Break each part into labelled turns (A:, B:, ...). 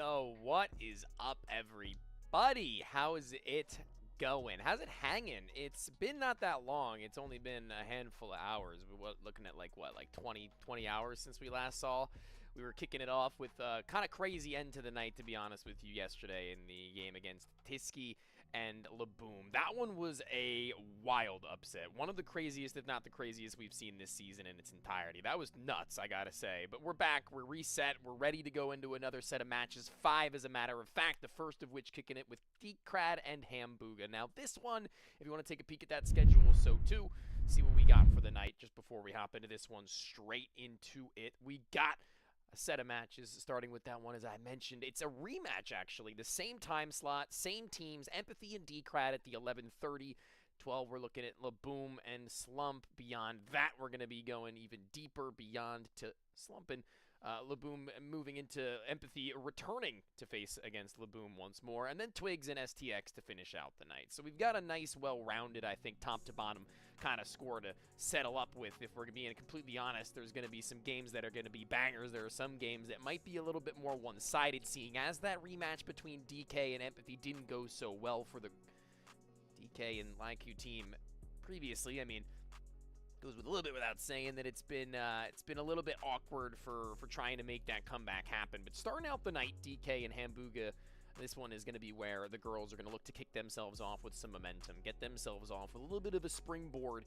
A: Yo, what is up, everybody? How is it going? How's it hanging? It's been not that long. It's only been a handful of hours. We're looking at like 20 hours since we last saw. We were kicking it off with a kind of crazy end to the night, to be honest with you, yesterday in the game against Tiski and Laboom. That one was a wild upset. One of the craziest, if not the craziest, we've seen this season in its entirety. That was nuts, I gotta say. But we're back, we're reset, we're ready to go into another set of matches. 5, as a matter of fact, the first of which kicking it with Dekrad and Hambuga. Now, this one, if you want to take a peek at that schedule, so too, see what we got for the night just before we hop into this one, straight into it. We got a set of matches, starting with that one, as I mentioned. It's a rematch, actually. The same time slot, same teams, Empathy and Dekrad at the 11:30. 12, we're looking at Laboom and Slump. Beyond that, we're going to be going even deeper beyond to Slump and Laboom moving into Empathy, returning to face against Laboom once more, and then Twigs and STX to finish out the night. So we've got a nice, well-rounded, I think, top to bottom kind of score to settle up with. If we're being completely honest, there's going to be some games that are going to be bangers. There are some games that might be a little bit more one-sided, seeing as that rematch between DK and Empathy didn't go so well for the DK and Lyq team previously. I mean, goes with a little bit without saying that it's been a little bit awkward for trying to make that comeback happen. But starting out the night, DK and Hambuga, this one is going to be where the girls are going to look to kick themselves off with some momentum, get themselves off with a little bit of a springboard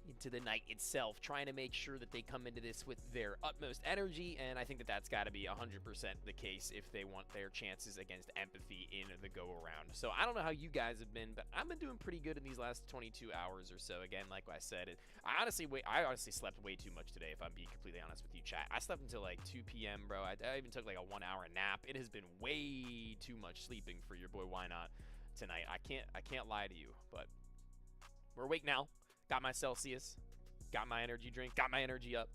A: into the night itself, trying to make sure that they come into this with their utmost energy, and I think that that's got to be 100% the case if they want their chances against Empathy in the go-around. So I don't know how you guys have been, but I've been doing pretty good in these last 22 hours or so. Again, like I said, I honestly slept way too much today, if I'm being completely honest with you, chat. I slept until like 2 p.m., bro. I even took like a 1-hour nap. It has been way too much sleeping for your boy Why Not tonight. I can't lie to you, but we're awake now. Got my Celsius, got my energy drink, got my energy up,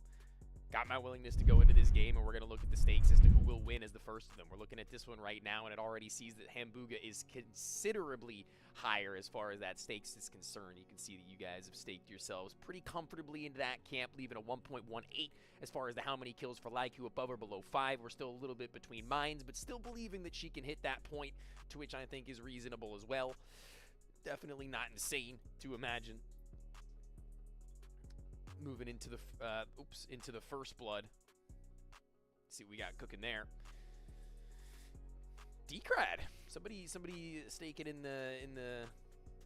A: got my willingness to go into this game, and we're going to look at the stakes as to who will win as the first of them. We're looking at this one right now, and it already sees that Hambuga is considerably higher as far as that stakes is concerned. You can see that you guys have staked yourselves pretty comfortably into that camp, leaving a 1.18 as far as the how many kills for Lyq above or below 5. We're still a little bit between minds, but still believing that she can hit that point, to which I think is reasonable as well. Definitely not insane to imagine. Moving into the first blood. Let's see what we got cooking there. Dekrad. Somebody stake it in the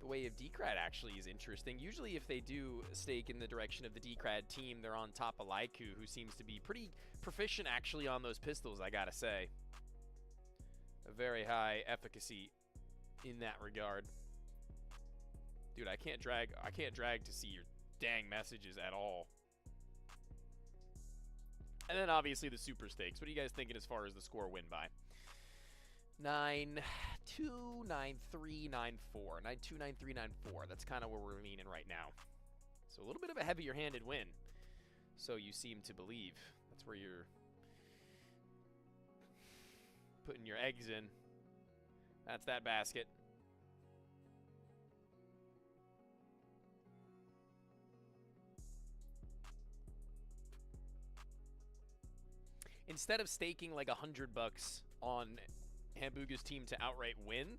A: way of Dekrad actually is interesting. Usually if they do stake in the direction of the Dekrad team, they're on top of Lyq, who seems to be pretty proficient actually on those pistols, I gotta say. A very high efficacy in that regard. Dude, I can't drag to see your dang messages at all. And then obviously the super stakes. What are you guys thinking as far as the score win by? 9-2, 9-3, 9-4. 9-2, 9-3, 9-4. That's kind of where we're leaning right now. So a little bit of a heavier handed win. So you seem to believe. That's where you're putting your eggs in. That's that basket. Instead of staking like $100 on Hambuga's team to outright win,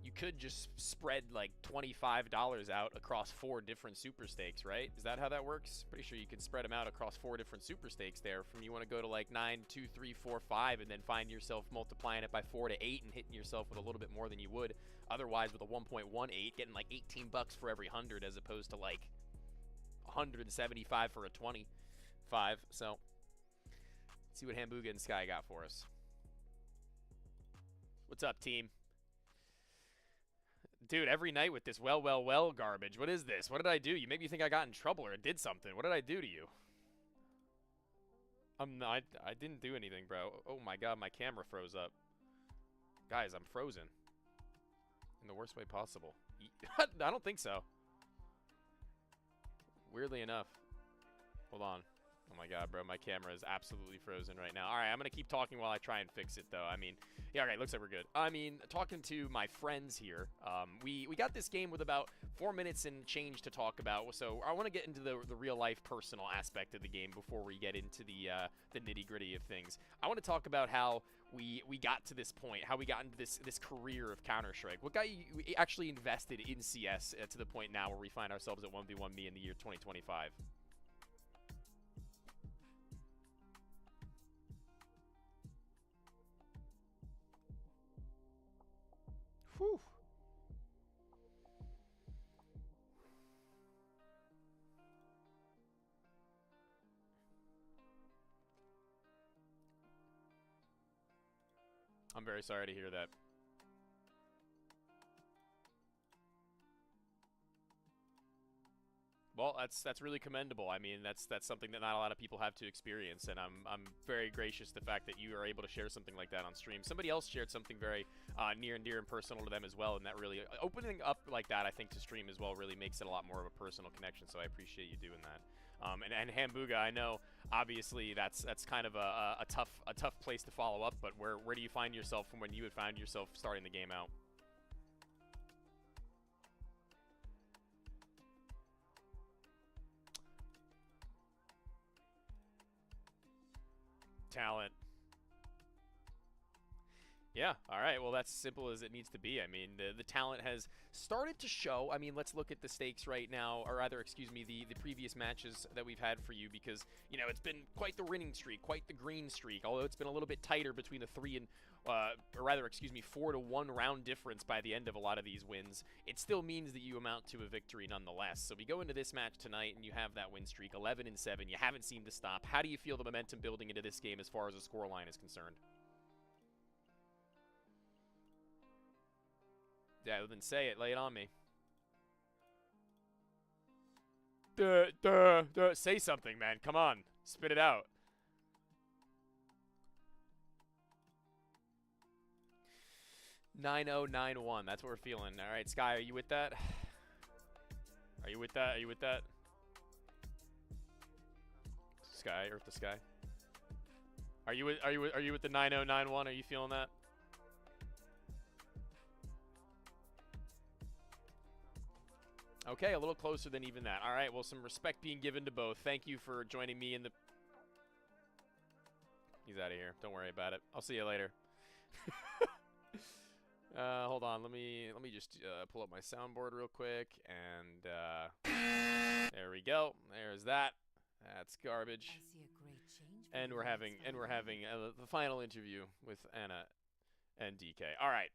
A: you could just spread like $25 out across 4 different super stakes, right? Is that how that works? Pretty sure you can spread them out across 4 different super stakes there. From you want to go to like 9, 2, 3, 4, 5, and then find yourself multiplying it by 4 to 8 and hitting yourself with a little bit more than you would otherwise with a 1.18, getting like $18 for every 100 as opposed to like 175 for a 25. So let's see what Hambuga and Sky got for us. What's up, team? Dude, every night with this well garbage. What is this? What did I do? You make me think I got in trouble or did something. What did I do to you? I didn't do anything, bro. Oh my god, my camera froze up. Guys, I'm frozen. In the worst way possible. I don't think so. Weirdly enough. Hold on. Oh my god, bro, my camera is absolutely frozen right now. All right, I'm going to keep talking while I try and fix it, though. I mean, yeah, all right, looks like we're good. I mean, talking to my friends here, we got this game with about 4 minutes and change to talk about. So I want to get into the real life personal aspect of the game before we get into the nitty gritty of things. I want to talk about how we got to this point, how we got into this career of Counter-Strike. What got you actually invested in CS to the point now where we find ourselves at 1v1 me in the year 2025? Whew. I'm very sorry to hear that. Well, that's really commendable. I mean, that's something that not a lot of people have to experience, and I'm very gracious the fact that you are able to share something like that on stream. Somebody else shared something very near and dear and personal to them as well, and that really opening up like that, I think, to stream as well really makes it a lot more of a personal connection. So I appreciate you doing that. And Hambuga, I know obviously that's kind of a tough place to follow up, but where do you find yourself from when you had found yourself starting the game out? Talent. Yeah, all right. Well, that's as simple as it needs to be. I mean, the talent has started to show. I mean, let's look at the stakes right now, or rather, excuse me, the previous matches that we've had for you, because, you know, it's been quite the winning streak, quite the green streak, although it's been a little bit tighter between the 3 and, or rather, excuse me, 4-to-1 round difference by the end of a lot of these wins. It still means that you amount to a victory nonetheless. So we go into this match tonight, and you have that win streak, 11-7. You haven't seemed to stop. How do you feel the momentum building into this game as far as the scoreline is concerned? Yeah, well, then say it. Lay it on me. Say something, man. Come on. Spit it out. (9091). That's what we're feeling. All right, Sky, are you with that? Are you with that? Are you with that? Sky, Earth to Sky. Are you with the 9091? Are you feeling that? Okay, a little closer than even that. All right, well, some respect being given to both. Thank you for joining me in the... He's out of here. Don't worry about it. I'll see you later. Hold on. Let me just pull up my soundboard real quick, and there we go. There's that. That's garbage. And we're having the final interview with Anna and DK. All right.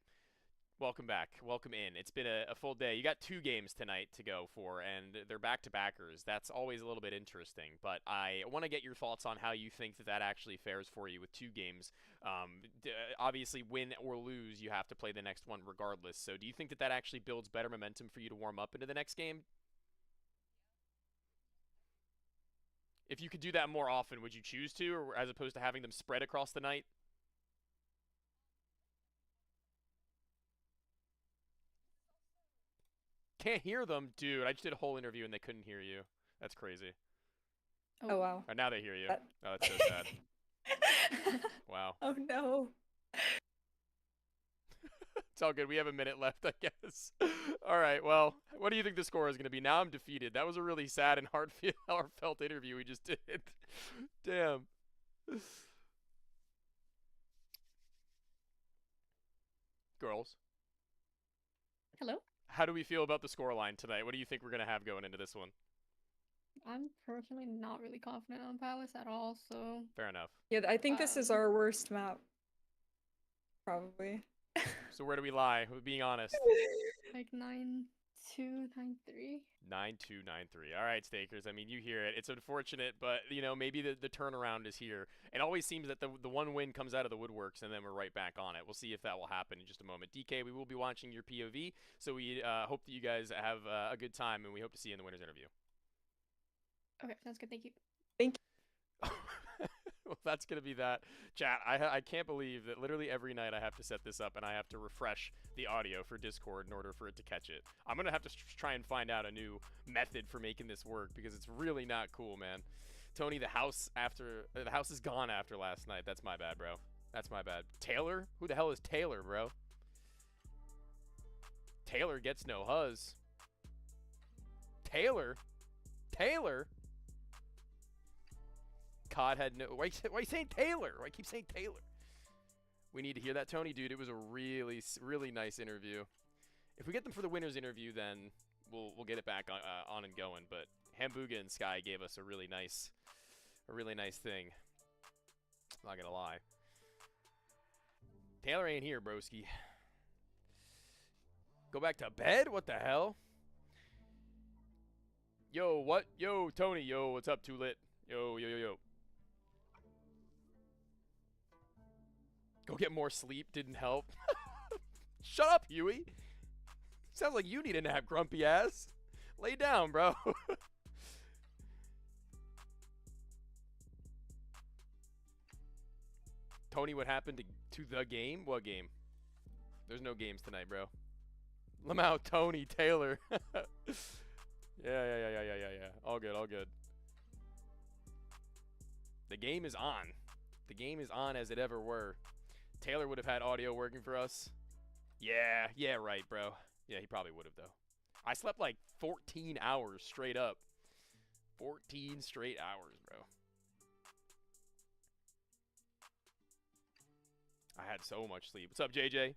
A: Welcome back. Welcome in. It's been a full day. You got 2 games tonight to go for, and they're back-to-backers. That's always a little bit interesting, but I want to get your thoughts on how you think that actually fares for you with 2 games. Obviously, win or lose, you have to play the next one regardless. So do you think that actually builds better momentum for you to warm up into the next game? If you could do that more often, would you choose to, or as opposed to having them spread across the night? Can't hear them? Dude, I just did a whole interview and they couldn't hear you. That's crazy.
B: Oh, wow.
A: Right, now they hear you. Oh, that's so sad. Wow.
B: Oh, no.
A: It's all good. We have a minute left, I guess. All right, well, what do you think the score is going to be? Now I'm defeated. That was a really sad and heartfelt interview we just did. Damn. Girls.
B: Hello?
C: How do we feel about the scoreline tonight? What do you think we're going to have going into this one?
B: I'm personally not really confident on Palace at all, so...
C: Fair enough.
D: Yeah, I think this is our worst map. Probably.
C: So where do we lie? We're being honest.
B: Like 9-2, 9-3.
C: 9-2-9-3. All right, Stakers. I mean, you hear it. It's unfortunate, but, you know, maybe the turnaround is here. It always seems that the one win comes out of the woodworks, and then we're right back on it. We'll see if that will happen in just a moment. DK, we will be watching your POV, so we hope that you guys have a good time, and we hope to see you in the winner's interview.
B: Okay, sounds good. Thank you.
D: Thank you.
C: Well, that's going to be that. Chat, I can't believe that literally every night I have to set this up and I have to refresh the audio for Discord in order for it to catch it. I'm going to have to try and find out a new method for making this work because it's really not cool, man. Tony, the house is gone after last night. That's my bad, bro. That's my bad. Taylor? Who the hell is Taylor, bro? Taylor gets no huzz. Taylor? Taylor? COD had no... Why you saying Taylor? Why keep saying Taylor? We need to hear that, Tony. Dude, it was a really, really nice interview. If we get them for the winner's interview, then we'll get it back on and going. But Hambuga and Sky gave us a really nice thing. Not gonna lie. Taylor ain't here, broski. Go back to bed? What the hell? Yo, what? Yo, Tony. Yo, what's up, Too Lit? Yo. Go get more sleep. Didn't help. Shut up, Huey. Sounds like you need a nap, grumpy ass. Lay down, bro. Tony, what happened to the game? What game? There's no games tonight, bro. Lamau, Tony, Taylor. Yeah. All good. The game is on. The game is on as it ever were. Taylor would have had audio working for us. Yeah, right, bro. Yeah, he probably would have, though. I slept like 14 hours straight up. 14 straight hours, bro. I had so much sleep. What's up, JJ?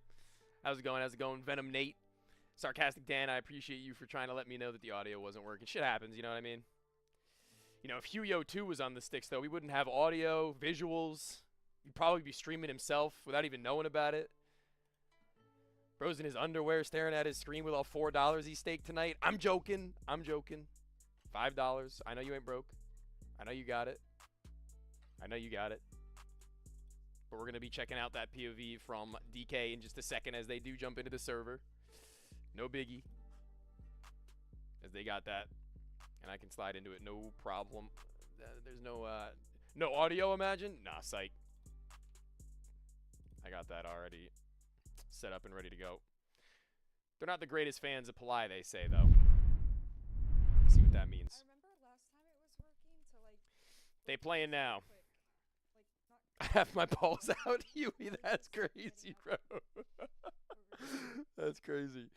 C: How's it going? Venom Nate. Sarcastic Dan, I appreciate you for trying to let me know that the audio wasn't working. Shit happens, you know what I mean? You know, if Huyo 2 was on the sticks, though, we wouldn't have audio, visuals. He'd probably be streaming himself without even knowing about it. Bro's in his underwear staring at his screen with all $4 he staked tonight. I'm joking. $5. I know you ain't broke. I know you got it. But we're going to be checking out that POV from DK in just a second as they do jump into the server. No biggie. As they got that. And I can slide into it, no problem. There's no audio, imagine? Nah, psych. I got that already set up and ready to go. They're not the greatest fans of Palai, they say, though. Let's see what that means.
D: I remember last time it was working, so like.
C: They playing now.
D: Quick.
C: I have my balls out, Huey. That's crazy, bro. That's crazy.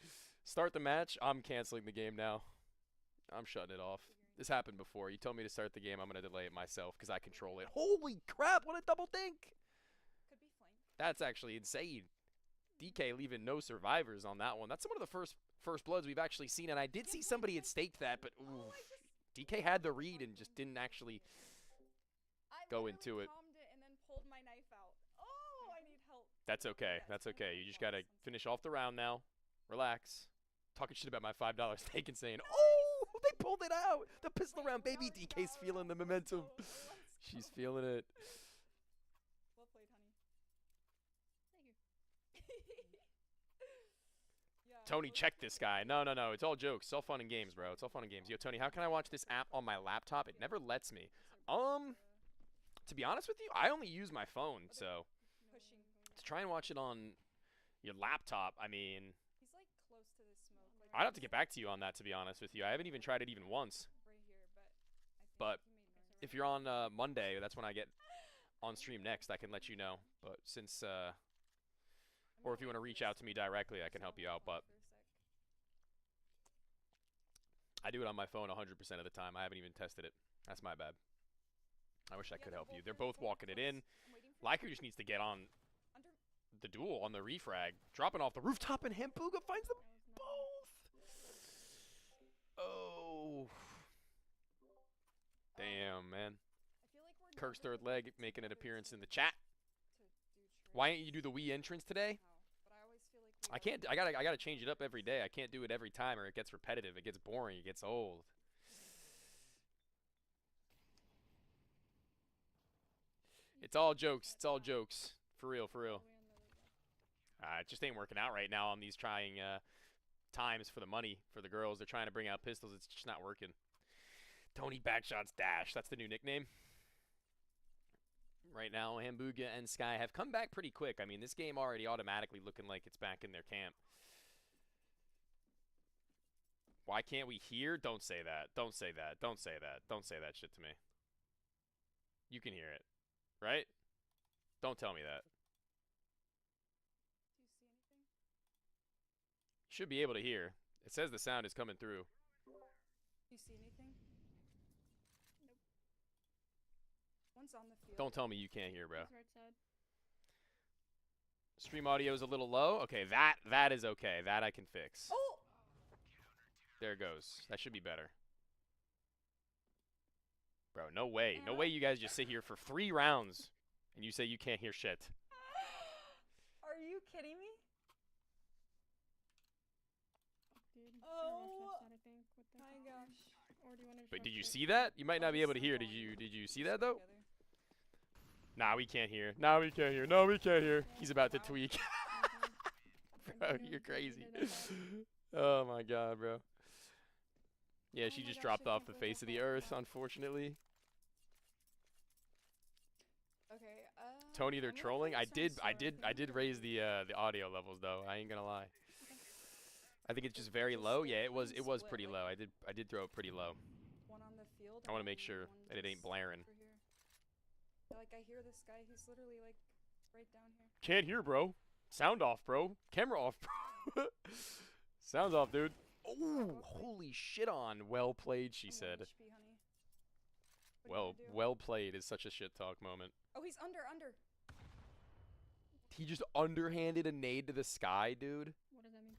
C: Start the match. I'm canceling the game now. I'm shutting it off. This happened before. You told me to start the game. I'm going to delay it myself because I control it. Holy crap. What a double dink.
D: Could be flanked.
C: That's actually insane. DK leaving no survivors on that one. That's one of the first bloods we've actually seen. And I did see somebody had staked that, but ooh, DK had the read and just didn't actually go into it.
D: And then pulled my knife out. Oh, I need help.
C: That's okay. That's okay. You just got to finish off the round now. Relax. Talking shit about my $5 stake and saying, oh, they pulled it out. The pistol round, baby. DK's feeling the momentum. She's feeling it.
D: Well played, honey. Yeah,
C: Tony, check this guy. No. It's all jokes. It's all fun and games, bro. It's all fun and games. Yo, Tony, how can I watch this app on my laptop? It never lets me. To be honest with you, I only use my phone, so
D: pushing.
C: to try and watch it on your laptop, I mean,
D: He's like close to the smoke. Like,
C: I'd have to get back to you on that, to be honest with you. I haven't even tried it even once.
D: right here,
C: But
D: he made noise.
C: If you're on Monday, that's when I get on stream next. I can let you know. But since, or if you want to reach out to me directly, I can help you out. But I do it on my phone 100% of the time. I haven't even tested it. That's my bad. I wish I could help you. They're both walking it in. Liker just needs to get on the duel on the refrag. Dropping off the rooftop, and Hambuga finds them both. Oh. Damn, man. Kirk's third leg making an appearance in the chat. Why ain't you do the Wii entrance today? I can't. I gotta change it up every day. I can't do it every time, or it gets repetitive. It gets boring. It gets old. It's all jokes. It's all jokes. For real. It just ain't working out right now on these trying times for the money for the girls. They're trying to bring out pistols. It's just not working. Tony Backshots Dash. That's the new nickname. Right now, Hambuga and Sky have come back pretty quick. I mean, this game already automatically looking like it's back in their camp. Why can't we hear? Don't say that. Don't say that. Don't say that. Don't say that shit to me. You can hear it, right? Don't tell me that.
D: Do you see anything?
C: Should be able to hear. It says the sound is coming through.
D: you see anything?
B: Nope.
D: One's on the field.
C: Don't tell me you can't hear, bro.
B: He's right side.
C: Stream audio is a little low. Okay, that is okay. That I can fix.
D: Oh!
C: There it goes. That should be better. Bro, no way. No way you guys just sit here for 3 rounds and you say you can't hear shit.
D: Are you kidding me?
B: Dude,
D: Oh
B: I think, with the
D: my gosh.
B: Or do you want to?
C: But did you see that? You might not be able to hear. Did you see that though? Nah, we can't hear. Nah, we can't hear. No, we can't hear. He's about to tweak. Bro, you're crazy. Oh my god, bro. Yeah, she
D: my
C: just
D: gosh,
C: dropped
D: I
C: off
D: can't
C: the
D: believe
C: face
D: I
C: of the
D: fell for
C: earth,
D: that.
C: unfortunately.
D: Okay.
C: Tony, they're
D: I'm gonna
C: trolling.
D: play
C: I
D: this one
C: did
D: slow.
C: I
D: think
C: did
D: I'm
C: I did
D: gonna
C: raise
D: do-
C: the audio levels though. I ain't gonna lie. I think it's just
D: Just
C: very low.
D: like
C: Yeah, it was
D: split,
C: pretty
D: like-
C: low. I did throw it pretty low.
D: One on the field.
C: I wanna
D: and
C: make
D: then
C: sure
D: one
C: that it ain't
D: just
C: blaring.
D: over here. Yeah, like I hear this guy. He's literally like right down here.
C: Can't hear, bro. Sound off, bro. Camera off, bro. Sounds off, dude. Oh, holy shit on. Well played, she
D: I'm 1
C: said.
D: HP, honey. What do you wanna do?
C: Well played is such a shit talk moment.
D: Oh, he's under.
C: He just underhanded a nade to the sky, dude.
B: What does that mean?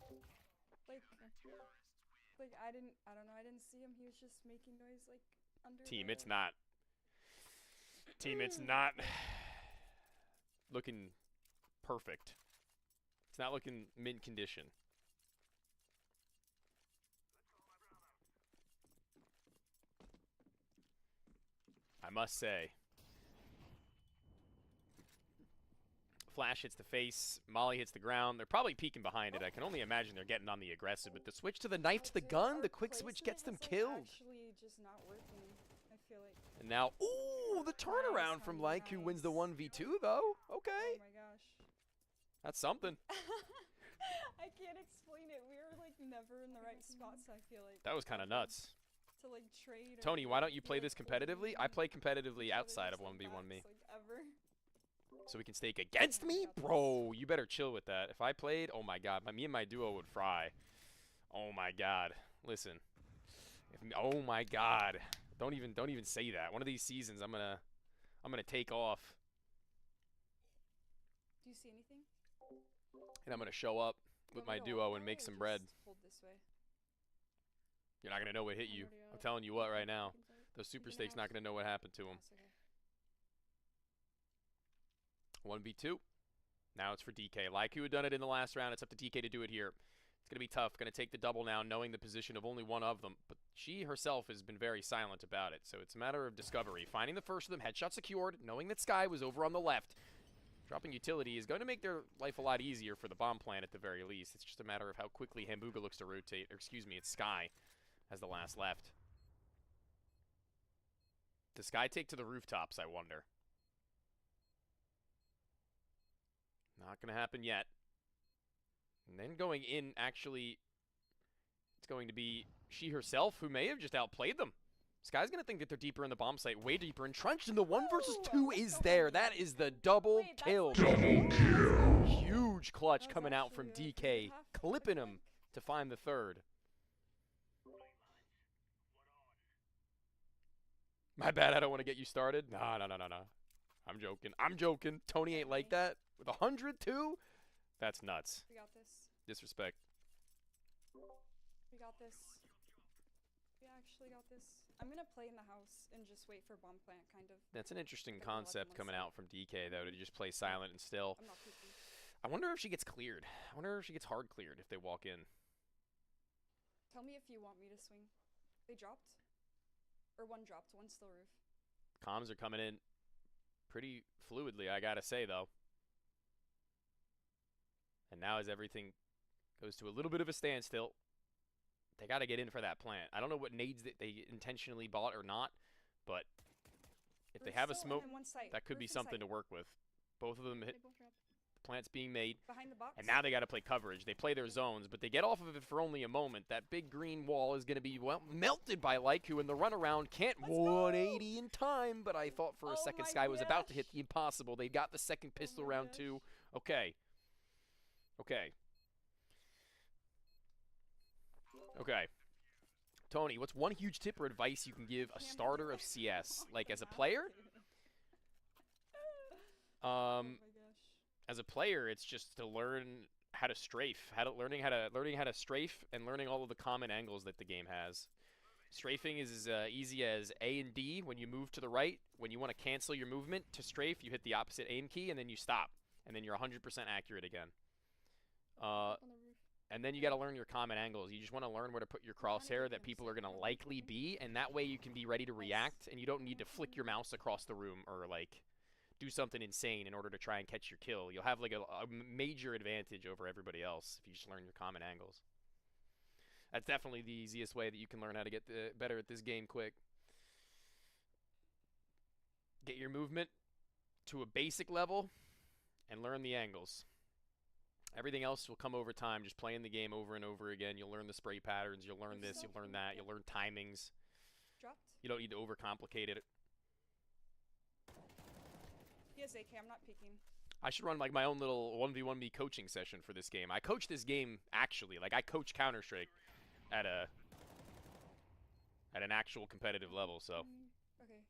D: Like I don't know. I didn't see him. He was just making noise like under.
C: Team,
D: the-
C: it's not. Team, it's not looking perfect. It's not looking mint condition. I must say. Flash hits the face, Molly hits the ground. They're probably peeking behind it. I can only imagine they're getting on the aggressive, but the switch to the knife to the
D: Dude,
C: gun,
D: our
C: the quick switch gets them
D: placement has, like,
C: killed.
D: Actually, just not working. I feel like.
C: And now, ooh, the turnaround from
D: honey,
C: Like, who wins the
D: nice.
C: 1v2 though. Okay,
D: Oh my gosh.
C: that's something.
D: I can't explain it. We were like never in the right spots. I feel like.
C: That was kind of nuts.
D: To like trade. or,
C: Tony, why don't you
D: be,
C: play
D: like,
C: this competitively? I
D: holding
C: play competitively
D: each other
C: outside of
D: just, like,
C: 1v1 me.
D: backs, like, ever.
C: So we can stake against
D: I
C: me?
D: got this.
C: Bro, you better chill with that. If I played, oh my god, me and my duo would fry. Oh my god. Listen. Oh my god. Don't even say that. One of these seasons I'm gonna take off
D: Do you see anything?
C: and I'm gonna show up
D: You
C: with
D: want me
C: my
D: to
C: duo
D: walk
C: and
D: that way
C: make
D: or
C: some bread.
D: just Hold this way.
C: You're not gonna know what hit you.
B: already
C: I'm
B: out.
C: telling you what right now.
B: Inside.
C: Those super
B: in the
C: stakes not
B: house.
C: gonna know what happened to them.
D: That's okay.
C: 1v2. Now it's for DK. Like who had done it in the last round, it's up to DK to do it here. It's going to be tough. Going to take the double now, knowing the position of only one of them. But she herself has been very silent about it. So it's a matter of discovery. Finding the first of them, headshot secured, knowing that Sky was over on the left. Dropping utility is going to make their life a lot easier for the bomb plant at the very least. It's just a matter of how quickly Hambuga looks to rotate. Or excuse me, it's Sky as the last left. Does Sky take to the rooftops, I wonder? Not going to happen yet. And then going in, actually, it's going to be she herself who may have just outplayed them. Sky's going to think that they're deeper in the bomb site, way deeper entrenched, and the 1 versus 2 is there. That is the double
D: Wait, that's
C: kill.
D: like-
C: Double kill. Huge clutch
D: That was
C: coming out from
D: actually, like,
C: DK,
D: half
C: clipping him
D: quick.
C: to find the third. My bad, I don't want to get you started. No. I'm joking. I'm joking. Tony ain't like that. With 100 too? That's nuts.
D: We got this.
C: Disrespect.
D: We got this. We actually got this. I'm gonna play in the house and just wait for bomb plant, kind of.
C: That's an interesting
D: Got a lot of
C: concept
D: them on
C: coming
D: site.
C: out from DK, though, to just play silent and still.
D: I'm not peeking.
C: I wonder if she gets cleared. I wonder if she gets hard cleared if they walk in.
D: Tell me if you want me to swing. They dropped? Or one dropped, one's still roof.
C: Comms are coming in pretty fluidly, I gotta say, though. And now as everything goes to a little bit of a standstill, they got to get in for that plant. I don't know what nades that they intentionally bought or not, but if they
D: Roof
C: have a
D: still,
C: smoke,
D: and then one site.
C: that could be
D: Roof and
C: something
D: site.
C: to work with. Both of them
B: They
C: hit,
B: both dropped.
C: the plant's being made.
D: Behind the box.
C: And now they got to play coverage. They play their zones, but they get off of it for only a moment. That big green wall is going to be, well, melted by Laiku, and the runaround can't
D: Let's go!
C: 180 in time, but I thought for a
D: Oh
C: second
D: my
C: Sky was about to hit
D: gosh.
C: the impossible. They got the second pistol
D: my
C: round
D: gosh.
C: 2. Okay. Okay. Tony, what's one huge tip or advice you can give a
D: Can't
C: starter of
D: do it.
C: CS? Like as a
D: Have
C: player?
D: to. Oh
C: Um,
D: my gosh.
C: as a player, it's just to learn how to strafe, learning how to strafe and learning all of the common angles that the game has. Strafing is as easy as A and D when you move to the right. When you want to cancel your movement to strafe, you hit the opposite aim key and then you stop. And then you're 100% accurate again.
B: Up on the roof.
C: And then you got to learn your common angles. You just want to learn where to put your crosshair that people are going to likely be. And that way you can be ready to react. And you don't need to flick your mouse across the room or like do something insane in order to try and catch your kill. You'll have like a major advantage over everybody else if you just learn your common angles. That's definitely the easiest way that you can learn how to get better at this game quick. Get your movement to a basic level and learn the angles. Everything else will come over time, just playing the game over and over again. You'll learn the spray patterns, you'll learn this, you'll learn that, you'll learn timings.
D: Dropped.
C: You don't need to overcomplicate it.
D: He has AK. I'm not peeking.
C: I should run like my own little 1v1me coaching session for this game. I coach this game actually, like I coach Counter-Strike at an actual competitive level, so.
D: Okay.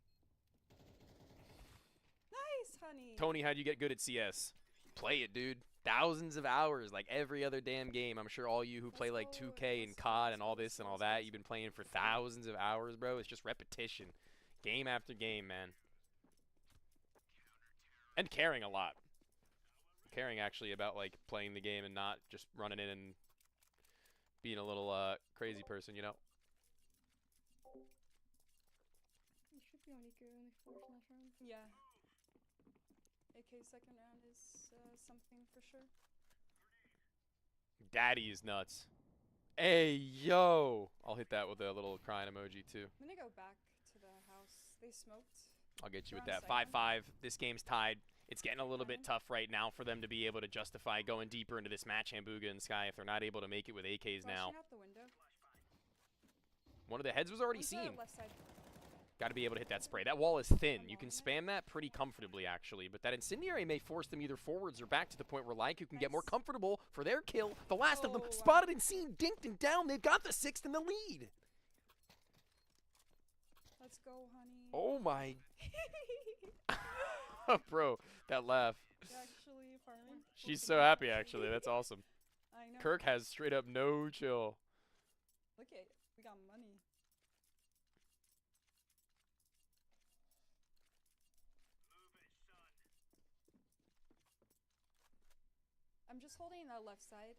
D: Nice, honey.
C: Tony, how'd you get good at CS? Play it, dude. Thousands of hours, like every other damn game. I'm sure all you who play like 2K and COD and all this and all that, you've been playing for thousands of hours, bro. It's just repetition. Game after game, man. And caring a lot. Caring actually about like playing the game and not just running in and being a little crazy person, you know?
B: You should be on eco only 4 last round.
D: Yeah. AK second round is something for sure.
C: Daddy is nuts. Hey, yo! I'll hit that with a little crying emoji, too.
D: I'm gonna go back to the house. They smoked.
C: I'll get you with
D: We're on
C: that.
D: site
C: 5-5. This game's tied. It's getting a little bit tough right now for them to be able to justify going deeper into this match, Hambuga and Sky, if they're not able to make it with AKs now.
D: Flashing out the window.
C: One of the heads was already
D: One's,
C: seen.
D: left side.
C: Got to be able to hit that spray. That wall is thin.
D: I'm
C: You can
D: on it.
C: spam that pretty comfortably, actually. But that incendiary may force them either forwards or back to the point where Lyku can get more
D: Nice.
C: comfortable for their kill. The last of them
D: Oh, wow.
C: spotted and seen, dinked and down. They've got the 6th in the lead.
D: Let's go, honey.
C: Oh, my. Bro, that laugh.
D: Actually, farming.
C: She's so happy, actually. That's awesome.
D: I know.
C: Kirk has straight up no chill.
D: Look at we got money. I'm just holding the left side.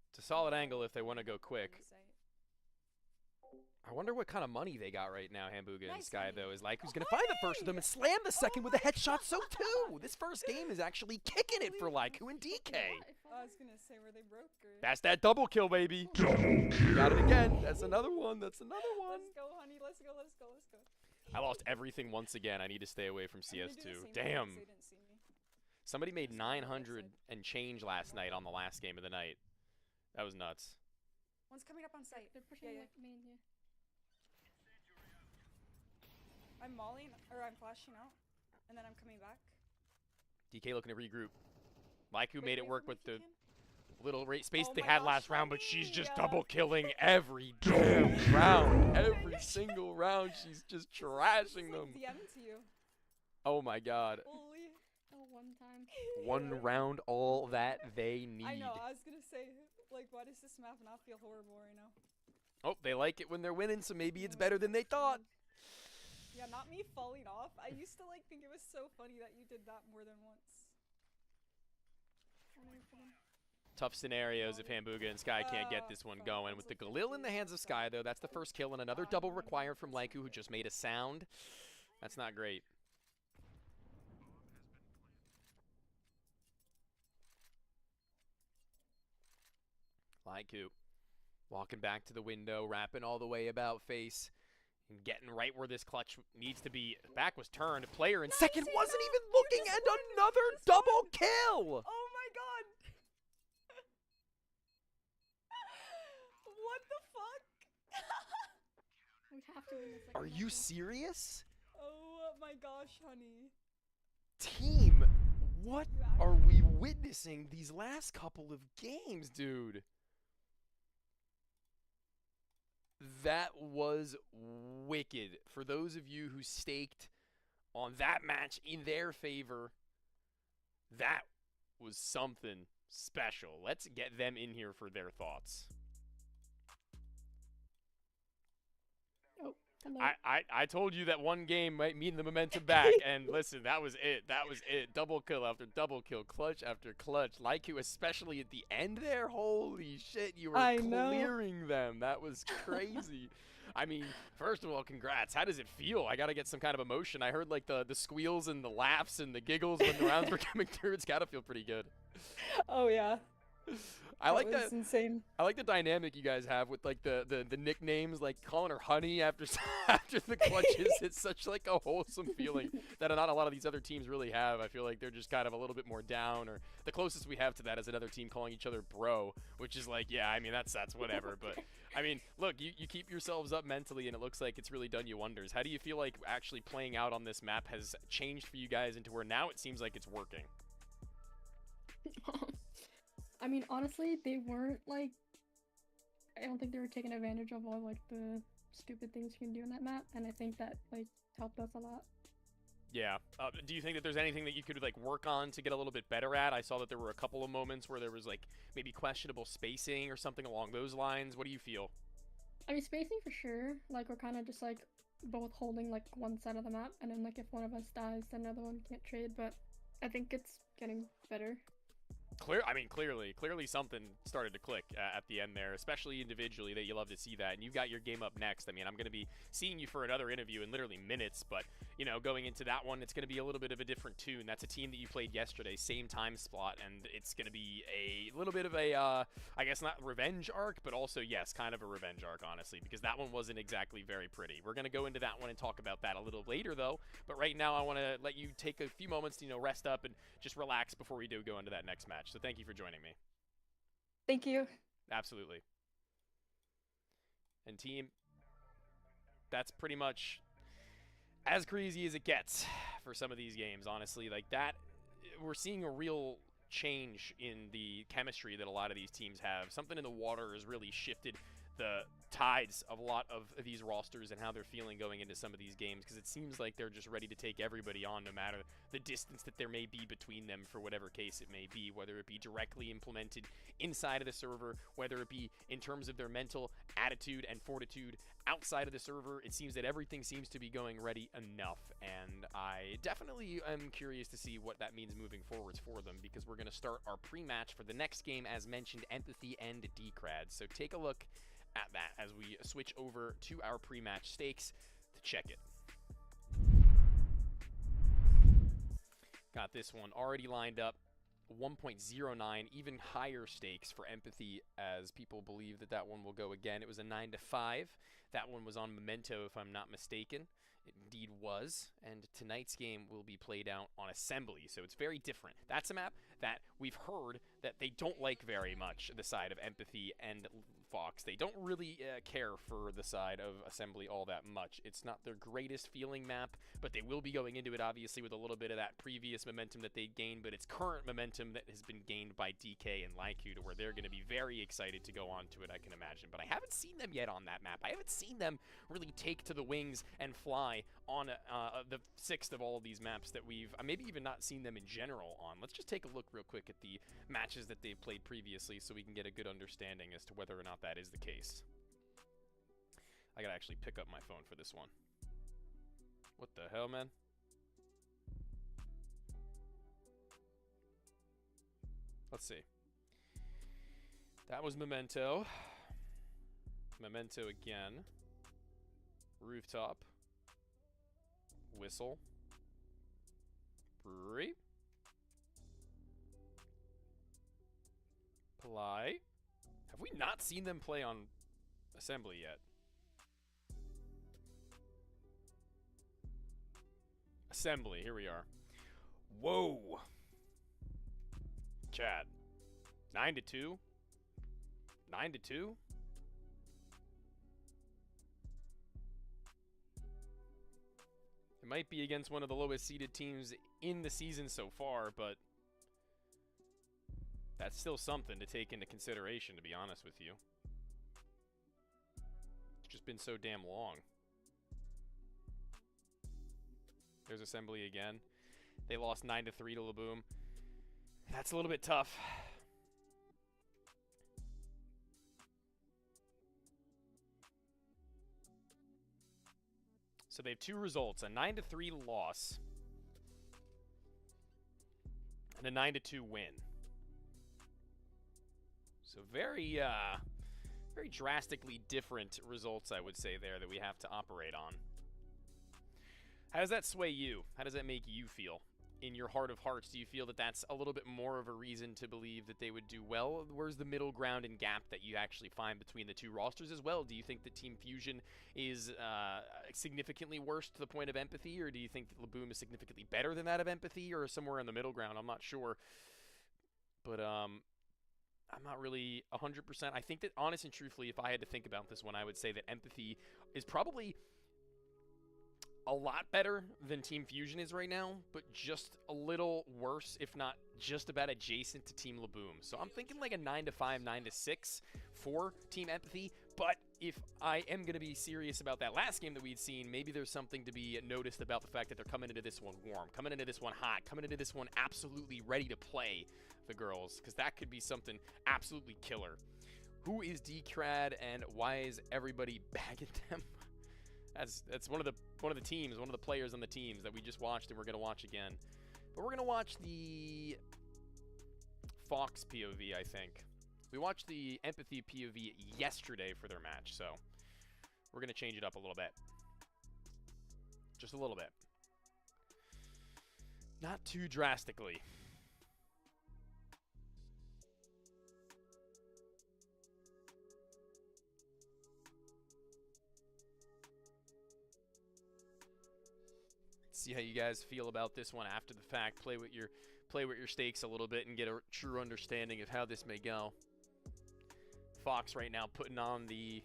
C: It's a solid angle if they want to go
D: on
C: quick.
D: the site.
C: I wonder what kind of money they got right now, Hambuga and
D: Nice
C: Sky,
D: money.
C: though. Is like who's going to find the first of them and slam the second with a headshot, so too. This first game is actually kicking it for Lyku and DK.
D: I was gonna say were they broke or?
C: That's that double kill, baby. Got it again. That's another one. That's another one.
D: Let's go, honey. Let's go. Let's go. Let's go.
C: I lost everything once again. I need to stay away from
D: I'm gonna do the
C: CS2.
D: same thing
C: Damn.
D: 'cause they didn't see me.
C: Somebody made
D: Just on the left
C: 900
D: side.
C: and change last night on the last game of the night. That was nuts.
D: One's coming up on site.
B: They're pushing
D: Yeah, yeah.
B: like main here.
D: I'm mauling or I'm flashing out, and then I'm coming back.
C: DK looking to regroup. Lyku
D: Wait,
C: made it
D: wait
C: work
D: for me
C: with
D: if you
C: the
D: can.
C: little rate space
D: Oh
C: they
D: my
C: had
D: gosh,
C: last round, but she's
D: honey,
C: just
D: yeah.
C: double killing every damn round. Every single round, she's just trashing them.
D: DM to you.
C: Oh my god.
D: Holy.
B: Oh, one time.
C: One round, all that they need.
D: I know. I was gonna say, like, why does this map not feel horrible right now?
C: Oh, they like it when they're winning, so maybe it's
D: Oh,
C: better than they thought.
D: Yeah, not me falling off. I used to like think it was so funny that you did that more than once.
B: Trying to wait for them.
C: Tough scenarios if Hambuga and Sky can't get this one
D: fuck,
C: going.
D: that's
C: With the
D: okay,
C: Galil in the
D: dude.
C: hands of Sky, though, that's the first kill and another double required from Lyku, who just made a sound. That's not great. Lyku walking back to the window, wrapping all the way about face, and getting right where this clutch needs to be. Back was turned. Player in
D: Nice,
C: second
D: he
C: wasn't
D: got-
C: even
D: you
C: looking,
D: just
C: and
D: won, you
C: another
D: just
C: double
D: won.
C: kill!
D: Oh my god! What the fuck?
B: We have to win this. Like,
C: Are you serious?
D: Oh my gosh, honey.
C: Team, what
D: You
C: are we witnessing these last couple of games, dude? That was wicked. For those of you who staked on that match in their favor, that was something special. Let's get them in here for their thoughts.
B: Oh, hello.
C: I told you that one game might mean the momentum back, and listen, that was it. That was it. Double kill after double kill, clutch after clutch. Like you, especially at the end there. Holy shit, you were
D: I know.
C: clearing them. That was crazy. I mean, first of all, congrats. How does it feel? I gotta get some kind of emotion. I heard like the squeals and the laughs and the giggles when the rounds were coming through. It's gotta feel pretty good.
D: Oh yeah.
C: I like
D: was
C: that.
D: insane.
C: I like the dynamic you guys have with like the nicknames, like calling her honey after after the clutches. It's such like a wholesome feeling that not a lot of these other teams really have. I feel like they're just kind of a little bit more down, or the closest we have to that is another team calling each other bro, which is like, yeah, I mean that's whatever. But I mean, look, you keep yourselves up mentally, and it looks like it's really done you wonders. How do you feel like actually playing out on this map has changed for you guys into where now it seems like it's working?
B: I mean, honestly, they weren't like. I don't think they were taking advantage of all like the stupid things you can do in that map, and I think that like helped us a lot.
C: Yeah. Do you think that there's anything that you could like work on to get a little bit better at? I saw that there were a couple of moments where there was like maybe questionable spacing or something along those lines. What do you feel?
B: I mean, spacing for sure. Like we're kind of just like both holding like one side of the map, and then like if one of us dies, then the other one can't trade. But I think it's getting better.
C: Clearly something started to click at the end there, especially individually, that you love to see that. And you've got your game up next. I mean, I'm going to be seeing you for another interview in literally minutes, but, you know, going into that one, it's going to be a little bit of a different tune. That's a team that you played yesterday, same time slot, and it's going to be a little bit of a, I guess not revenge arc, but also, yes, kind of a revenge arc, honestly, because that one wasn't exactly very pretty. We're going to go into that one and talk about that a little later, though, but right now I want to let you take a few moments to, you know, rest up and just relax before we do go into that next match. So thank you for joining me.
D: Thank you.
C: Absolutely. And team, that's pretty much as crazy as it gets for some of these games, honestly. Like that, we're seeing a real change in the chemistry that a lot of these teams have. Something in the water has really shifted the tides of a lot of these rosters and how they're feeling going into some of these games, because it seems like they're just ready to take everybody on, no matter the distance that there may be between them, for whatever case it may be, whether it be directly implemented inside of the server, whether it be in terms of their mental attitude and fortitude outside of the server. It seems that everything seems to be going ready enough, and I definitely am curious to see what that means moving forwards for them, because we're going to start our pre-match for the next game, as mentioned, Empathy and Decrad. So take a look at that as we switch over to our pre-match stakes to check it. Got this one already lined up, 1.09, even higher stakes for Empathy, as people believe that that one will go again. It was a 9-5. That one was on Memento, if I'm not mistaken. It indeed was, and tonight's game will be played out on Assembly, so it's very different. That's a map that we've heard that they don't like very much, the side of Empathy and Fox. They don't really care for the side of Assembly all that much. It's not their greatest feeling map, but they will be going into it obviously with a little bit of that previous momentum that they gained, but it's current momentum that has been gained by DK and Lyku, to where they're going to be very excited to go on to it, I can imagine. But I haven't seen them yet on that map. I haven't seen them really take to the wings and fly on the sixth of all of these maps that we've maybe even not seen them in general on. Let's just take a look real quick at the matches that they've played previously so we can get a good understanding as to whether or not that is the case. I gotta actually pick up my phone for this one. What the hell, man? Let's see. That was Memento. Memento again. Rooftop. Whistle. Brewery. Polite. Have we not seen them play on Assembly yet? Assembly, here we are. Whoa. Chat. 9-2? 9-2? It might be against one of the lowest seeded teams in the season so far, but that's still something to take into consideration, to be honest with you. just been so damn long. There's Assembly again. They lost 9-3 to Laboom. That's a little bit tough. So they have 2 results, a 9-3 loss and a 9-2 win. So very drastically different results, I would say, there that we have to operate on. How does that sway you? How does that make you feel? In your heart of hearts, do you feel that that's a little bit more of a reason to believe that they would do well? Where's the middle ground and gap that you actually find between the 2 rosters as well? Do you think that Team Fusion is significantly worse to the point of empathy, or do you think that Laboom is significantly better than that of empathy, or somewhere in the middle ground? I'm not sure. But I'm not really 100%. I think that, honest and truthfully, if I had to think about this one, I would say that empathy is probably a lot better than Team Fusion is right now, but just a little worse, if not just about adjacent to Team Laboom. So I'm thinking like a 9-5, 9-6 for Team Empathy, but if I am going to be serious about that last game that we'd seen, maybe there's something to be noticed about the fact that they're coming into this one warm, coming into this one hot, coming into this one absolutely ready to play the girls, because that could be something absolutely killer. Who is Decrad, and why is everybody bagging them? That's one of the teams, one of the players on the teams that we just watched and we're going to watch again. But we're going to watch the Fox POV, I think. We watched the Empathy POV yesterday for their match, so we're going to change it up a little bit. Just a little bit. Not too drastically. See how you guys feel about this one after the fact. Play with your stakes a little bit and get a true understanding of how this may go. Fox right now putting on the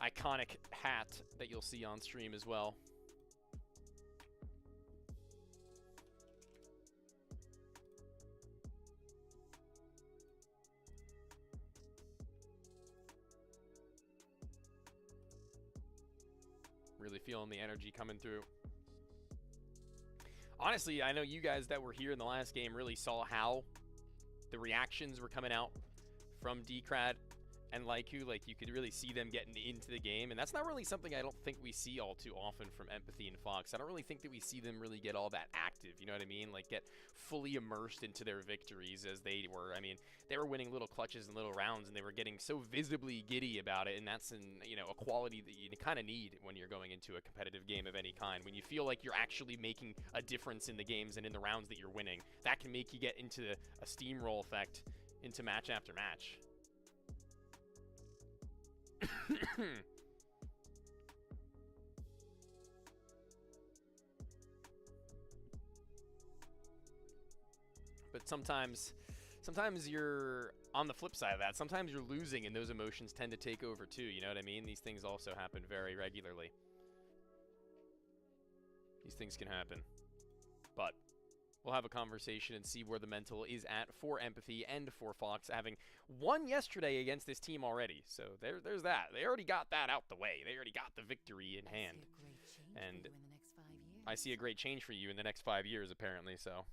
C: iconic hat that you'll see on stream as well. Really feeling the energy coming through. Honestly, I know you guys that were here in the last game really saw how the reactions were coming out from Decrad and Laiku. Like, you could really see them getting into the game, and that's not really something I don't think we see all too often from Empathy and Fox. I don't really think that we see them really get all that active, you know what I mean? Like, get fully immersed into their victories as they were. I mean, they were winning little clutches and little rounds, and they were getting so visibly giddy about it, and that's a quality that you kind of need when you're going into a competitive game of any kind. When you feel like you're actually making a difference in the games and in the rounds that you're winning, that can make you get into a steamroll effect into match after match. But sometimes you're on the flip side of that. Sometimes you're losing and those emotions tend to take over too, you know what I mean? These things also happen very regularly. These things can happen. But we'll have a conversation and see where the mental is at for Empathy and for Fox, having won yesterday against this team already. So there's that. They already got that out the way. They already got the victory in hand. And I see a great change for you in the next 5 years, apparently, so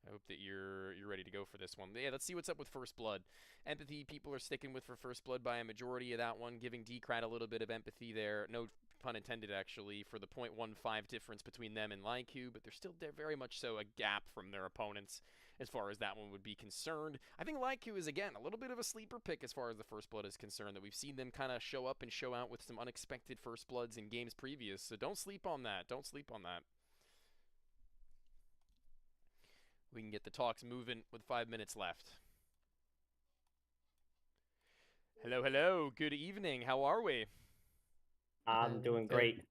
C: I hope that you're ready to go for this one. Yeah, let's see what's up with First Blood. Empathy, people are sticking with for First Blood by a majority of that one, giving Decrad a little bit of empathy there. No pun intended, actually, for the 0.15 difference between them and Laiku, but there's still very much so a gap from their opponents as far as that one would be concerned. I think Laiku is, again, a little bit of a sleeper pick as far as the First Blood is concerned, that we've seen them kind of show up and show out with some unexpected First Bloods in games previous, so don't sleep on that. Don't sleep on that. We can get the talks moving with 5 minutes left. Hello, hello. Good evening. How are we?
E: I'm doing great.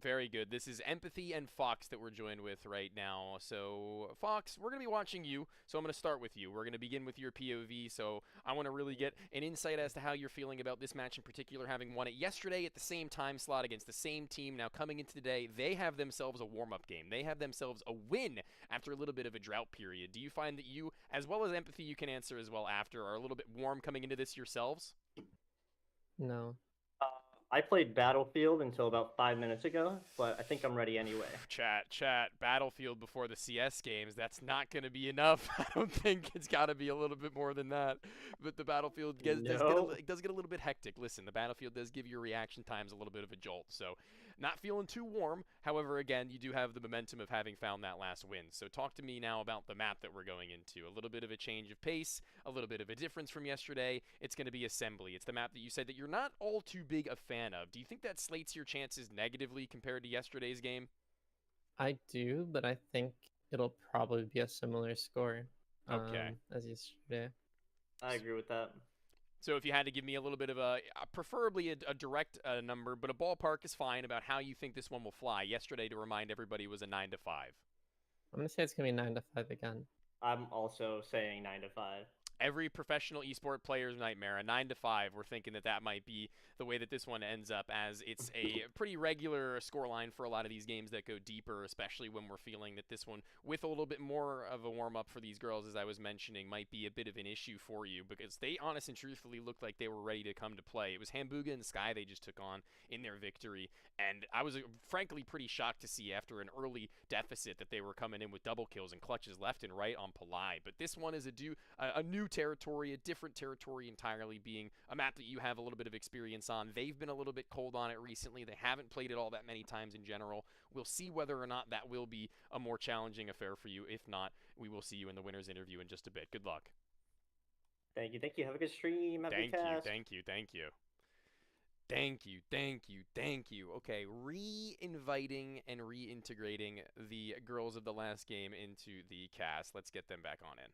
C: Very good. This is Empathy and Fox that we're joined with right now. So, Fox, we're going to be watching you. So, I'm going to start with you. We're going to begin with your POV. So, I want to really get an insight as to how you're feeling about this match in particular, having won it yesterday at the same time slot against the same team. Now, coming into today, they have themselves a warm-up game. They have themselves a win after a little bit of a drought period. Do you find that you, as well as Empathy, you can answer as well after, are a little bit warm coming into this yourselves?
E: No.
F: I played Battlefield until about 5 minutes ago, but I think I'm ready anyway.
C: Chat, Battlefield before the CS games, that's not going to be enough. I don't think it's got to be a little bit more than that. But the Battlefield does get a little bit hectic. Listen, the Battlefield does give your reaction times a little bit of a jolt. So not feeling too warm. However, again, you do have the momentum of having found that last win. So talk to me now about the map that we're going into. A little bit of a change of pace, a little bit of a difference from yesterday. It's going to be Assembly. It's the map that you said that you're not all too big a fan of. Do you think that slates your chances negatively compared to yesterday's game?
E: I do, but I think it'll probably be a similar score as yesterday.
F: I agree with that.
C: So if you had to give me a little bit of preferably a direct number, but a ballpark is fine about how you think this one will fly. Yesterday, to remind everybody, was a 9 to 5.
E: I'm going to say it's going to be 9 to 5 again.
F: I'm also saying 9 to 5.
C: Every professional esport player's nightmare, a 9 to 5. We're thinking that might be the way that this one ends up, as it's a pretty regular scoreline for a lot of these games that go deeper, especially when we're feeling that this one, with a little bit more of a warm-up for these girls, as I was mentioning, might be a bit of an issue for you, because they honest and truthfully looked like they were ready to come to play. It was Hamburger and Sky they just took on in their victory, and I was frankly pretty shocked to see after an early deficit that they were coming in with double kills and clutches left and right on Palai. But this one is a new territory, a different territory entirely, being a map that you have a little bit of experience on. They've been a little bit cold on it recently. They haven't played it all that many times in general. We'll see whether or not that will be a more challenging affair for you. If not, we will see you in the winner's interview in just a bit. Good luck.
F: Thank you. Have a good stream. Have a good cast.
C: Thank you. Okay, re-inviting and reintegrating the girls of the last game into the cast. Let's get them back on in.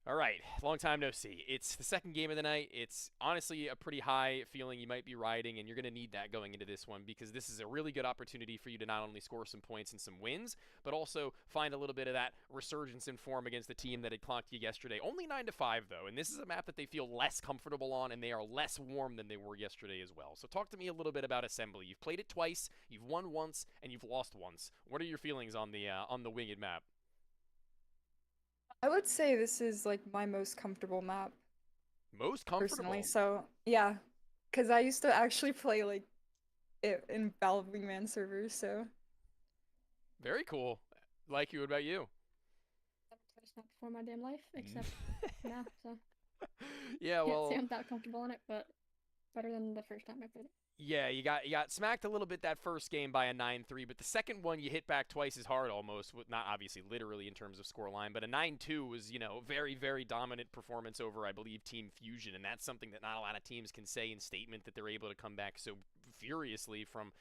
C: All right, long time no see. It's the second game of the night. It's honestly a pretty high feeling you might be riding, and you're going to need that going into this one, because this is a really good opportunity for you to not only score some points and some wins, but also find a little bit of that resurgence in form against the team that had clocked you yesterday. Only 9 to 5 though, and this is a map that they feel less comfortable on, and they are less warm than they were yesterday as well. So talk to me a little bit about Assembly. You've played it twice, you've won once, and you've lost once. What are your feelings on the winged map?
D: I would say this is like my most comfortable map.
C: Most comfortable?
D: Personally, so yeah, because I used to actually play like it in Battle Wingman servers, so.
C: Very cool. Like you, what about you?
B: It's not before my damn life, except now, so.
C: Yeah, well.
B: Can't say I'm that comfortable in it, but better than the first time I played it.
C: Yeah, you got smacked a little bit that first game by a 9-3, but the second one you hit back twice as hard almost, not obviously literally in terms of scoreline, but a 9-2 was, very, very dominant performance over, I believe, Team Fusion, and that's something that not a lot of teams can say in statement, that they're able to come back so furiously from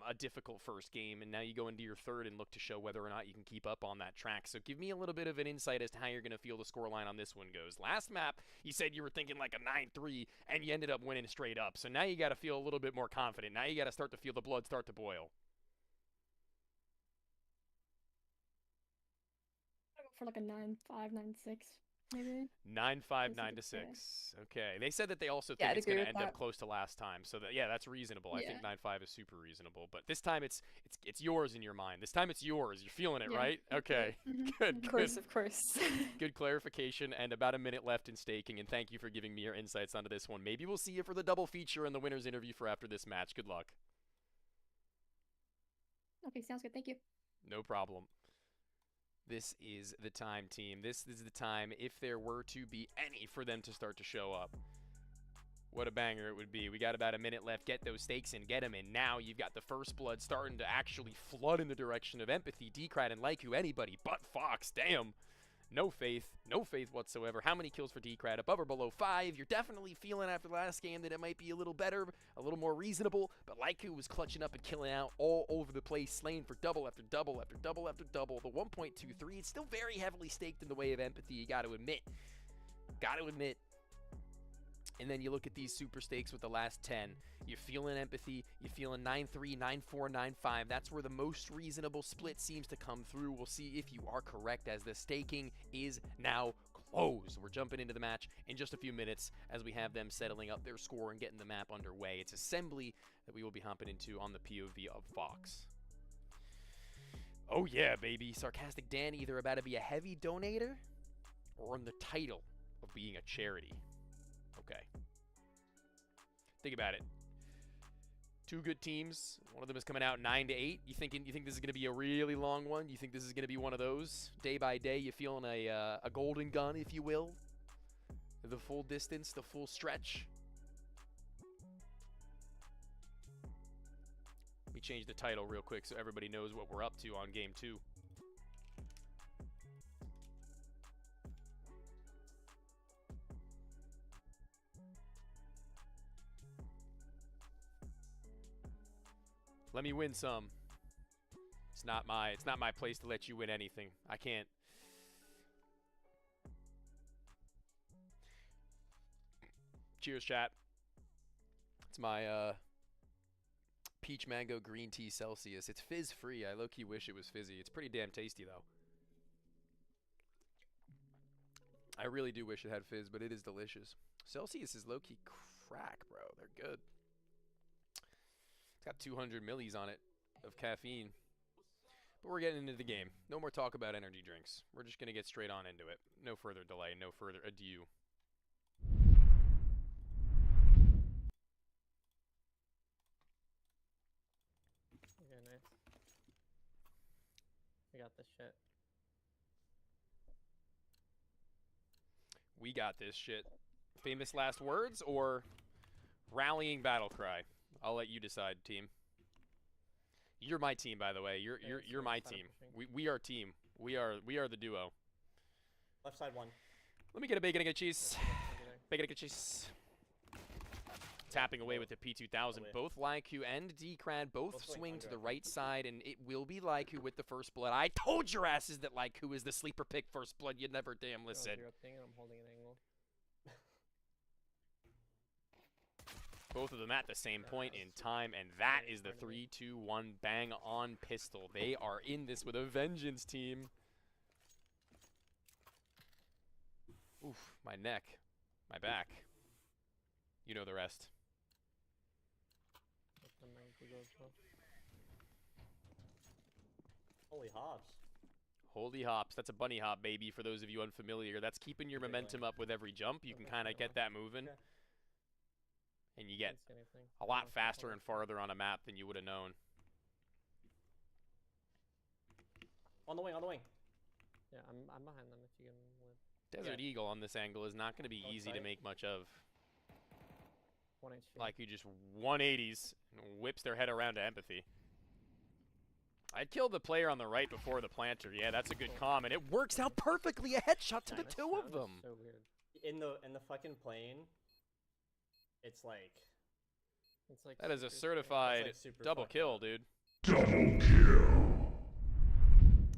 C: a difficult first game, and now you go into your third and look to show whether or not you can keep up on that track. So give me a little bit of an insight as to how you're going to feel the scoreline on this one goes. Last map, you said you were thinking like a 9-3, and you ended up winning straight up. So now you got to feel a little bit more confident. Now you got to start to feel the blood start to boil.
B: I'll go for like a 9-5, 9-6. Maybe
C: 9-5, 9-6. Okay. They said that they also think it's going to end up close to last time. So that's reasonable. I think 9-5 is super reasonable. But this time it's yours in your mind. This time it's yours. You're feeling it, right? Okay. Good.
D: Of course.
C: Good clarification, and about a minute left in staking. And thank you for giving me your insights onto this one. Maybe we'll see you for the double feature in the winner's interview for after this match. Good luck.
B: Okay, sounds good. Thank you.
C: No problem. This is the time, team. This is the time, if there were to be any, for them to start to show up. What a banger it would be. We got about a minute left. Get those stakes in. Get them in. Now you've got the first blood starting to actually flood in the direction of Empathy, Decrat, and Laiku. Anybody but Fox. Damn. No faith whatsoever. How many kills for Decrat? Above or below 5? You're definitely feeling after the last game that it might be a little better, a little more reasonable, but Laiku was clutching up and killing out all over the place, slaying for double after double after double after double. The 1.23, it's still very heavily staked in the way of Empathy, you got to admit.
A: And then you look at these super stakes with the last 10. You're feeling empathy. You're feeling 9-3, 9-4, 9-5. That's where the most reasonable split seems to come through. We'll see if you are correct as the staking is now closed. We're jumping into the match in just a few minutes as we have them settling up their score and getting the map underway. It's Assembly that we will be hopping into on the POV of Fox. Oh yeah, baby. Sarcastic Dan either about to be a heavy donator or on the title of being a charity. Okay. Think about it. Two good teams. One of them is coming out 9-8. You think this is going to be a really long one? You think this is going to be one of those? Day by day, you feeling a golden gun, if you will? The full distance, the full stretch. Let me change the title real quick so everybody knows what we're up to on game 2. Let me win some. It's not my place to let you win anything. I can't. Cheers, chat. It's my peach mango green tea Celsius. It's fizz free. I low-key wish it was fizzy. It's pretty damn tasty though. I really do wish it had fizz, but it is delicious. Celsius is low-key crack, bro. They're good. It's got 200 millis on it of caffeine. But we're getting into the game. No more talk about energy drinks. We're just going to get straight on into it. No further delay, no further ado.
E: Okay, nice. We got this shit.
A: We got this shit. Famous last words or rallying battle cry? I'll let you decide, team. You're my team, by the way. You're my team. We are team. We are the duo.
F: Left side 1.
A: Let me get a bacon and a cheese. Bacon and a cheese. Tapping away with the P2000. Both Laiku and Decrad both swing to the right side, and it will be Laiku with the first blood. I told your asses that Laiku is the sleeper pick first blood. You never damn listen.
E: I'm holding an angle.
A: Both of them at the same point in time, and that is the 3-2-1 bang on pistol. They are in this with a vengeance, team. Oof, my neck, my back. You know the rest.
F: Holy hops.
A: Holy hops. That's a bunny hop, baby, for those of you unfamiliar. That's keeping your momentum up with every jump. You can kind of get that moving.
F: Okay.
A: And you get a lot faster and farther on a map than you would have known.
F: On the wing, on the wing.
E: Yeah, I'm behind them if you can live.
A: Desert Eagle on this angle is not going to be easy to make much of.
E: 1 HP.
A: Like you just 180s and whips their head around to empathy. I'd kill the player on the right before the planter. Yeah, that's a good comm, and it works out perfectly. A headshot to the two of them.
E: So weird.
F: In the fucking plane, it's like
A: that is a certified double kill, dude.
G: Double kill.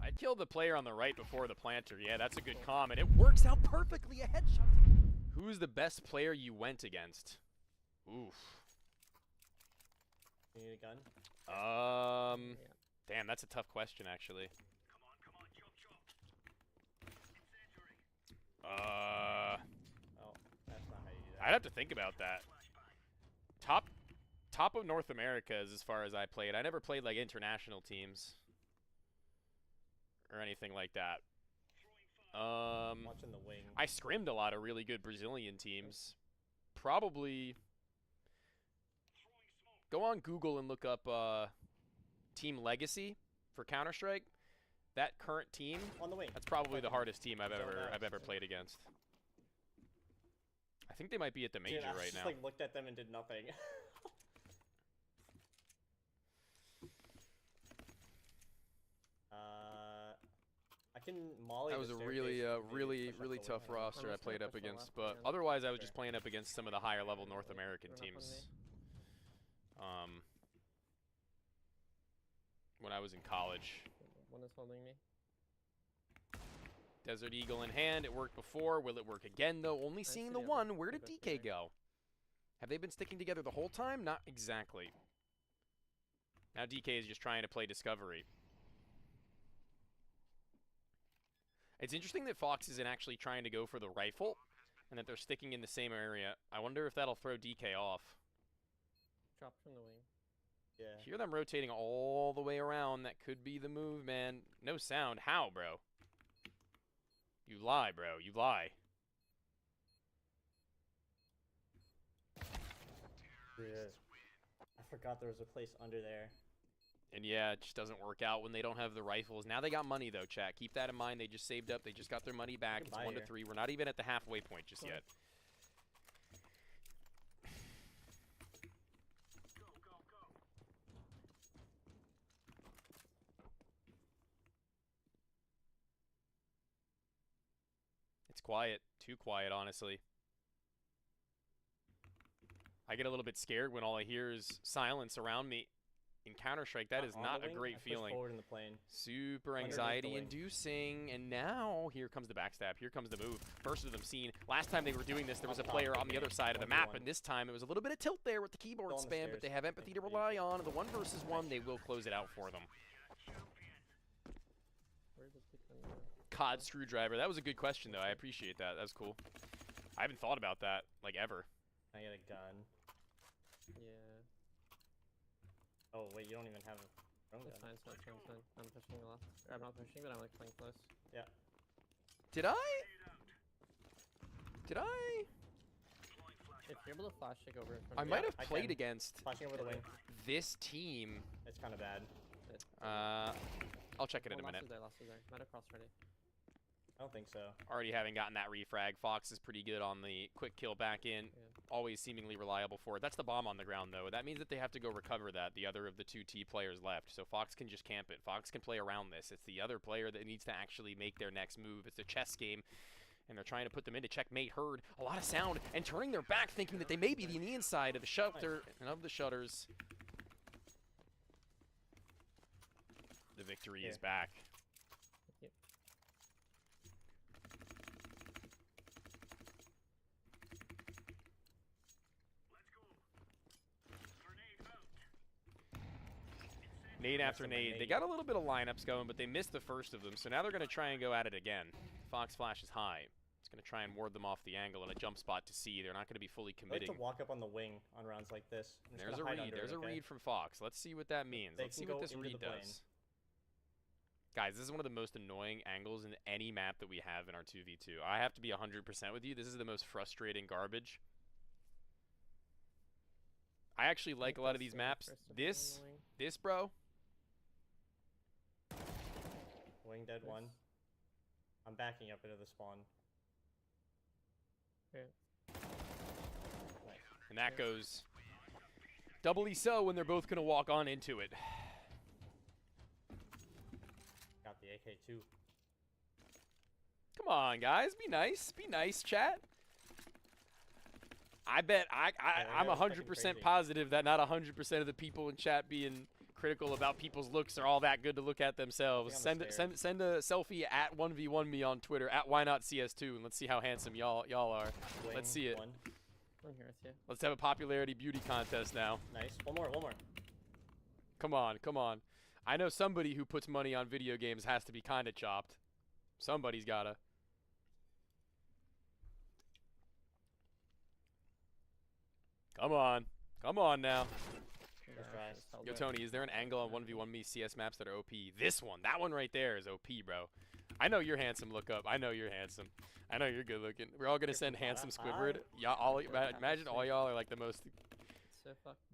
A: I'd kill the player on the right before the planter. Yeah, that's a good comm, and it works out perfectly. A headshot. Who's the best player you went against? Oof.
F: You need a gun?
E: Yeah.
A: Damn, that's a tough question, actually.
F: Oh, that's not how you do that.
A: I'd have to think about that. Top of North America is as far as I played. I never played like international teams or anything like that.
F: Watching the wing.
A: I scrimmed a lot of really good Brazilian teams. Probably go on Google and look up Team Legacy for Counter-Strike. That current team,
F: On the wing.
A: that's probably the hardest team I've ever played against. I think they might be at the major
F: Dude, I
A: right
F: just,
A: now.
F: like looked at them and did nothing. I can molly.
A: That was
F: the
A: a
F: staircase
A: really,
F: and maybe
A: really,
F: push up
A: really
F: the
A: tough
F: wing.
A: roster I
E: just
A: played
E: gonna
A: up
E: push the
A: against,
E: left
A: but
E: hand.
A: otherwise I was
F: Okay.
A: just playing up against some of the higher level North
E: Okay.
A: American
E: Run up on
A: teams.
E: me.
A: When I was in college.
E: One is holding me.
A: Desert Eagle in hand, it worked before. Will it work again though? Only
E: I
A: seeing
E: see
A: the
E: the other.
A: one. Where did
E: I'll go
A: DK
E: through.
A: go?
C: Have they been sticking together the whole time? Not exactly. Now DK is just trying to play Discovery. It's interesting that Fox isn't actually trying to go for the rifle, and that they're sticking in the same area. I wonder if that'll throw DK off.
E: Drop from the wing.
F: Yeah.
C: Hear them rotating all the way around. That could be the move, man. No sound. How, bro? You lie, bro. You lie.
F: Yeah. I forgot there was a place under there.
C: And yeah, it just doesn't work out when they don't have the rifles. Now they got money, though, chat. Keep that in mind. They just saved up. They just got their money back. It's 1-3. We're not even at the halfway point just yet. It's quiet. Too quiet, honestly. I get a little bit scared when all I hear is silence around me. In Counter-Strike, that is not a great feeling.
F: Forward in the plane.
C: Super anxiety-inducing. And now, here comes the backstab. Here comes the move. First of them seen. Last time they were doing this, there was a player on the other side of the map. And this time, it was a little bit of tilt there with the keyboard spam. But they have empathy to rely on. The 1 versus 1, they will close it out for them. COD screwdriver. That was a good question, though. I appreciate that. That was cool. I haven't thought about that, like, ever.
F: I get a gun.
E: Yeah.
F: Oh, wait, you don't even have a drone gun.
E: It's fine, it's fine. I'm pushing a lot. Or I'm not pushing, but I'm like playing close.
F: Yeah.
C: Did I?
E: If you're able to flash stick over in front
C: I
E: of
C: might
F: Yeah,
C: have
F: I
C: played
F: can.
C: against
F: Flashing over the wing.
C: this team.
F: It's kind of bad.
C: I'll check it in a minute.
E: Last was there. Might have crossed already.
F: I don't think so.
C: Already having gotten that refrag. Fox is pretty good on the quick kill back in.
E: Yeah.
C: Always seemingly reliable for it. That's the bomb on the ground, though. That means that they have to go recover that, the other of the 2 T players left. So Fox can just camp it. Fox can play around this. It's the other player that needs to actually make their next move. It's a chess game, and they're trying to put them into checkmate. Heard a lot of sound and turning their back, thinking that they may be in the inside of the shelter and of the shutters. The victory is back.
E: Yep.
C: Nade after nade. They got a little bit of lineups going, but they missed the first of them. So now they're going to try and go at it again. Fox flash is high. It's going to try and ward them off the angle and a jump spot to C. They're not going to be fully
F: I like
C: committing.
F: to walk up on the wing on rounds like this.
C: There's a read. There's a read from Fox. Let's see what that means. Let's see what this read does. Guys, this is one of the most annoying angles in any map that we have in our 2v2. I have to be 100% with you. This is the most frustrating garbage. I actually like a lot of these maps. This, bro.
F: Wing dead one. I'm backing up into the spawn.
C: And that goes doubly so when they're both going to walk on into it.
F: Got the AK-2.
C: Come on, guys. Be nice. Be nice, chat. I bet I'm 100% positive that not 100% of the people in chat being critical about people's looks are all that good to look at themselves. Send a selfie at 1v1 me on Twitter at whynotcs2 and let's see how handsome y'all are.
F: Wing,
C: let's see it.
F: One.
E: I'm here with you.
C: Let's have a popularity beauty contest now.
F: Nice. One more.
C: Come on, come on. I know somebody who puts money on video games has to be kind of chopped. Somebody's gotta. Come on. Come on now. Yo, Tony, is there an angle on 1v1 me CS maps that are OP? This one. That one right there is OP, bro. I know you're handsome, look up. I know you're handsome. I know you're good looking. We're all going to send handsome Squidward. Y'all, imagine all y'all are like the most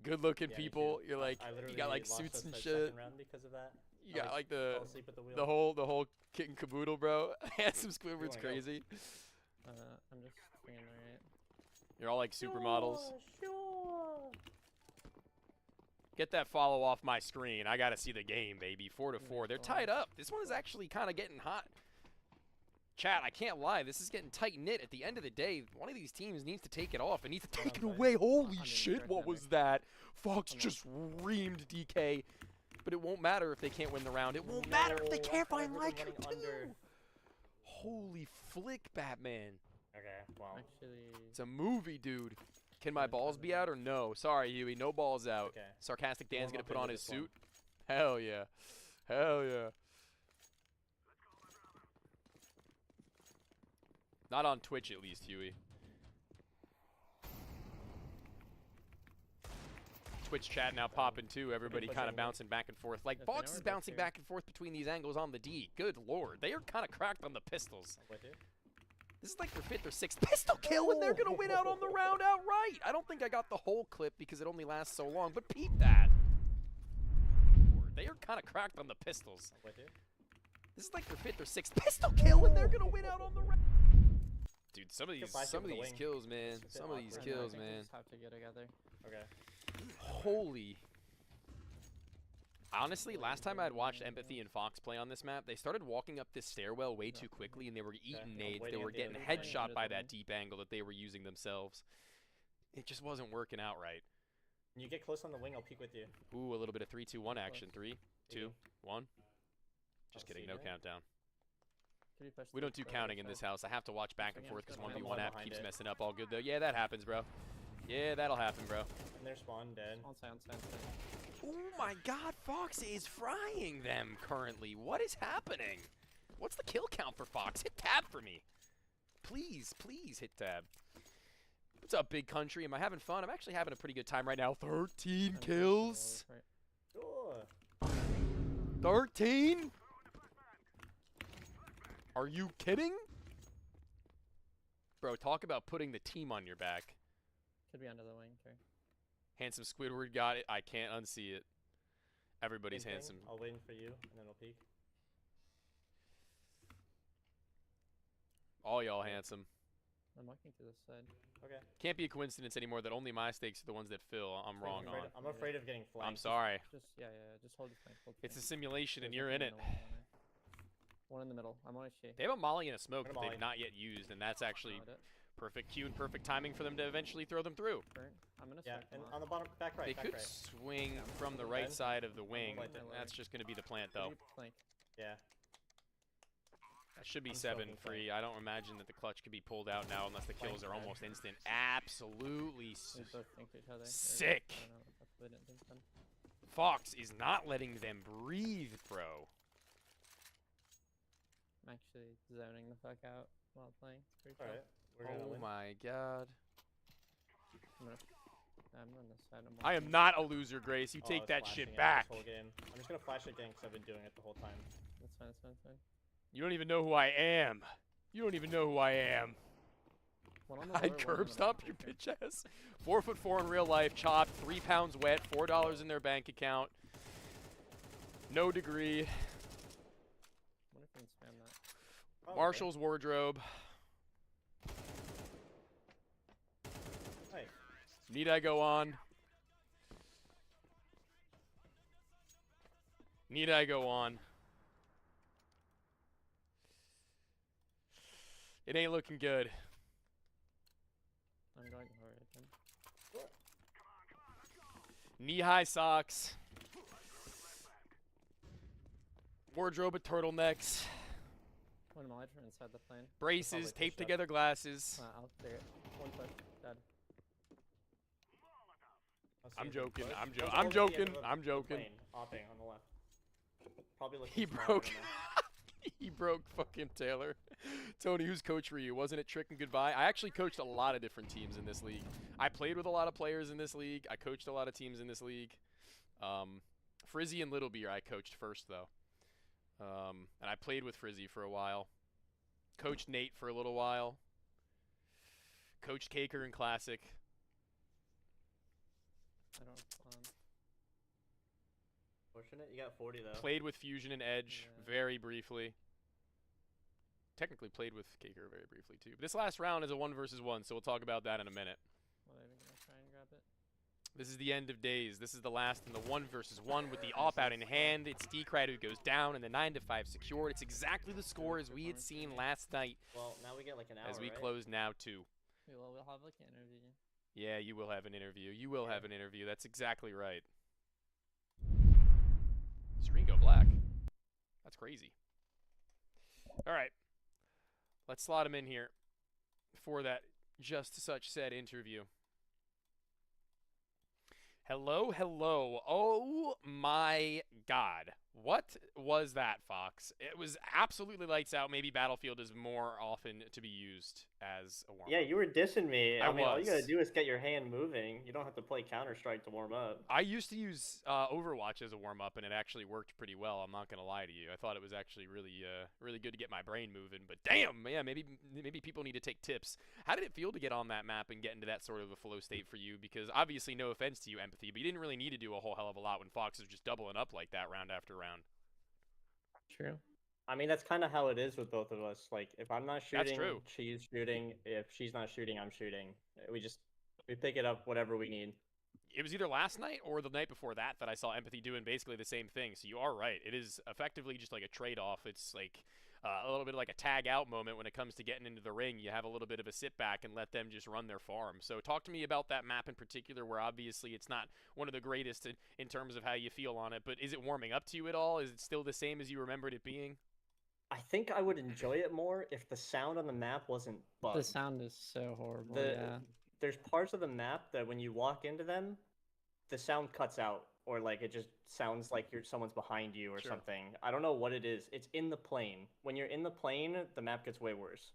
C: good looking people. You're like, you got like suits and shit.
F: Because of that.
C: You got like the whole kit and caboodle, bro. Handsome Squidward's crazy.
E: I'm just thinking, alright.
C: You're all like supermodels.
F: Sure.
C: Get that follow off my screen. I gotta see the game, baby. 4-4. They're tied up. This one is actually kind of getting hot. Chat, I can't lie. This is getting tight knit. At the end of the day, one of these teams needs to take it off. It needs to take it away. Holy shit! What was that? Fox just reamed DK. But it won't matter if they can't win the round. It won't matter if they can't find Leica too. Holy flick, Batman.
F: Okay, well.
E: Actually,
C: It's a movie, dude. Can my balls be out or no? Sorry, Huey, no balls out.
F: Okay.
C: Sarcastic Dan's
F: Warm
C: gonna
F: up
C: put
F: into
C: on his
F: this one.
C: suit. Hell yeah. Hell yeah. Not on Twitch, at least, Huey. Twitch chat now popping too. Everybody kind of bouncing back and forth. Like,
E: Yes, I know
C: Fox is
E: we're both
C: bouncing
E: here.
C: back and forth between these angles on the D. Good lord. They are kind of cracked on the pistols.
F: I'm with you.
C: This is like their 5th or 6th pistol kill, and they're going to win out on the round outright. I don't think I got the whole clip because it only lasts so long, but peep that. They are kind of cracked on the pistols.
F: I'm with you.
C: This is like their 5th or 6th pistol kill, and they're going to win out on the round. Dude, some of
F: Can flash it with the
C: these
F: wing.
C: kills, man.
F: It's a bit
C: Some of these
F: awkward.
C: kills,
E: I think we
C: man.
E: just have to get together.
F: Okay.
C: Holy. Honestly, last time I'd watched Empathy and Fox play on this map, they started walking up this stairwell way too quickly, and they were eating
F: I'm
C: nades. They
F: waiting
C: were
F: at the
C: getting
F: end of the
C: headshot by
E: thing.
C: that deep angle that they were using themselves. It just wasn't working out right.
F: When you get close on the wing, I'll peek with you.
C: Ooh, a little bit of 3, 2, 1 action. 3, 2,
F: Yeah.
C: 1. Just
F: I'll
C: kidding,
F: see
C: no
F: that.
C: countdown.
E: Could you push
C: We
E: the
C: don't do
E: further
C: counting in
E: side?
C: this house. I have to watch back and
E: Okay,
C: forth because
E: I'm
C: 1v1 app
F: behind
C: keeps
F: it.
C: messing up. All good though. Yeah, that happens, bro. Yeah, that'll happen, bro.
F: And they're spawn dead.
E: On side, on side, on side.
C: Oh my god, Fox is frying them currently. What is happening? What's the kill count for Fox? Hit tab for me. Please, please hit tab. What's up, big country? Am I having fun? I'm actually having a pretty good time right now. 13
E: I'm
C: kills.
E: pushing all over.
F: Sure.
C: 13? Are you kidding? Bro, talk about putting the team on your back.
E: Could be under the wing, okay.
C: Handsome Squidward got it. I can't unsee it. Everybody's
F: Same thing.
C: handsome.
F: I'll wait for you, and then I'll peek.
C: All y'all handsome.
E: I'm walking to this side.
F: Okay.
C: Can't be a coincidence anymore that only my stakes are the ones that fill. I'm wrong
F: I'm afraid,
C: on.
F: I'm afraid of getting flanked.
C: I'm sorry.
E: Just, yeah, just hold the flank. Hold the
C: It's a
E: flank.
C: simulation and
E: There's
C: you're in
E: nothing
C: it.
E: the wall on it. One in the middle. I'm on a shade.
C: They have a molly and a smoke
F: Got a
C: that they've
F: molly.
C: not yet used, and that's actually
E: Got it.
C: perfect cue and perfect timing for them to eventually throw them through.
E: Burn. I'm gonna
F: Yeah,
E: smoke
F: and
E: them
F: on the bottom, back right,
C: They
F: back
C: could
F: right.
C: swing
E: Yeah,
C: from the
F: I'm
C: right
F: dead.
C: side of the wing.
F: right there.
C: That's just going to be the plant,
E: Could
C: though.
E: you flank?
F: Yeah.
C: That should be
F: I'm
C: 7
F: smoking
C: free. I don't imagine that the clutch could be pulled out now unless the kills are
F: Flank,
C: almost instant. Absolutely.
E: We both think each other. or-
C: Sick.
E: I don't know. That's what I didn't think then.
C: Fox is not letting them breathe, bro.
E: I'm actually zoning the fuck out while playing. It's pretty chill.
F: All right. We're gonna
C: Oh
F: win.
C: my god.
E: I'm on this side.
C: I am not a loser, Grace. You
F: Oh, I
C: take
F: was
C: that
F: flashing
C: shit
F: it
C: back.
F: This whole game. I'm just gonna flash it again because I've been doing it the whole time.
E: That's fine. That's fine. That's fine.
C: You don't even know who I am. You don't even know who I am.
E: One on the
C: I'd
E: lower, one
C: curb
E: on the
C: stop
E: bottom.
C: your bitch ass. 4'4" in real life, chopped, 3 pounds wet, $4 in their bank account. No degree.
E: I wonder if we can spam that.
F: Oh, okay.
C: Marshall's wardrobe.
F: Nice.
C: Need I go on? Need I go on? It ain't looking good.
E: I'm going lower again.
C: Knee-high socks. Wardrobe of turtlenecks.
E: One molly from inside the plane.
C: Braces,
F: Probably
C: taped
F: pushed up.
C: together glasses.
E: I'll clear it. One push. Dead.
F: I'll see
C: I'm
F: if we can
C: joking,
F: push.
C: I'm
F: One's
C: jo-
F: over
C: I'm
F: the end
C: joking,
F: of the
C: I'm joking.
F: plane, hopping on the left. Probably looking
C: He
F: small, I
C: broke.
F: don't know.
C: He broke fucking Taylor. Tony, whose coach were you? Wasn't it Trick and Goodbye? I actually coached a lot of different teams in this league. I played with a lot of players in this league. I coached a lot of teams in this league. Frizzy and Little Beer I coached first, though. And I played with Frizzy for a while. Coached Nate for a little while. Coached Caker in Classic.
E: I don't.
F: Fortunate, you got 40 though.
C: Played with Fusion and Edge
E: Yeah.
C: very briefly. Technically played with Caker very briefly, too. But this last round is a 1 versus 1, so we'll talk about that in a minute.
E: Well, I'm gonna try and grab it.
C: This is the end of days. This is the last in the 1 versus 1 with the op out in hand. It's D-Crad who goes down and the 9-5 secured. It's exactly the score as we had seen last night
F: Well, now we get like an hour,
C: as we
F: right?
C: close now, too.
E: We'll have like an interview.
C: Yeah, you will have an interview. You will have an interview. That's exactly right. Screen go black. That's crazy. All right. Let's slot him in here for that just such said interview. Hello, hello. Oh my god. What was that, Fox? It was absolutely lights out. Maybe Battlefield is more often to be used as a warm-up.
F: Yeah, you were dissing me.
C: I
F: mean, all you gotta
C: was.
F: do is get your hand moving. You don't have to play Counter-Strike to warm up.
C: I used to use Overwatch as a warm-up, and it actually worked pretty well. I'm not gonna lie to you. I thought it was actually really good to get my brain moving. But damn, yeah, maybe people need to take tips. How did it feel to get on that map and get into that sort of a flow state for you? Because obviously, no offense to you, Empathy, but you didn't really need to do a whole hell of a lot when Fox was just doubling up like that round after round.
E: True.
F: I mean, that's kind of how it is with both of us. Like, if I'm not
C: That's
F: shooting,
C: true.
F: she's shooting. If she's not shooting, I'm shooting. We pick it up whatever we need.
C: It was either last night or the night before that I saw Empathy doing basically the same thing. So you are right. It is effectively just like a trade-off. It's like a little bit like a tag-out moment when it comes to getting into the ring. You have a little bit of a sit-back and let them just run their farm. So talk to me about that map in particular, where obviously it's not one of the greatest in terms of how you feel on it. But is it warming up to you at all? Is it still the same as you remembered it being?
F: I think I would enjoy it more if the sound on the map wasn't bugged.
E: The sound is so horrible. Yeah.
F: There's parts of the map that when you walk into them, the sound cuts out, or like it just sounds like someone's behind you or
C: Sure.
F: something. I don't know what it is. It's in the plane. When you're in the plane, the map gets way worse.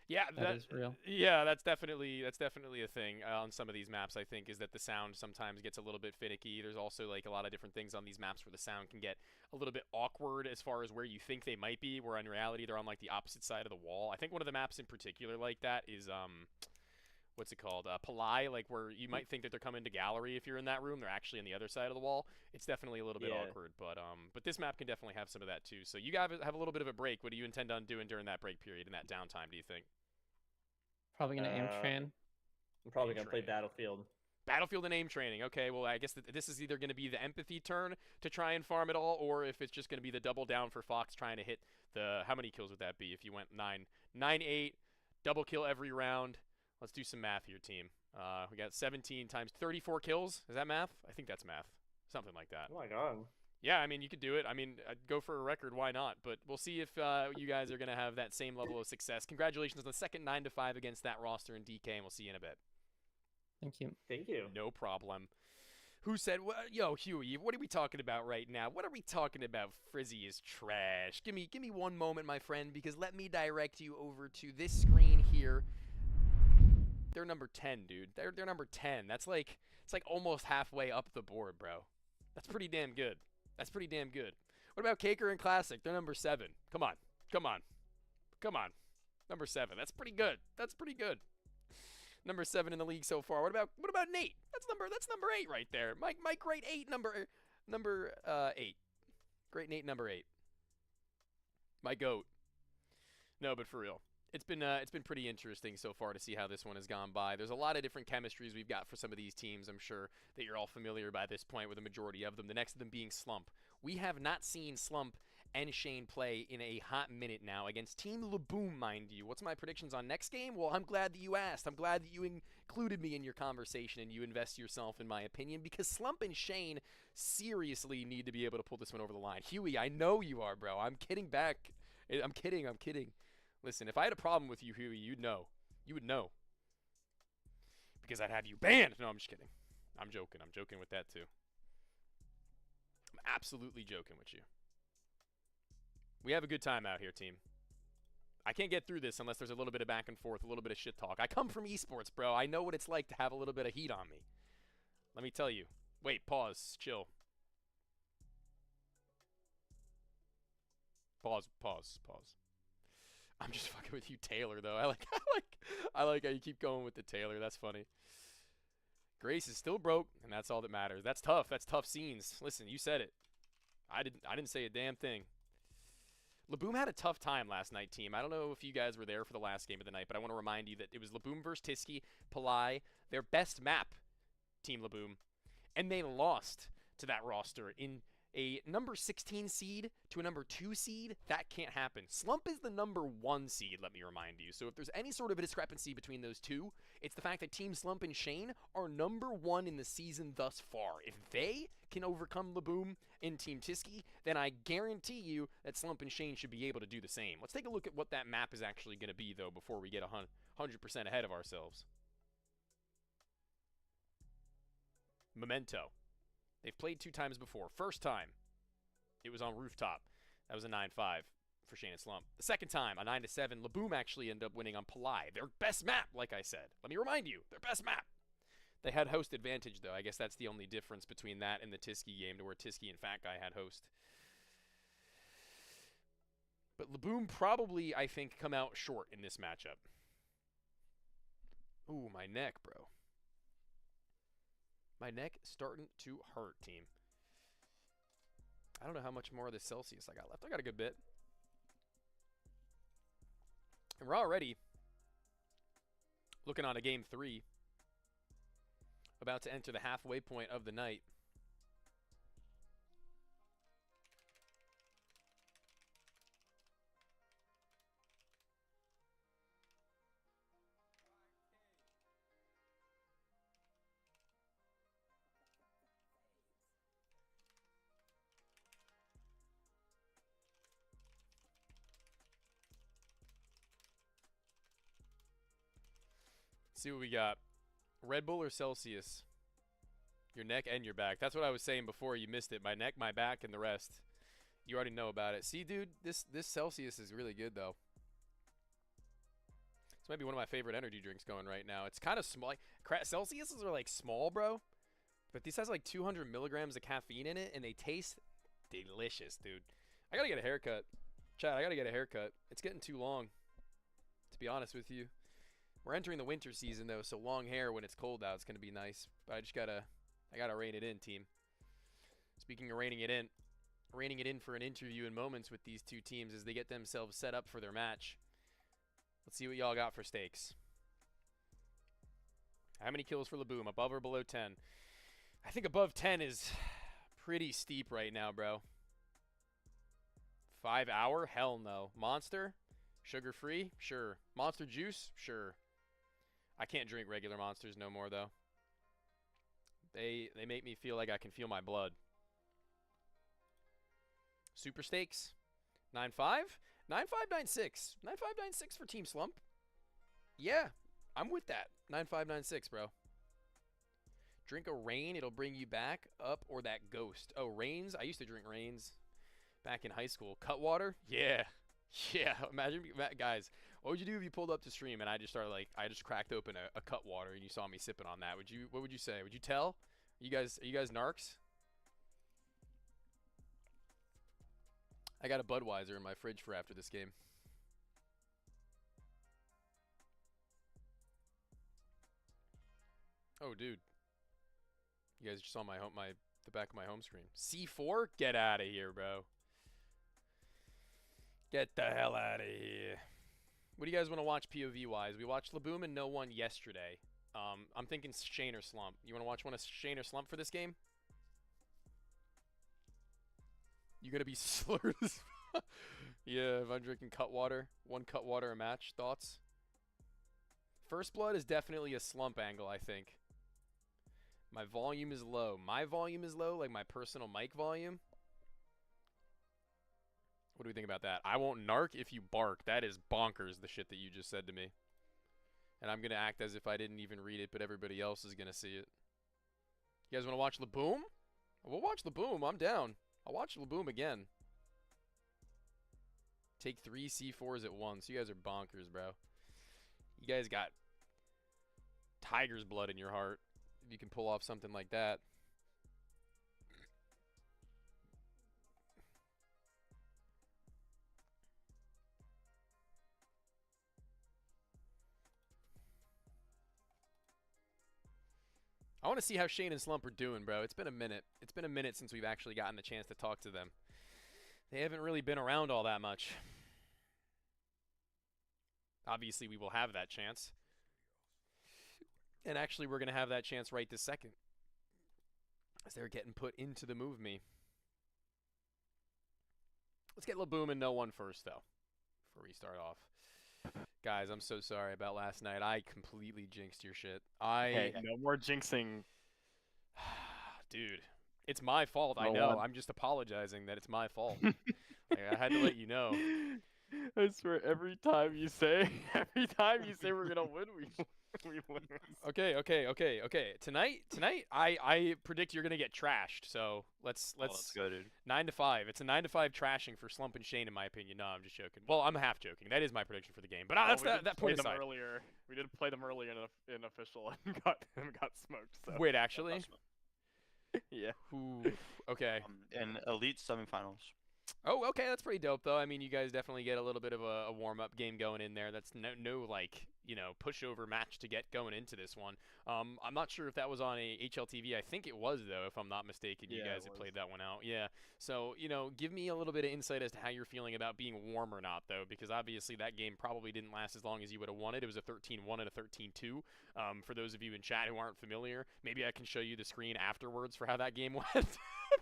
C: Yeah,
E: that is real.
C: Yeah, that's definitely a thing on some of these maps. I think is that the sound sometimes gets a little bit finicky. There's also like a lot of different things on these maps where the sound can get a little bit awkward as far as where you think they might be, where in reality they're on like the opposite side of the wall. I think one of the maps in particular like that is what's it called? Palai, like where you might think that they're coming to gallery if you're in that room. They're actually on the other side of the wall. It's definitely a little bit awkward, but this map can definitely have some of that too. So you guys have a little bit of a break. What do you intend on doing during that break period and that downtime, do you think?
E: Probably gonna aim train.
F: I'm probably
C: Aim
F: gonna play
C: train.
F: Battlefield.
C: Battlefield and aim training. Okay, well, I guess this is either going to be the Empathy turn to try and farm it all, or if it's just going to be the double down for Fox trying to hit the... How many kills would that be if you went 9-8, double kill every round? Let's do some math here, team. We got 17 times 34 kills. Is that math? I think that's math. Something like that.
F: Oh my god.
C: Yeah, I mean, you could do it. I mean, I'd go for a record. Why not? But we'll see if you guys are going to have that same level of success. Congratulations on the second 9-5 against that roster in DK, and we'll see you in a bit.
E: Thank you.
F: Thank you.
C: No problem. Who said, yo, Huey, what are we talking about right now? What are we talking about? Frizzy is trash. Give me one moment, my friend, because let me direct you over to this screen here. They're number 10, dude. They're number 10. It's like almost halfway up the board, bro. That's pretty damn good. That's pretty damn good. What about Caker and Classic? They're number 7. Come on. Number 7. That's pretty good. Number 7 in the league so far. What about Nate? That's number 8 right there. Mike Great 8 number 8. Great Nate number 8. My goat. No, but for real. It's been pretty interesting so far to see how this one has gone by. There's a lot of different chemistries we've got for some of these teams. I'm sure that you're all familiar by this point with the majority of them. The next of them being Slump. We have not seen Slump and Shane play in a hot minute now against Team Laboom, mind you. What's my predictions on next game? Well, I'm glad that you asked. I'm glad that you included me in your conversation and you invest yourself in my opinion, because Slump and Shane seriously need to be able to pull this one over the line. Huey, I know you are, bro. I'm kidding back. I'm kidding. Listen, if I had a problem with you, Huey, you'd know. You would know. Because I'd have you banned. No, I'm just kidding. I'm joking. I'm joking with that too. I'm absolutely joking with you. We have a good time out here, team. I can't get through this unless there's a little bit of back and forth, a little bit of shit talk. I come from esports, bro. I know what it's like to have a little bit of heat on me. Let me tell you. Wait, pause, chill. Pause. I'm just fucking with you, Taylor, though. I like how you keep going with the Taylor. That's funny. Grace is still broke, and that's all that matters. That's tough. That's tough scenes. Listen, you said it. I didn't say a damn thing. Laboom had a tough time last night, team. I don't know if you guys were there for the last game of the night, but I want to remind you that it was Laboom versus Tiski, Palai, their best map, Team Laboom, and they lost to that roster in a number 16 seed to a number 2 seed. That can't happen. Slump is the number 1 seed, let me remind you. So if there's any sort of a discrepancy between those two, it's the fact that Team Slump and Shane are number 1 in the season thus far. If they can overcome Laboom and Team Tiski, then I guarantee you that Slump and Shane should be able to do the same. Let's take a look at what that map is actually going to be, though, before we get 100% ahead of ourselves. Memento. They've played 2 times before. First time, it was on Rooftop. That was a 9-5 for Shane and Slump. The second time, a 9-7. Laboom actually ended up winning on Palai. Their best map, like I said. Let me remind you, their best map. They had host advantage, though. I guess that's the only difference between that and the Tiski game, to where Tiski and Fat Guy had host. But Laboom probably, I think, come out short in this matchup. Ooh, my neck, bro. My neck starting to hurt, team. I don't know how much more of the Celsius I got left. I got a good bit. And we're already looking on a game 3. About to enter the halfway point of the night. See what we got. Red Bull or Celsius? Your neck and your back. That's what I was saying before. You missed it. My neck, my back, and the rest. You already know about it. See, dude, this Celsius is really good, though. This might be one of my favorite energy drinks going right now. It's kind of small. Like, Celsiuses are, like, small, bro. But this has, like, 200 milligrams of caffeine in it, and they taste delicious, dude. I gotta get a haircut. Chad, I gotta get a haircut. It's getting too long, to be honest with you. We're entering the winter season, though, so long hair when it's cold out is going to be nice. But I gotta rein it in, team. Speaking of reining it in for an interview in moments with these two teams as they get themselves set up for their match. Let's see what y'all got for stakes. How many kills for Laboom, above or below 10? I think above 10 is pretty steep right now, bro. 5 hour? Hell no. Monster? Sugar-free? Sure. Monster juice? Sure. I can't drink regular Monsters no more, though. They make me feel like I can feel my blood. Super stakes? 9-5? 9-5, 9-6. 9-5, 9-6 for Team Slump. Yeah, I'm with that. 9-5, 9-6, bro. Drink a rain, it'll bring you back up, or that ghost. Oh, rains? I used to drink rains back in high school. Cutwater? Yeah. Yeah, imagine, guys, what would you do if you pulled up to stream and I just started, like, I just cracked open a Cutwater and you saw me sipping on that? What would you say? Would you tell? Are you guys narcs? I got a Budweiser in my fridge for after this game. Oh, dude. You guys just saw the back of my home screen. C4? Get out of here, bro. Get the hell out of here. What do you guys want to watch POV-wise? We watched Laboom and No One yesterday. I'm thinking Shane or Slump. You want to watch one of Shane or Slump for this game? You gonna be slurred as Yeah, if I'm drinking Cutwater. 1 Cutwater a match. Thoughts? First Blood is definitely a Slump angle, I think. My volume is low. My volume is low, like my personal mic volume. What do we think about that? I won't narc if you bark. That is bonkers, the shit that you just said to me. And I'm going to act as if I didn't even read it, but everybody else is going to see it. You guys want to watch Laboom? We'll watch Laboom. I'm down. I'll watch Laboom again. Take 3 C4s at once. You guys are bonkers, bro. You guys got tiger's blood in your heart. If you can pull off something like that. I want to see how Shane and Slump are doing, bro. It's been a minute. It's been a minute since we've actually gotten the chance to talk to them. They haven't really been around all that much. Obviously, we will have that chance. And actually, we're going to have that chance right this second. As they're getting put into the Move Me. Let's get Laboom and No One first, though. Before we start off. Guys, I'm so sorry about last night. I completely jinxed your shit.
H: Hey, no more jinxing.
C: Dude, it's my fault. I know. I'm just apologizing that it's my fault. Like, I had to let you know.
H: I swear, every time you say we're gonna win, we lose.
C: Okay. Tonight, I predict you're gonna get trashed. So let's
I: Let's go, dude.
C: 9-5. It's a 9-5 trashing for Slump and Shane, in my opinion. No, I'm just joking. Well, I'm half joking. That is my prediction for the game. But that's
H: we did
C: that
H: play
C: point
H: them
C: aside.
H: earlier. We did play them earlier in official and got smoked. So.
C: Wait, actually?
H: Yeah.
C: Ooh, okay.
I: In elite semifinals.
C: Oh, okay, that's pretty dope, though. I mean, you guys definitely get a little bit of a warm-up game going in there. That's no like, pushover match to get going into this one. I'm not sure if that was on a HLTV. I think it was, though, if I'm not mistaken. You guys had played that one out. Yeah. So, give me a little bit of insight as to how you're feeling about being warm or not, though, because obviously that game probably didn't last as long as you would have wanted. It was a 13-1 and a 13-2. For those of you in chat who aren't familiar, maybe I can show you the screen afterwards for how that game went.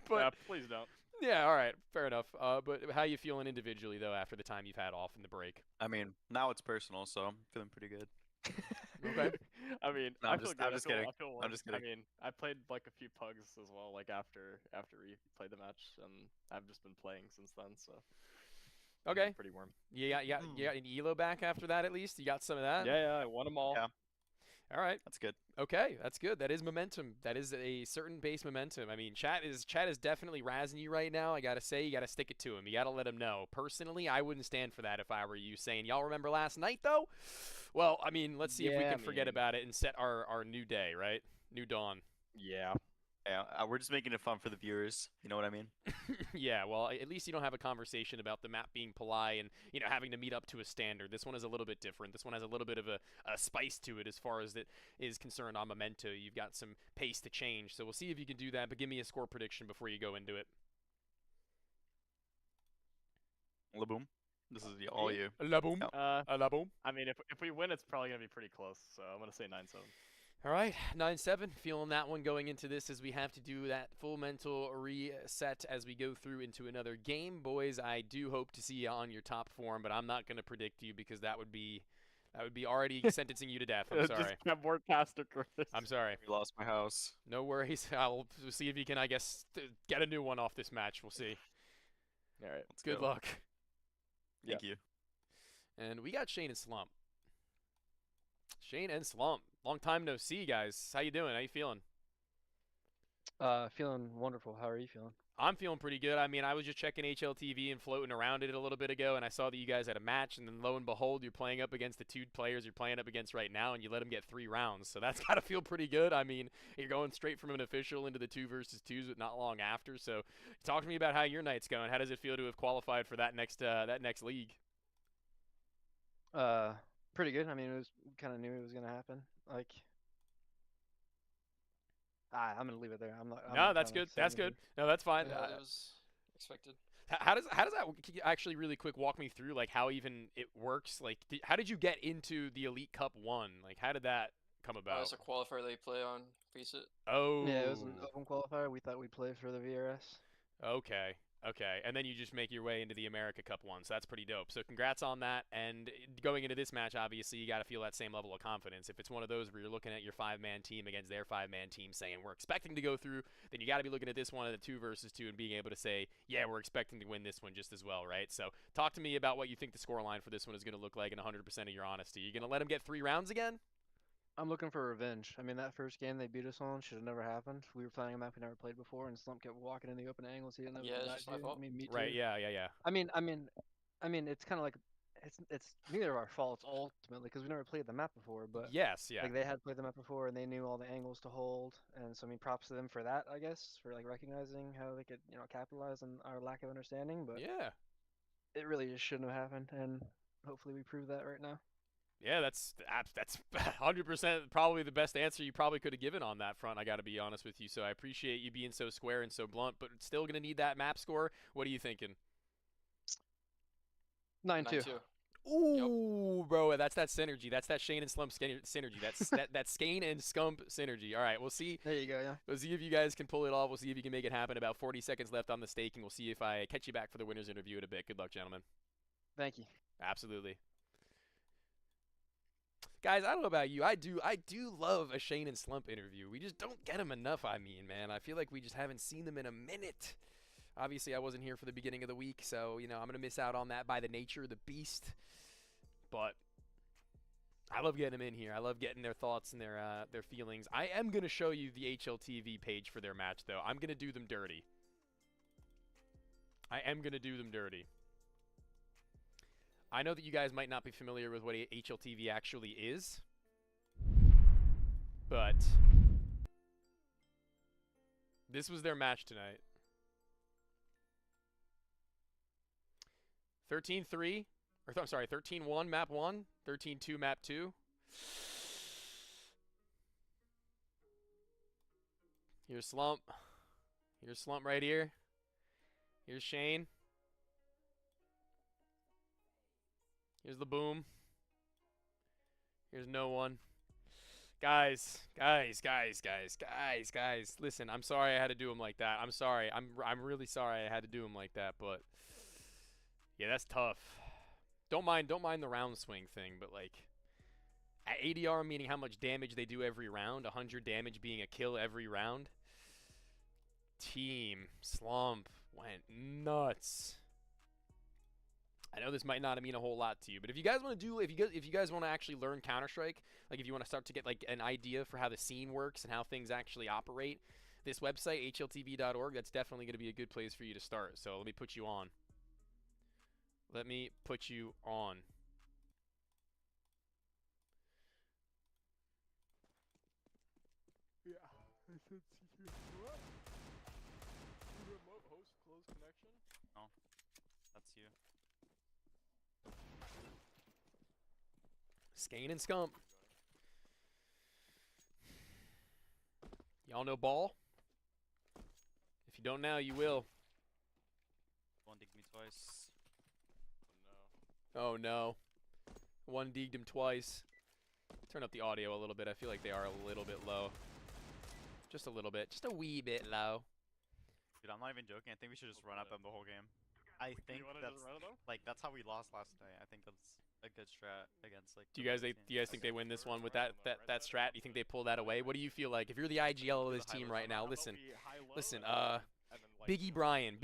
C: But
H: yeah, please don't.
C: Yeah, all right, fair enough. But how you feeling individually though after the time you've had off in the break?
I: I mean, now it's personal, so I'm feeling pretty good.
C: Okay.
H: I mean,
I: No,
H: I'm just kidding.
I: I'm just kidding.
H: I mean, I played like a few pugs as well, like after we played the match, and I've just been playing since then, so.
C: Okay.
H: Pretty warm.
C: You got an elo back after that at least. You got some of that.
H: Yeah, I won them all.
I: Yeah.
C: All right.
I: That's good.
C: Okay, that's good. That is momentum. That is a certain base momentum. I mean, chat is definitely razzing you right now. I gotta say, you gotta stick it to him. You gotta let him know. Personally, I wouldn't stand for that if I were you. Saying, y'all remember last night though? Well, I mean, let's see if we can forget about it and set our new day, right? New dawn.
H: Yeah.
I: Yeah, we're just making it fun for the viewers. You know what I mean?
C: Yeah, well, at least you don't have a conversation about the map being polite and, having to meet up to a standard. This one is a little bit different. This one has a little bit of a spice to it as far as it is concerned on Memento. You've got some pace to change, so we'll see if you can do that, but give me a score prediction before you go into it.
I: Laboom. This is all you.
C: Laboom. Laboom.
H: I mean, if we win, it's probably going to be pretty close, so I'm going to say 9-7.
C: All right, 9-7. Feeling that one going into this as we have to do that full mental reset as we go through into another game. Boys, I do hope to see you on your top form, but I'm not going to predict you because that would be already sentencing you to death. I'm sorry.
H: Just have more caster Chris.
C: I'm sorry.
I: We lost my house.
C: No worries. I'll see if you can, I guess, get a new one off this match. We'll see.
H: All right.
C: Good luck.
I: Thank you.
C: And we got Shane and Slump. Shane and Slump. Long time no see, guys. How you doing? How you feeling?
J: Feeling wonderful. How are you feeling?
C: I'm feeling pretty good. I mean, I was just checking HLTV and floating around it a little bit ago, and I saw that you guys had a match, and then lo and behold, you're playing up against the two players you're playing up against right now, and you let them get 3 rounds. So that's got to feel pretty good. I mean, you're going straight from an official into the 2 versus 2s, but not long after. So talk to me about how your night's going. How does it feel to have qualified for that next league?
J: Pretty good. I mean, we kind of knew it was gonna happen. Like, I'm gonna leave it there.
C: No, that's good. That's good. No, that's fine.
E: Yeah, that was expected.
C: How does that actually really quick walk me through like how even it works? Like, how did you get into the Elite Cup 1? Like, how did that come about?
E: It's a qualifier they play on Face It.
C: Oh.
J: Yeah, it was an open qualifier. We thought we'd play for the VRS.
C: Okay. And then you just make your way into the America Cup 1, so that's pretty dope. So congrats on that, and going into this match, obviously, you got to feel that same level of confidence. If it's one of those where you're looking at your 5-man team against their 5-man team saying, we're expecting to go through, then you got to be looking at this one at the 2 versus 2 and being able to say, yeah, we're expecting to win this one just as well, right? So talk to me about what you think the scoreline for this one is going to look like in 100% of your honesty. You going to let them get 3 rounds again?
J: I'm looking for revenge. I mean, that first game they beat us on should have never happened. We were playing a map we never played before, and Slump kept walking in the open angles. He didn't know
E: Yeah, it's just my fault.
J: I mean, me too.
C: Right, yeah.
J: I mean, it's kind of like it's neither of our faults ultimately because we never played the map before. But
C: yes, yeah.
J: like they had played the map before and they knew all the angles to hold, and so I mean, props to them for that, I guess, for like recognizing how they could capitalize on our lack of understanding. But
C: yeah,
J: it really just shouldn't have happened, and hopefully we prove that right now.
C: Yeah, that's 100% probably the best answer you probably could have given on that front, I got to be honest with you. So I appreciate you being so square and so blunt, but still going to need that map score. What are you thinking?
J: 9-2.
C: Ooh, yep. Bro, that's that synergy. That's that Shane and Slump synergy. That's that Skane and Scump synergy. All right, we'll see.
J: There you go, yeah.
C: We'll see if you guys can pull it off. We'll see if you can make it happen. About 40 seconds left on the stake, and we'll see if I catch you back for the winner's interview in a bit. Good luck, gentlemen.
J: Thank you.
C: Absolutely. Guys, I don't know about you. I do love a Shane and Slump interview. We just don't get them enough, I mean, man. I feel like we just haven't seen them in a minute.
A: Obviously, I wasn't here for the beginning of the week, so, you know, I'm going to miss out on that by the nature of the beast. But I love getting them in here. I love getting their thoughts and their feelings. I am going to show you the HLTV page for their match, though. I'm going to do them dirty. I am going to do them dirty. I know that you guys might not be familiar with what HLTV actually is, but this was their match tonight. 13-3, or I'm sorry, 13-1 map 1, 13-2 map 2. Here's Slump. Here's Slump right here. Here's Shane. Here's the boom. Here's no one. Guys. Listen, I'm sorry I had to do him like that. I'm sorry. I'm really sorry I had to do him like that, but yeah, that's tough. Don't mind the round swing thing, but like at ADR, meaning how much damage they do every round, 100 damage being a kill every round. Team Slump went nuts. I know this might not mean a whole lot to you, but if you guys want to do, if you guys want to actually learn Counter-Strike, like if you want to start to get like an idea for how the scene works and how things actually operate, this website hltv.org, that's definitely going to be a good place for you to start. So let me put you on. Let me put you on.
H: Yeah, I should see you. Remote host close connection?
I: No, that's you.
A: Skane and Scump. Y'all know Ball? If you don't now, you will.
I: One digged me twice.
A: Oh no. One digged him twice. Turn up the audio a little bit. I feel like they are a little bit low. Just a little bit. Just a wee bit low.
I: Dude, I'm not even joking. I think we should just run up them the whole game. I think that's how we lost last night. I think that's a good strat against like.
A: Do you guys think they win this one with that strat? Do you think they pull that away? What do you feel like? If you're the IGL of this team right now, listen. Biggie Bryan,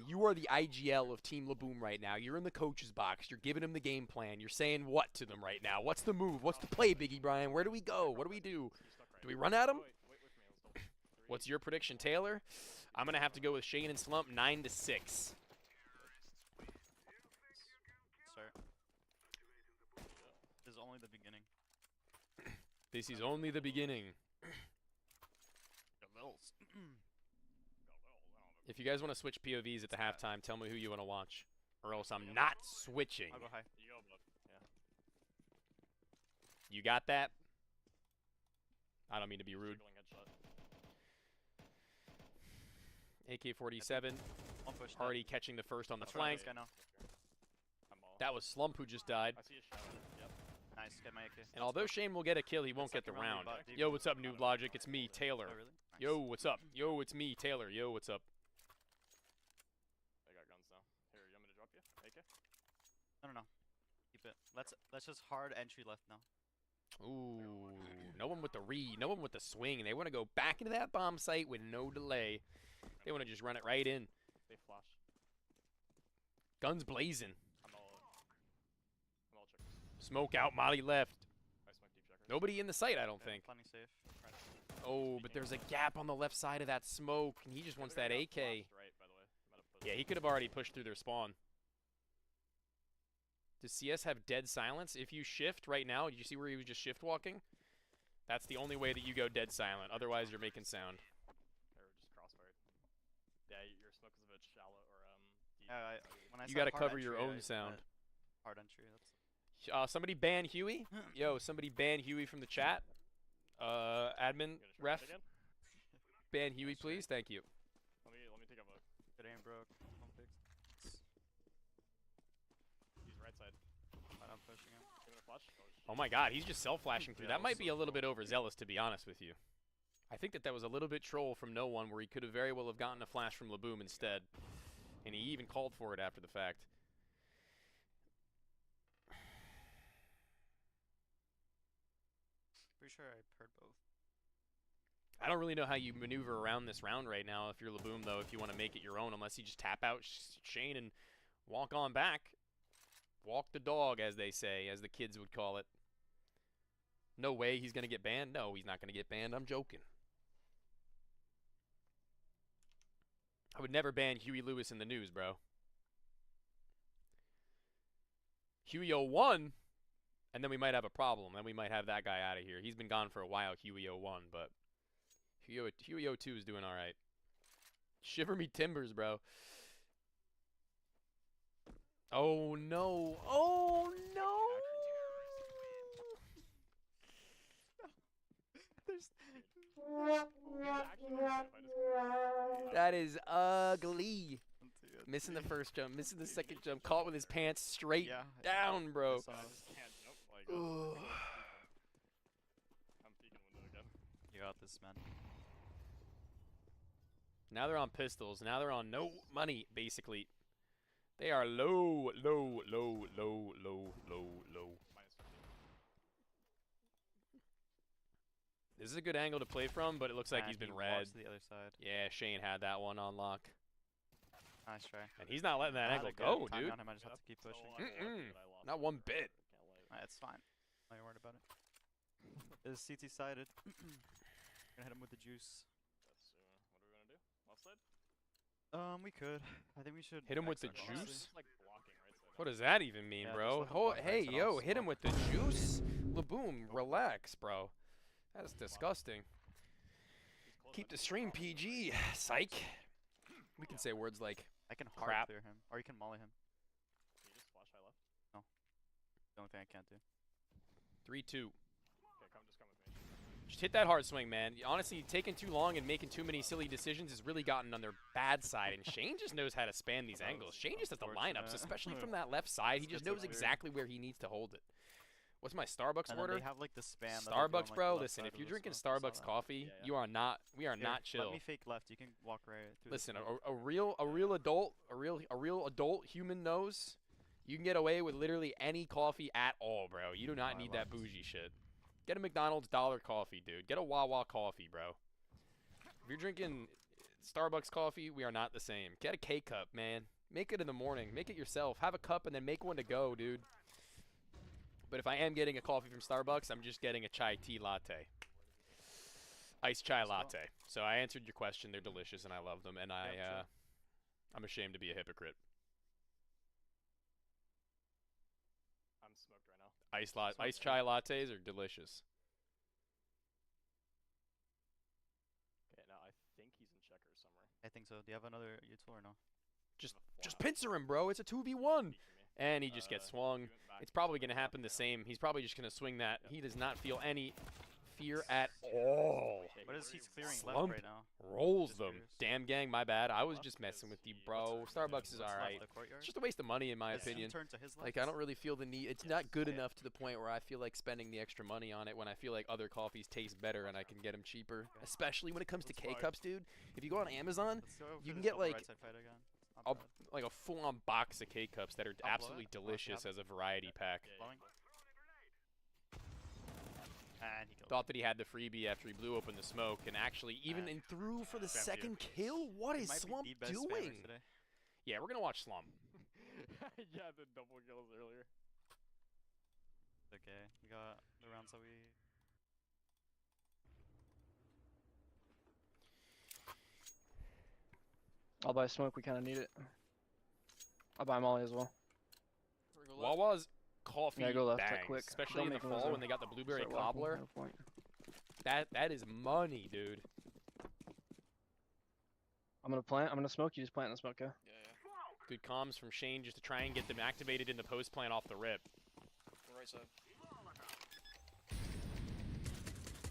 A: you are the IGL of Team Laboom right now. You're in the coach's box. You're giving him the game plan. You're saying what to them right now? What's the move? What's the play, Biggie Bryan? Where do we go? What do we do? Do we run at him? What's your prediction, Taylor? I'm going to have to go with Shane and Slump 9-6.
I: Start. This is only the beginning.
A: This is only the beginning. If you guys want to switch POVs at the halftime, tell me who you want to watch. Or else I'm not switching.
H: I'll go high. You go, bud. Yeah.
A: You got that? I don't mean to be rude. AK-47. Already catching the first on the flank. That was Slump who just died.
H: I see a shadow. Yep.
I: Nice, get my AK.
A: And although Shane will get a kill, he won't get the round. Yo, what's up, Noob Logic? It's me, Taylor.
I: Oh, really? Nice.
A: Yo, what's up? Yo, it's me, Taylor. Yo, what's up?
H: They got guns now. Here, you want me to drop you? AK?
I: No. Keep it. Let's just hard entry left now.
A: Ooh, no one with the read, no one with the swing. They want to go back into that bomb site with no delay. They want to just run it right in.
H: They flash.
A: Guns blazing.
H: I'm all checkers.
A: Smoke out, Molly left.
H: I smoke deep checkers.
A: Nobody in the site, I don't think.
I: Plenty safe.
A: Oh, but there's a gap on the left side of that smoke, and he just wants that AK.
H: Right, by the way.
A: Yeah, he could have already pushed through their spawn. Does CS have dead silence? If you shift right now, did you see where he was just shift walking? That's the only way that you go dead silent. Otherwise, you're making sound.
H: Or just crossfired. Yeah, your smoke is a bit shallow or deep.
I: When I
A: You
I: said
A: got to
I: hard
A: cover your
I: entry,
A: own
I: I
A: sound.
I: meant hard entry. That's
A: Somebody ban Huey. Yo, somebody ban Huey from the chat. Admin ref, ban Huey, please. Thank you.
H: Let me take a look.
I: good aim, bro.
H: He's right side.
I: I'm pushing him.
H: Give it a flash.
A: Oh my God, he's just self-flashing through. That might be a little bit overzealous, to be honest with you. I think that was a little bit troll from no one, where he could have very well have gotten a flash from Laboom instead, and he even called for it after the fact.
I: Pretty sure I heard both.
C: I don't really know how you maneuver around this round right now if you're Laboom, though, if you want to make it your own, unless you just tap out Shane and walk on back. Walk the dog, as they say, as the kids would call it. No way he's going to get banned. No, he's not going to get banned. I'm joking. I would never ban Huey Lewis in the news, bro. Huey 01, and then we might have a problem. Then we might have that guy out of here. He's been gone for a while, Huey 01, but Huey 02 is doing all right. Shiver me timbers, bro. Oh, no. Oh, no. That is ugly. Missing the first jump, missing the second jump, caught with his pants straight down, bro.
I: You got this, man.
C: Now they're on pistols. Now they're on no money, basically. They are low, low, low, low, low, low, low. This is a good angle to play from, but it looks like he's been red.
I: To the other side.
C: Yeah, Shane had that one on lock.
I: Nice try.
C: And he's not letting that angle go, dude.
I: On him. I just have to keep pushing.
C: Not one bit.
I: It's fine. Not worried about it. Is CT sided? Gonna hit him with the juice.
H: What are we gonna do? Left side?
I: We could. I think we should
C: hit him with the
I: backside, honestly.
C: juice. What does that even mean,
I: Yeah,
C: bro?
I: just let him
C: Hey,
I: backside
C: yo,
I: off
C: hit him
I: smoke.
C: with the juice. Laboom, relax, bro. That's disgusting. Keep the stream PG, psych. We can say words like
I: I can hard
C: crap.
I: clear him, or you can molly him.
H: Can you just flash high left?
I: No. The only thing I can't do.
C: 3-2.
H: Okay, just come with me.
C: Just hit that hard swing, man. Honestly, taking too long and making too many silly decisions has really gotten on their bad side, and Shane just knows how to span these angles. Shane just has the lineups, especially from that left side. He just knows exactly where he needs to hold it. What's my Starbucks
I: And
C: order?
I: then they have like the span. that they do
C: Starbucks,
I: on, like,
C: bro.
I: the left
C: Listen,
I: side
C: if
I: of
C: you're
I: the
C: drinking
I: smoke. I saw
C: Starbucks
I: that.
C: coffee,
H: Yeah.
C: you are not. We are
I: Here,
C: not chill.
I: Let me fake left. You can walk right through.
C: Listen,
I: the smoke.
C: a real adult human knows you can get away with literally any coffee at all, bro. You do not
I: I
C: need
I: love
C: that bougie shit. Get a McDonald's dollar coffee, dude. Get a Wawa coffee, bro. If you're drinking Starbucks coffee, we are not the same. Get a K-cup, man. Make it in the morning. Make it yourself. Have a cup and then make one to go, dude. But if I am getting a coffee from Starbucks, I'm just getting a chai tea latte. Iced chai latte. So I answered your question. They're delicious and I love them. And I'm ashamed to be a hypocrite.
H: I'm smoked right now.
C: Iced chai lattes are delicious.
H: Okay, now I think he's in checkers somewhere.
I: I think so. Do you have another util or no?
C: Just pincer him, bro. It's a 2v1. And he just gets swung. It's probably going to happen the same. He's probably just going to swing that. He does not feel any fear at all.
I: What is he clearing
C: Slump
I: left right now?
C: rolls
I: Just
C: them.
I: curious.
C: Damn gang, my bad. I was just messing with you, bro. Starbucks is
I: What's left,
C: alright.
I: the courtyard?
C: It's just a waste of money in my
I: Is he
C: opinion.
I: turned to his
C: Like,
I: left?
C: I don't really feel the need. It's not good enough to the point where I feel like spending the extra money on it when I feel like other coffees taste better and I can get them cheaper. Especially when it comes to K-Cups, dude. If you go on Amazon,
I: Let's go
C: you can
I: for this
C: get,
I: double
C: like,
I: right side fight again. Not bad.
C: like a full-on box of K-Cups that are
I: blow
C: absolutely
I: it. I'll
C: delicious
I: have
C: as a variety pack.
I: Blowing. And he killed
C: Thought that he had the freebie after he blew open the smoke, and actually even in through for the
I: Spam
C: second
I: here.
C: kill. What
I: He
C: is
I: might be
C: Slump
I: the best spammer
C: doing?
I: today.
C: Yeah, we're gonna watch Slump.
H: Yeah, the double kills earlier.
I: Okay, we got the rounds that we.
J: I'll buy smoke. We kind of need it. I'll buy Molly as well.
C: Wawa's coffee
J: Yeah, go left,
C: bangs,
J: quick.
C: especially
J: Don't
C: in the
J: make a
C: fall
J: loser.
C: when they got the blueberry
J: Start walking,
C: cobbler.
J: no point.
C: That is money, dude.
J: I'm gonna plant. I'm gonna smoke. You just plant and smoke, yeah?
C: Good comms from Shane just to try and get them activated in the post plant off the rip.
K: Right side.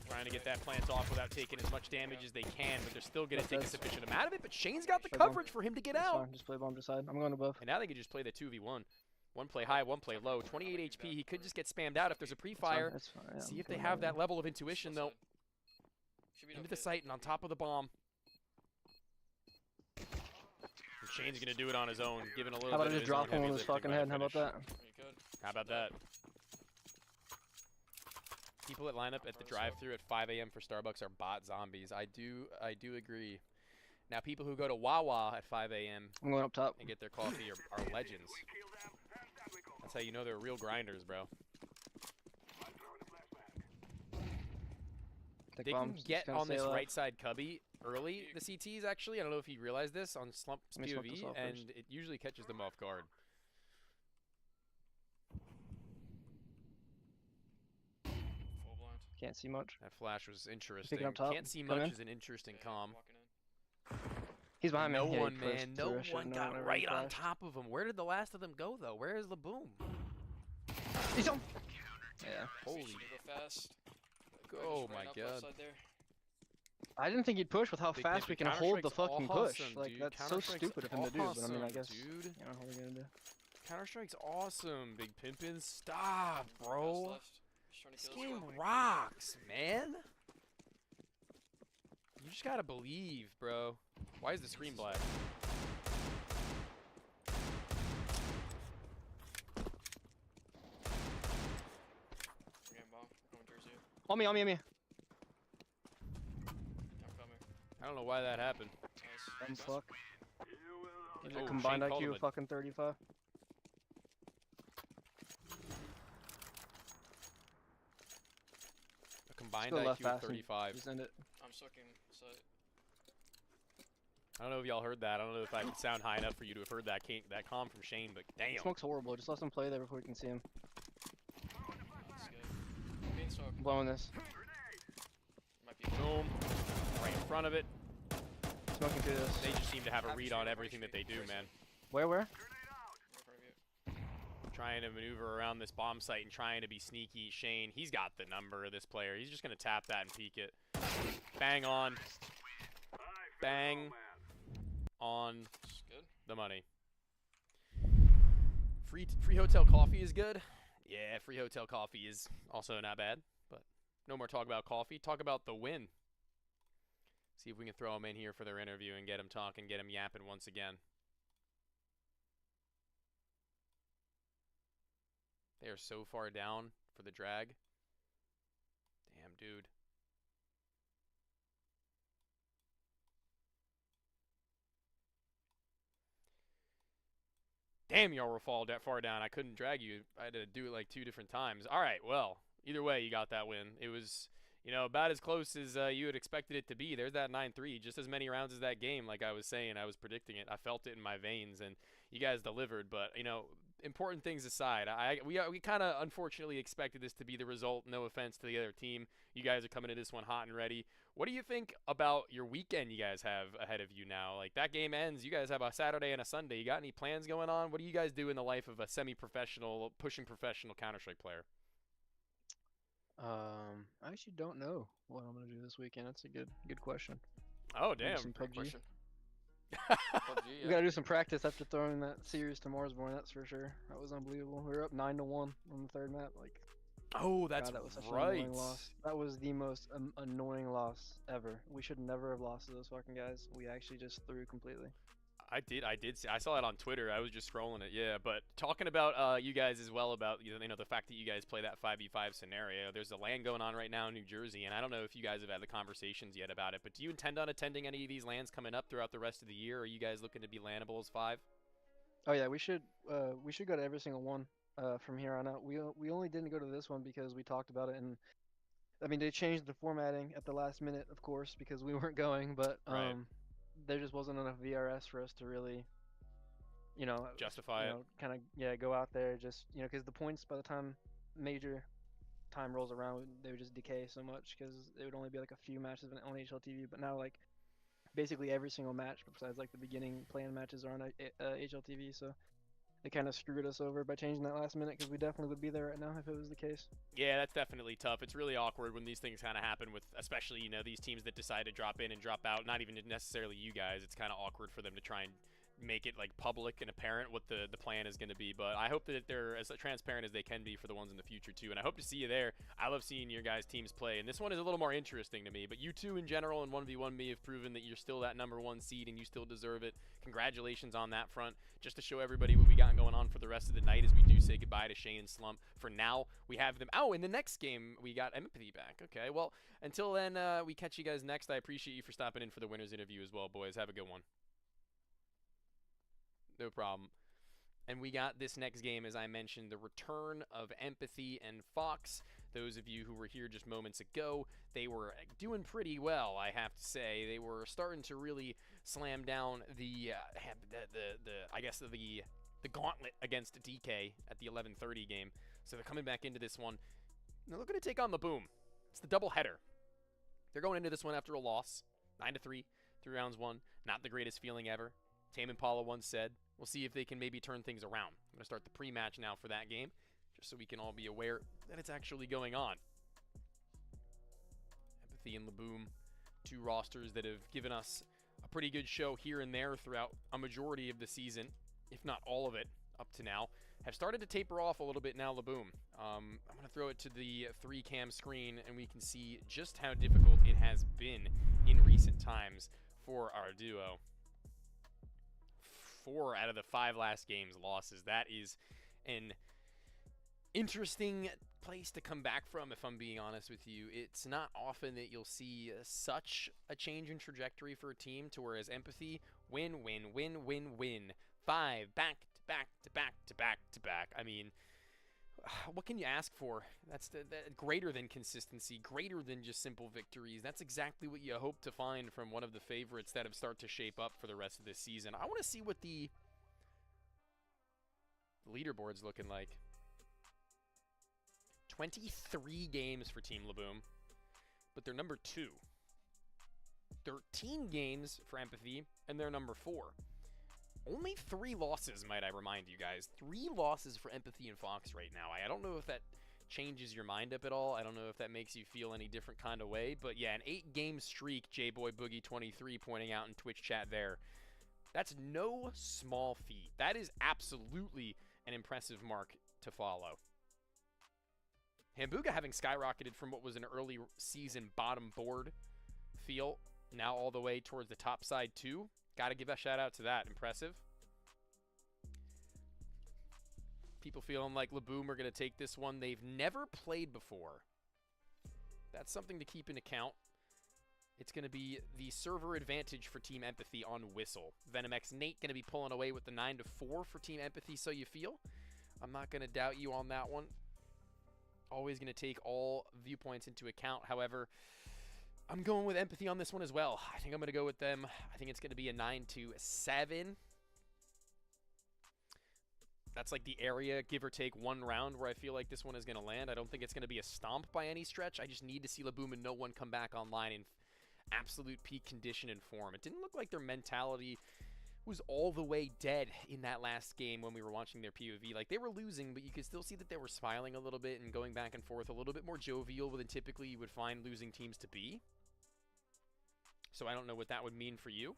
C: Trying to get that plant off without taking as much damage as they can, but they're still going to
J: That's
C: take a
J: it.
C: sufficient amount of it. But Shane's got the
J: Play bomb.
C: coverage for him to get
J: That's
C: out.
J: fine. Just play bomb decide. I'm going above.
C: And now they can just play the 2v1. One play high, one play low. 28 HP. He could just get spammed out if there's a pre-fire.
J: That's fine. Yeah,
C: See
J: I'm
C: if they
J: coming
C: have
J: out,
C: that
J: yeah.
C: level of intuition, though.
K: Should be
C: Into
K: no
C: the
K: hit.
C: site and on top of the bomb. And Shane's going to do it on his own, giving a little
J: How about
C: bit
J: I
C: of
J: just
C: his own
J: drop him
C: heavy
J: on his
C: lifting
J: fucking
C: by
J: head?
C: the
J: How about
C: finish.
J: that?
K: You could.
C: How about that? People that line up at the drive-thru at 5 a.m. for Starbucks are bot zombies. I do agree. Now, people who go to Wawa at 5 a.m.
J: I'm going up top.
C: and get their coffee are legends. That's how you know they're real grinders, bro. They can get on this right side cubby early, the CTs actually. I don't know if you realize this on Slump's POV, and it usually catches them off guard.
K: Full blind.
J: Can't see much.
C: That flash was interesting.
J: Picking up top.
C: Can't see much is an interesting comm.
J: He's behind me.
C: No
J: Yeah,
C: one, man. No one got right on top of him. Where did the last of them go, though? Where is the boom?
J: He's on. Yeah.
C: Holy.
K: Go fast.
C: Oh my god.
J: I didn't think he'd push with how fast we can hold the fucking push. Like,
C: dude.
J: that's so stupid of him to do, but I mean, I guess,
C: dude.
J: you know, what are we gonna do?
C: Counter-Strike's awesome, Big Pimpin'. Stop, bro. This
K: This
C: game rocks, man. You just gotta believe, bro. Why is the screen black?
J: On me, on me, on me.
C: I don't know why that happened.
J: Dumb fuck. He's a
C: Oh,
J: combined
C: Shane called him
J: IQ
C: a-
J: of fucking 35.
C: A combined
J: go left
C: IQ of
J: fast and
C: 35.
J: just end it.
K: I'm sucking sight.
C: I don't know if y'all heard that. I don't know if I can sound high enough for you to have heard that comm from Shane, but damn.
J: Smoke's horrible. Just let him play there before we can see him.
K: Let's go. Main smoke.
J: I'm blowing this.
K: Might be
C: Boom. Right in front of it.
J: Smoking through this.
C: They just seem to have a read on everything that they do, man.
J: Where?
K: right in front of you.
C: Trying to maneuver around this bomb site and trying to be sneaky. Shane, he's got the number of this player. He's just going to tap that and peek it. Bang on. Bang on
K: Good.
C: the money. Free hotel coffee is good. Yeah, free hotel coffee is also not bad. But no more talk about coffee. Talk about the win. See if we can throw them in here for their interview and get them talking, get them yapping once again. They are so far down for the drag. Damn, dude. Damn, y'all were far down. I couldn't drag you. I had to do it like 2 different times. All right, well, either way, you got that win. It was, you know, about as close as you had expected it to be. There's that 9-3, just as many rounds as that game. Like I was saying, I was predicting it. I felt it in my veins, and you guys delivered. But, you know, important things aside, we kind of unfortunately expected this to be the result. No offense to the other team. You guys are coming to this one hot and ready. What do you think about your weekend you guys have ahead of you now? Like, that game ends. You guys have a Saturday and a Sunday. You got any plans going on? What do you guys do in the life of a semi-professional, pushing professional Counter-Strike player?
J: I actually don't know what I'm gonna do this weekend. That's a good question.
C: Oh,
J: Maybe
C: damn.
J: some PUBG.
K: Question.
J: We gotta do some practice after throwing that series to Marsborn. That's for sure. That was unbelievable. We were up 9-1 on the third map. Like,
C: oh, that's
J: God, that was such an
C: right.
J: annoying loss. That was the most annoying loss ever. We should never have lost to those fucking guys. We actually just threw completely.
C: I did see. I saw it on Twitter. I was just scrolling it. Yeah, but talking about you guys as well about you know the fact that you guys play that 5v5 scenario. There's a LAN going on right now in New Jersey, and I don't know if you guys have had the conversations yet about it. But do you intend on attending any of these LANs coming up throughout the rest of the year? Or are you guys looking to be LANable as 5?
J: Oh yeah, we should go to every single one from here on out. We only didn't go to this one because we talked about it, and I mean they changed the formatting at the last minute, of course, because we weren't going. But
C: Right.
J: There just wasn't enough VRS for us to really, you know,
C: Justify it.
J: kind of go out there just because the points by the time major time rolls around they would just decay so much because it would only be like a few matches on HLTV. But now like basically every single match besides like the beginning play-in matches are on HLTV, so they kind of screwed us over by changing that last minute because we definitely would be there right now if it was the case.
C: Yeah, that's definitely tough. It's really awkward when these things kind of happen with, especially, you know, these teams that decide to drop in and drop out. Not even necessarily you guys. It's kind of awkward for them to try and make it like public and apparent what the plan is going to be, but I hope that they're as transparent as they can be for the ones in the future too, and I hope to see you there. I love seeing your guys' teams play, and this one is a little more interesting to me, but you two in general and 1v1 me have proven that you're still that #1 seed and you still deserve it. Congratulations on that front. Just to show everybody what we got going on for the rest of the night as we do say goodbye to Shane and Slump. For now, we have them. Oh, in the next game, we got Empathy back. Okay, well, until then, we catch you guys next. I appreciate you for stopping in for the winners interview as well, boys. Have a good one. No problem. And we got this next game, as I mentioned, the return of Empathy and Fox. Those of you who were here just moments ago, they were doing pretty well, I have to say. They were starting to really slam down the gauntlet against DK at the 11:30 game. So they're coming back into this one. They're looking to take on the Boom. It's the doubleheader. They're going into this one after a loss, 9-3 through rounds 1. Not the greatest feeling ever. Tame Impala once said. We'll see if they can maybe turn things around. I'm going to start the pre-match now for that game, just so we can all be aware that it's actually going on. Empathy and Laboom, two rosters that have given us a pretty good show here and there throughout a majority of the season, if not all of it up to now, have started to taper off a little bit now, Laboom. I'm going to throw it to the 3-cam screen, and we can see just how difficult it has been in recent times for our duo. 4 out of the 5 last games losses. That is an interesting place to come back from, if I'm being honest with you. It's not often that you'll see such a change in trajectory for a team to whereas Empathy, win, win, win, win, win. 5 back to back to back to back to back. I mean, what can you ask for? That's greater than consistency, greater than just simple victories. That's exactly what you hope to find from one of the favorites that have started to shape up for the rest of this season. I want to see what the leaderboard's looking like. 23 games for Team Laboom, but they're number 2. 13 games for Empathy, and they're number 4. Only 3 losses, might I remind you guys. 3 losses for Empathy and Fox right now. I don't know if that changes your mind up at all. I don't know if that makes you feel any different kind of way. But yeah, an 8-game streak, JBoyBoogie23 pointing out in Twitch chat there. That's no small feat. That is absolutely an impressive mark to follow. Hambuga having skyrocketed from what was an early season bottom board feel, now all the way towards the top side too. Got to give a shout out to that. Impressive. People feeling like Laboom are going to take this one. They've never played before. That's something to keep in account. It's going to be the server advantage for Team Empathy on Whistle. VenomX Nate going to be pulling away with the 9-4 for Team Empathy, so you feel. I'm not going to doubt you on that one. Always going to take all viewpoints into account. However, I'm going with Empathy on this one as well. I think I'm going to go with them. I think it's going to be a 9-7. That's like the area, give or take 1 round, where I feel like this one is going to land. I don't think it's going to be a stomp by any stretch. I just need to see Laboom and no one come back online in absolute peak condition and form. It didn't look like their mentality was all the way dead in that last game when we were watching their POV. Like, they were losing, but you could still see that they were smiling a little bit and going back and forth a little bit more jovial than typically you would find losing teams to be. So I don't know what that would mean for you.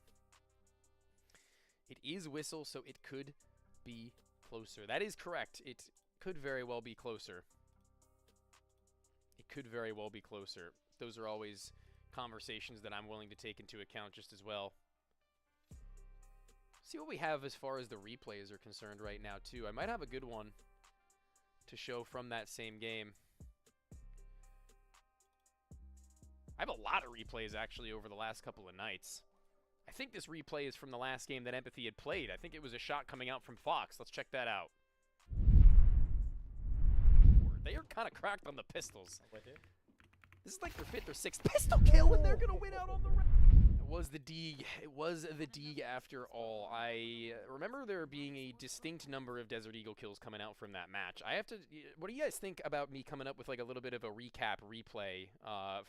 C: It is Whistle, so it could be closer. That is correct. It could very well be closer. It could very well be closer. Those are always conversations that I'm willing to take into account just as well. See what we have as far as the replays are concerned right now, too. I might have a good one to show from that same game. I have a lot of replays, actually, over the last couple of nights. I think this replay is from the last game that Empathy had played. I think it was a shot coming out from Fox. Let's check that out. They are kind of cracked on the pistols. This is like their 5th or 6th pistol kill, and they're going to win out on the round. It was the Deeg. It was the Deeg after all. I remember there being a distinct number of Desert Eagle kills coming out from that match. I have to. What do you guys think about me coming up with like a little bit of a recap replay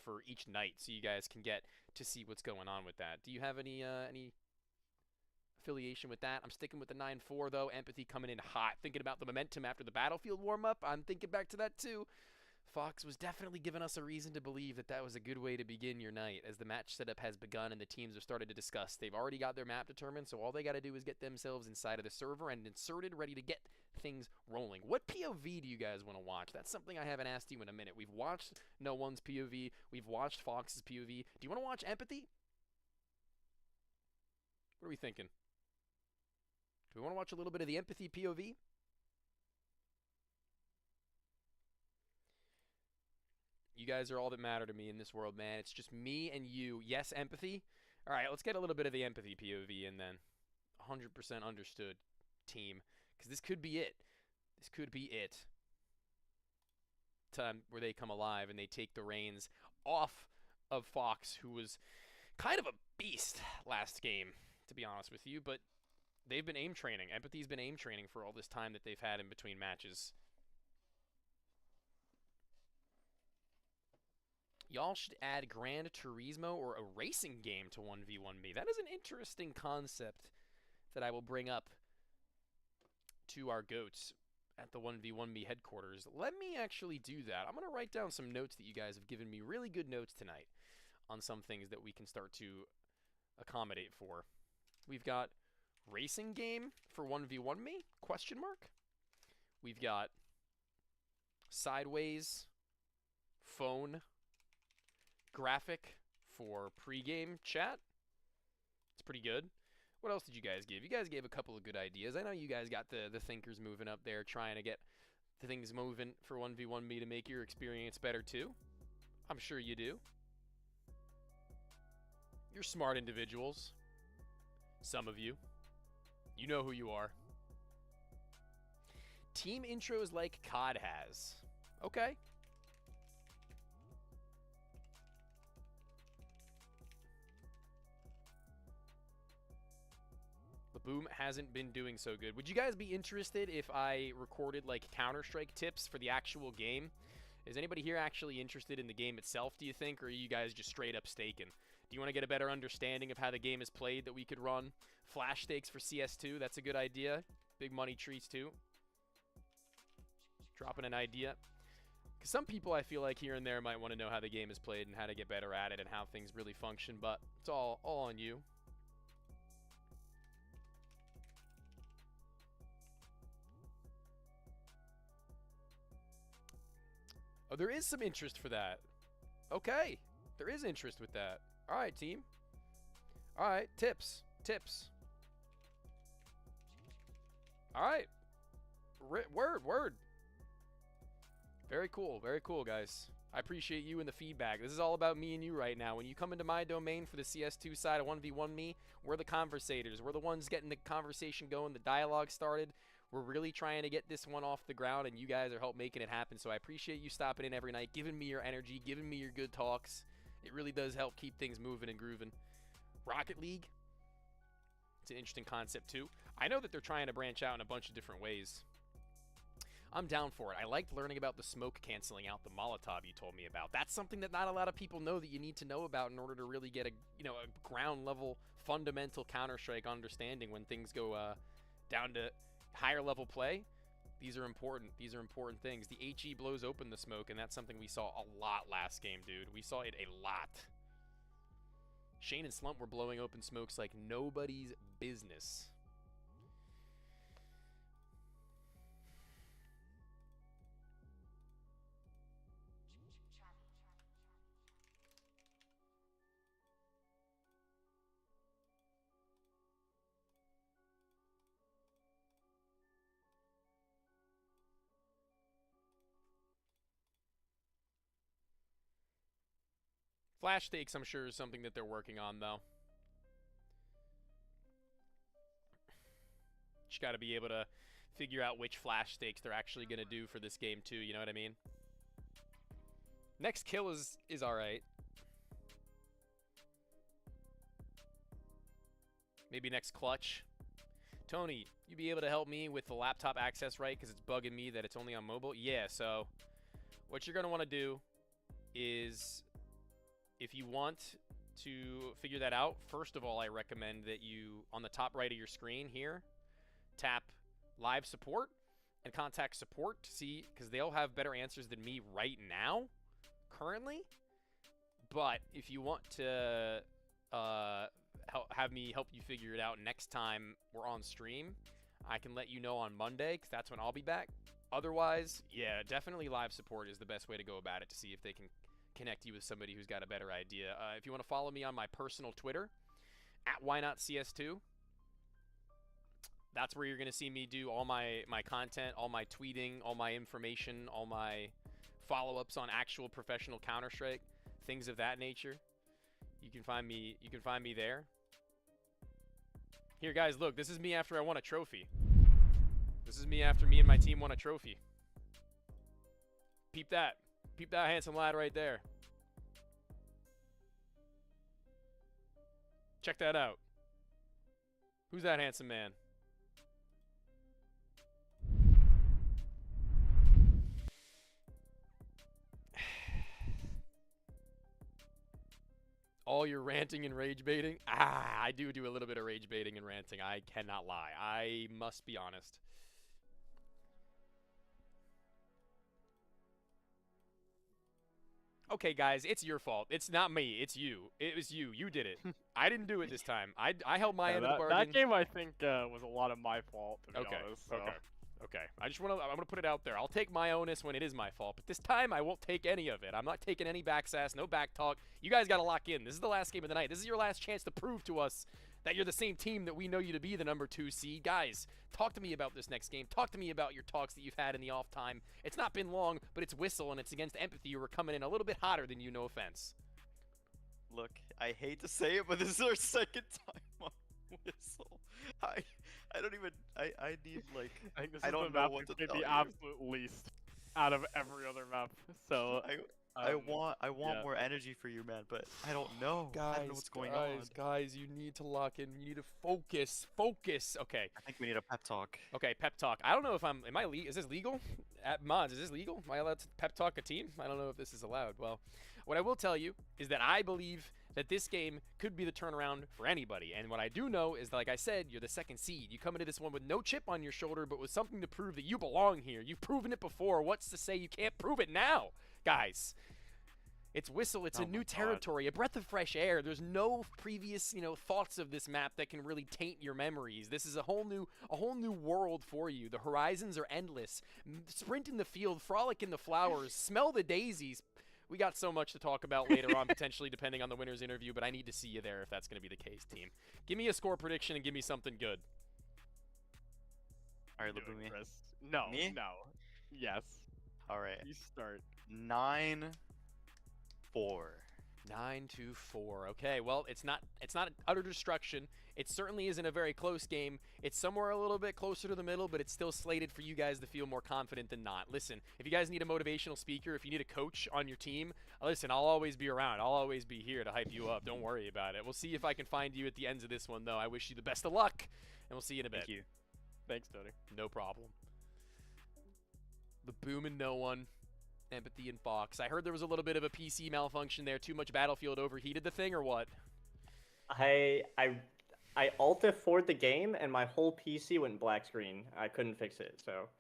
C: for each night, so you guys can get to see what's going on with that? Do you have any affiliation with that? I'm sticking with the 9-4 though. Empathy coming in hot. Thinking about the momentum after the Battlefield warm up. I'm thinking back to that too.
A: Fox was definitely giving us a reason to believe that that was a good way to begin your night, as the match setup has begun and the teams have started to discuss. They've already got their map determined, so all they got to do is get themselves inside of the server and inserted, ready to get things rolling. What POV do you guys want to watch? That's something I haven't asked you in a minute. We've watched No One's POV. We've watched Fox's POV. Do you want to watch Empathy? What are we thinking? Do we want to watch a little bit of the Empathy POV? You guys are all that matter to me in this world, man. It's just me and you. Yes, Empathy? All right, let's get a little bit of the Empathy POV in then. 100% understood, team. Because this could be it. This could be it. Time where they come alive and they take the reins off of Fox, who was kind of a beast last game, to be honest with you. But they've been aim training. Empathy's been aim training for all this time that they've had in between matches. Y'all should add Gran Turismo or a racing game to 1v1me. That is an interesting concept that I will bring up to our goats at the 1v1me headquarters. Let me actually do that. I'm going to write down some notes that you guys have given me. Really good notes tonight on some things that we can start to accommodate for. We've got racing game for 1v1me? Question mark. We've got sideways phone graphic for pregame chat. It's pretty good. What else did you guys give? You guys gave a couple of good ideas. I know you guys got the thinkers moving up there, trying to get the things moving for 1v1me to make your experience better too. I'm sure you do. You're smart individuals. Some of you. You know who you are. Team intros like COD has. Okay. Boom hasn't been doing so good. Would you guys be interested if I recorded like Counter-Strike tips for the actual game? Is anybody here actually interested in the game itself, do you think, or are you guys just straight up staking? Do you want to get a better understanding of how the game is played that we could run? Flash stakes for CS2, that's a good idea. Big money trees too. Dropping an idea. Because some people I feel like here and there might want to know how the game is played and how to get better at it and how things really function, but it's all on you. Oh, there is some interest for that. Okay. There is interest with that. All right, team. All right, tips. Tips. All right. Word. Very cool, guys. I appreciate you and the feedback. This is all about me and you right now. When you come into my domain for the CS2 side of 1v1me, we're the conversators. We're the ones getting the conversation going, the dialogue started. We're really trying to get this one off the ground, and you guys are helping making it happen. So I appreciate you stopping in every night, giving me your energy, giving me your good talks. It really does help keep things moving and grooving. Rocket League, it's an interesting concept too. I know that they're trying to branch out in a bunch of different ways. I'm down for it. I liked learning about the smoke canceling out the Molotov you told me about. That's something that not a lot of people know that you need to know about in order to really get a ground level, fundamental Counter-Strike understanding when things go down to higher level play. These are important. These are important things. The HE blows open the smoke, and that's something we saw a lot last game, dude. We saw it a lot. Shane and Slump were blowing open smokes like nobody's business. Flash stakes, I'm sure, is something that they're working on, though. Just got to be able to figure out which flash stakes they're actually going to do for this game, too. You know what I mean? Next kill is all right. Maybe next clutch. Tony, you be able to help me with the laptop access, right? Because it's bugging me that it's only on mobile. Yeah, so what you're going to want to do is, if you want to figure that out, first of all, I recommend that you, on the top right of your screen here, tap live support and contact support to see, because they'll have better answers than me right now, currently. But if you want to have me help you figure it out next time we're on stream, I can let you know on Monday, because that's when I'll be back. Otherwise, yeah, definitely live support is the best way to go about it to see if they can connect you with somebody who's got a better idea. If you want to follow me on my personal Twitter, at WhyNotCS2, that's where you're going to see me do all my content, all my tweeting, all my information, all my follow-ups on actual professional Counter-Strike, things of that nature. You can find me there. Here, guys, look, this is me after I won a trophy. This is me after me and my team won a trophy. Peep that. Peep that handsome lad right there. Check that out. Who's that handsome man? All your ranting and rage baiting? I do a little bit of rage baiting and ranting. I cannot lie. I must be honest. Okay, guys, it's your fault. It's not me. It's you. It was you. You did it. I didn't do it this time. I held my end of the bargain.
H: That game, I think, was a lot of my fault, to be honest. So.
A: Okay. I'm gonna put it out there. I'll take my onus when it is my fault, but this time I won't take any of it. I'm not taking any backsass, no back talk. You guys gotta lock in. This is the last game of the night. This is your last chance to prove to us that you're the same team that we know you to be, the number 2 seed. Guys, talk to me about this next game. Talk to me about your talks that you've had in the off time. It's not been long, but it's Whistle, and it's against Empathy, who are coming in a little bit hotter than you, no offense.
I: Look, I hate to say it, but this is our second time on Whistle. I don't even, I need, like,
H: I think this
I: I
H: is
I: don't
H: the
I: know
H: map
I: what to
H: that's
I: tell
H: the
I: you.
H: absolute least out of every other map. So
I: I want more energy for you, man, but I don't know. I don't know what's going on.
A: Guys, you need to lock in. You need to focus. Focus. Okay.
I: I think we need a pep talk.
A: Okay, pep talk. I don't know if is this legal? At Mods, is this legal? Am I allowed to pep talk a team? I don't know if this is allowed. Well, what I will tell you is that I believe that this game could be the turnaround for anybody. And what I do know is, like I said, you're the second seed. You come into this one with no chip on your shoulder, but with something to prove that you belong here. You've proven it before. What's to say you can't prove it now, guys? It's Whistle. It's a new territory, a breath of fresh air. There's no previous, thoughts of this map that can really taint your memories. This is a whole new world for you. The horizons are endless. Sprint in the field, frolic in the flowers, smell the daisies. We got so much to talk about later on, potentially, depending on the winner's interview, but I need to see you there if that's going to be the case, team. Give me a score prediction and give me something good.
I: All right, Labumi.
H: No.
I: Me?
H: No. Yes.
I: All right.
H: You start.
I: 9-4.
A: 9-4. Okay, well, it's not utter destruction. It certainly isn't a very close game. It's somewhere a little bit closer to the middle, but it's still slated for you guys to feel more confident than not. Listen, if you guys need a motivational speaker, if you need a coach on your team, listen, I'll always be around. I'll always be here to hype you up. Don't worry about it. We'll see if I can find you at the ends of this one, though. I wish you the best of luck, and we'll see you in a bit.
I: Thank you.
H: Thanks, Tony.
A: No problem. The boom and no one. Empathy and Fox. I heard there was a little bit of a PC malfunction there. Too much Battlefield overheated the thing, or what?
F: I alt F4'd the game and my whole PC went black screen. I couldn't fix it, so.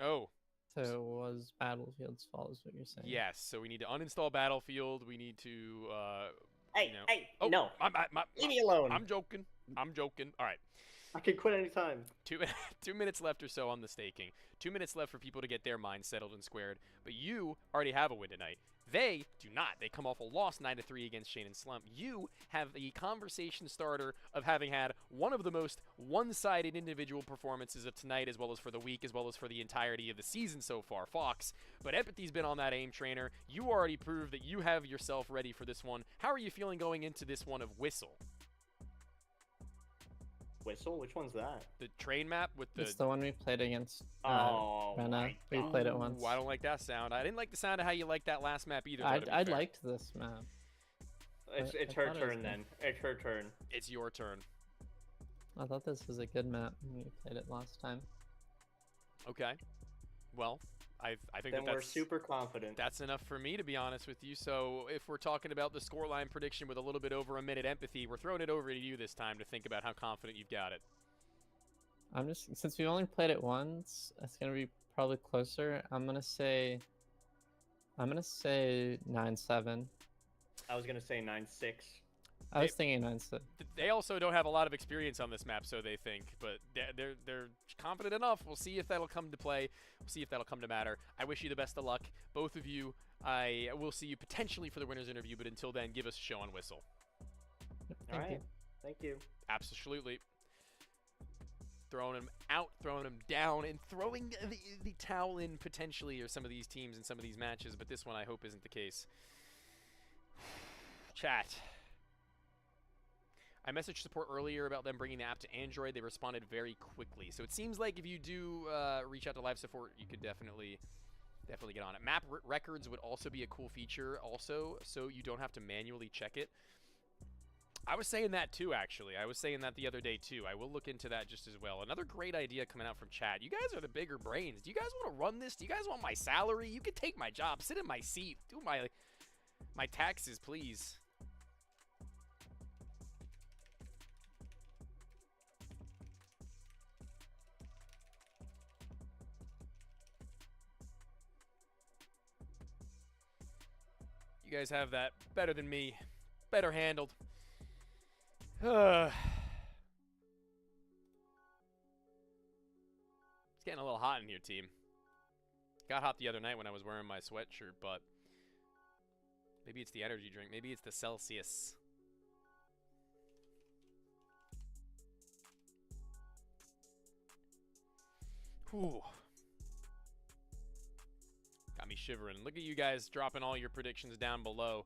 A: Oh.
E: So it was Battlefield's fault, is what you're saying?
A: Yes. So we need to uninstall Battlefield. We need to.
F: Hey,
A: Oh,
F: no. Leave me alone.
A: I'm joking. All right.
F: I can quit anytime.
A: 2 minutes left or so on the staking. 2 minutes left for people to get their minds settled and squared. But you already have a win tonight. They do not. They come off a loss 9-3 against Shane and Slump. You have the conversation starter of having had one of the most one-sided individual performances of tonight, as well as for the week, as well as for the entirety of the season so far, Fox. But Empathy's been on that aim trainer. You already proved that you have yourself ready for this one. How are you feeling going into this one of Whistle?
F: Whistle? Which one's that?
A: The train map with the...
E: It's the one we played against.
F: Renna.
E: We played it once.
A: Ooh, I don't like that sound. I didn't like the sound of how you liked that last map either.
E: I liked this map.
F: It's her turn then. It's her turn.
A: It's your turn.
E: I thought this was a good map when we played it last time.
A: Okay. Well, I think
F: then
A: that's
F: we're super confident.
A: That's enough for me, to be honest with you. So if we're talking about the scoreline prediction with a little bit over a minute Empathy, we're throwing it over to you this time to think about how confident you've got it.
E: I'm just since we only played it once, it's gonna be probably closer. I'm gonna say 9-7.
F: I was gonna say 9-6.
E: I was thinking 9-7.
C: They also don't have a lot of experience on this map, so they think, but they're confident enough. We'll see if that'll come to play. We'll see if that'll come to matter. I wish you the best of luck, both of you. I will see you potentially for the winner's interview, but until then, give us a show and whistle.
F: All right. Thank you.
C: Absolutely. Throwing him out, throwing him down, and throwing the towel in potentially, or some of these teams in some of these matches, but this one I hope isn't the case. Chat. I messaged support earlier about them bringing the app to Android. They responded very quickly. So it seems like if you do reach out to live support, you could definitely get on it. Map records would also be a cool feature also, so you don't have to manually check it. I was saying that too, actually. I was saying that the other day too. I will look into that just as well. Another great idea coming out from chat. You guys are the bigger brains. Do you guys want to run this? Do you guys want my salary? You can take my job. Sit in my seat. Do my taxes, please. You guys have that better than me. Better handled. It's getting a little hot in here, team. Got hot the other night when I was wearing my sweatshirt, but maybe it's the energy drink. Maybe it's the Celsius. Whew. Got me shivering. Look at you guys dropping all your predictions down below.